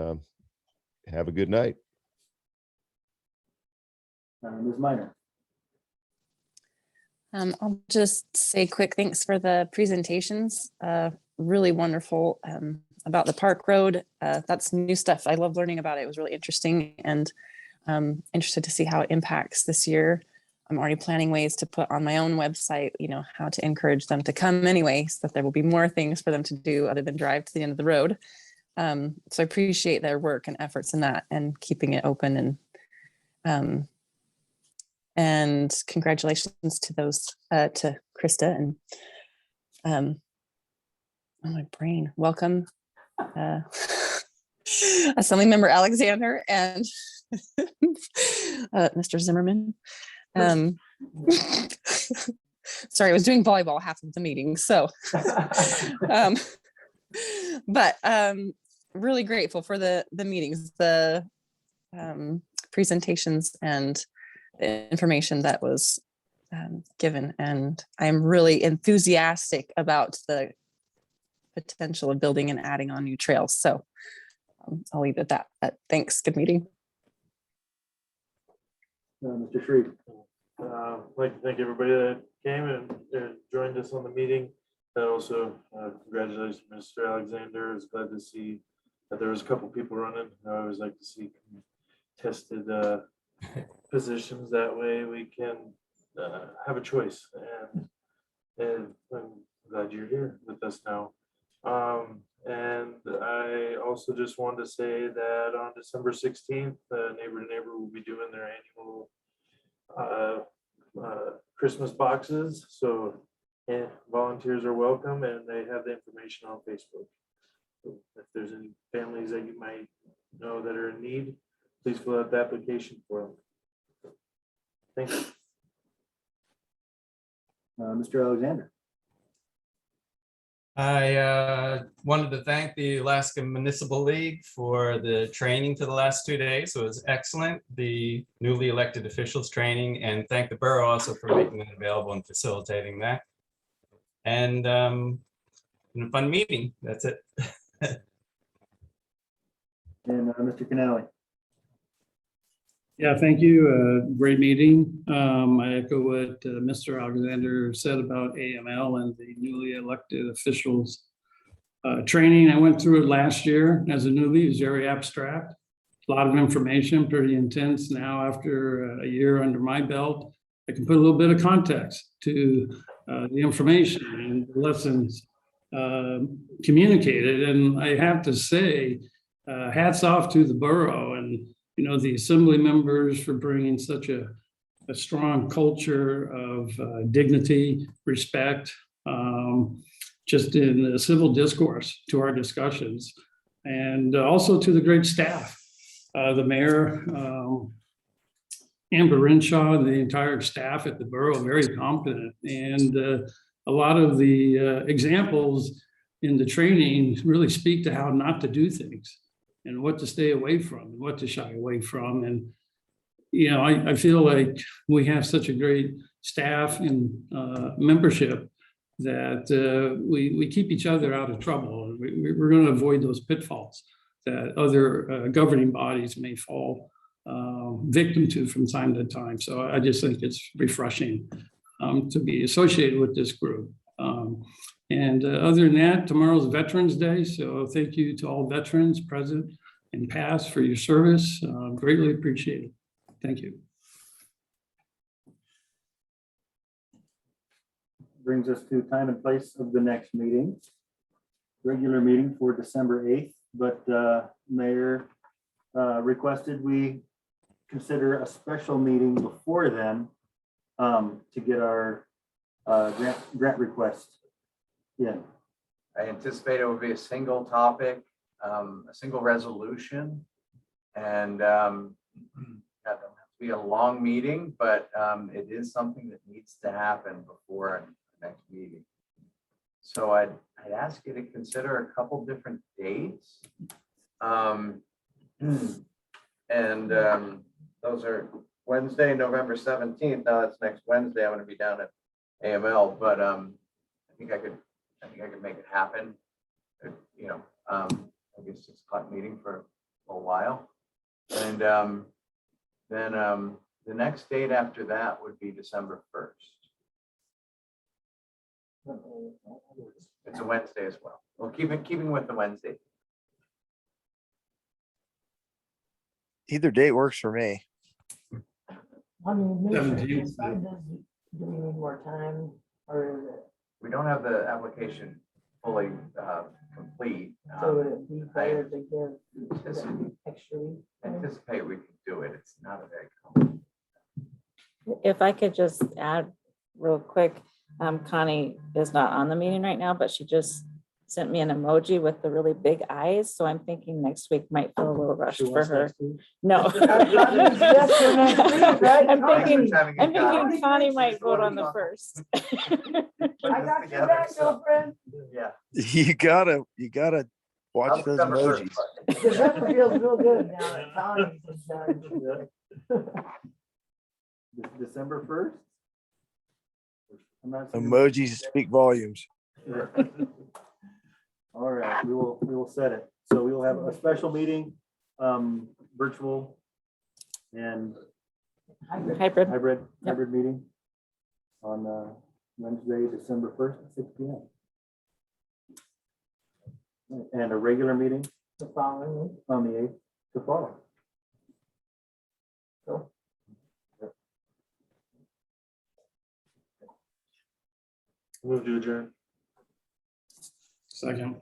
have a good night. Ms. Minor. I'll just say quick thanks for the presentations. Really wonderful about the Park Road. That's new stuff. I love learning about it. It was really interesting, and interested to see how it impacts this year. I'm already planning ways to put on my own website, how to encourage them to come anyway, so that there will be more things for them to do other than drive to the end of the road. So I appreciate their work and efforts in that and keeping it open, and congratulations to those, to Krista and oh, my brain. Welcome, Assembly Member Alexander and Mr. Zimmerman. Sorry, I was doing volleyball half of the meeting, so but really grateful for the meetings, the presentations, and the information that was given, and I'm really enthusiastic about the potential of building and adding on new trails. So I'll leave it at that. But thanks. Good meeting. Mr. Shreve. I'd like to thank everybody that came and joined us on the meeting. And also congratulations, Mr. Alexander. I was glad to see that there was a couple people running. I always like to see tested positions. That way we can have a choice. And I'm glad you're here with us now. And I also just wanted to say that on December 16th, Neighbor to Neighbor will be doing their annual Christmas boxes. So volunteers are welcome, and they have the information on Facebook. So if there's any families that you might know that are in need, please fill out the application for them. Thank you. Mr. Alexander. I wanted to thank the Alaska Municipal League for the training for the last 2 days. It was excellent, the newly elected officials training, and thank the borough also for making it available and facilitating that. And a fun meeting. That's it. And Mr. Canali. Yeah, thank you. Great meeting. I echo what Mr. Alexander said about AML and the newly elected officials training. I went through it last year as a newbie. It was very abstract, a lot of information, pretty intense. Now, after a year under my belt, I can put a little bit of context to the information and the lessons communicated. And I have to say, hats off to the borough and, the assembly members for bringing such a strong culture of dignity, respect, just in the civil discourse to our discussions. And also to the great staff, the mayor, Amber Renshaw, and the entire staff at the borough, very competent. And a lot of the examples in the training really speak to how not to do things and what to stay away from and what to shy away from. And, I feel like we have such a great staff and membership that we keep each other out of trouble. We're going to avoid those pitfalls that other governing bodies may fall victim to from time to time. So I just think it's refreshing to be associated with this group. And other than that, tomorrow's Veterans Day. So thank you to all veterans present and past for your service. Greatly appreciated. Thank you. Brings us to time and place of the next meeting. Regular meeting for December 8th, but Mayor requested we consider a special meeting before then to get our grant request in. I anticipate it will be a single topic, a single resolution, and that don't have to be a long meeting, but it is something that needs to happen before the next meeting. So I'd ask you to consider a couple different dates. And those are Wednesday, November 17th. Now that's next Wednesday. I'm going to be down at AML, but I think I could make it happen. Maybe a 6 o'clock meeting for a while. And then the next date after that would be December 1st. It's a Wednesday as well. Well, keeping with the Wednesday. Either date works for me. I mean, maybe 17th. do we need more time or is it? We don't have the application fully complete. So would it be better to give Just extra week? anticipate we can do it. It's not a very common. If I could just add real quick, Connie is not on the meeting right now, but she just sent me an emoji with the really big eyes. So I'm thinking next week might feel a little rushed She for wants her. next week? No. Yes, for next week, right? I'm thinking Connie. Connie might vote on the first. I got your back, girlfriend. Yeah. You gotta watch those emojis. December feels real good now that Connie's in charge. December 1st? I'm not seeing- Emojis speak volumes. All right, we will set it. So we will have a special meeting, virtual and Hybrid. hybrid meeting on Wednesday, December 1st at 6 p.m. And a regular meeting The following week. on the 8th to follow. Cool. Move to adjourn. Second.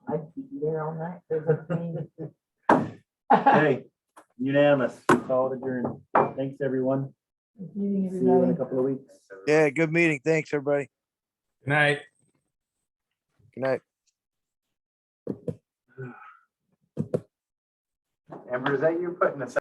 I'd be there all night. There's a thing. Okay, unanimous. Call it adjourned. Thanks, everyone. Meeting, See you in a everybody. couple of weeks. Yeah, good meeting. Thanks, everybody. Good night. Good night. Amber, is that you putting us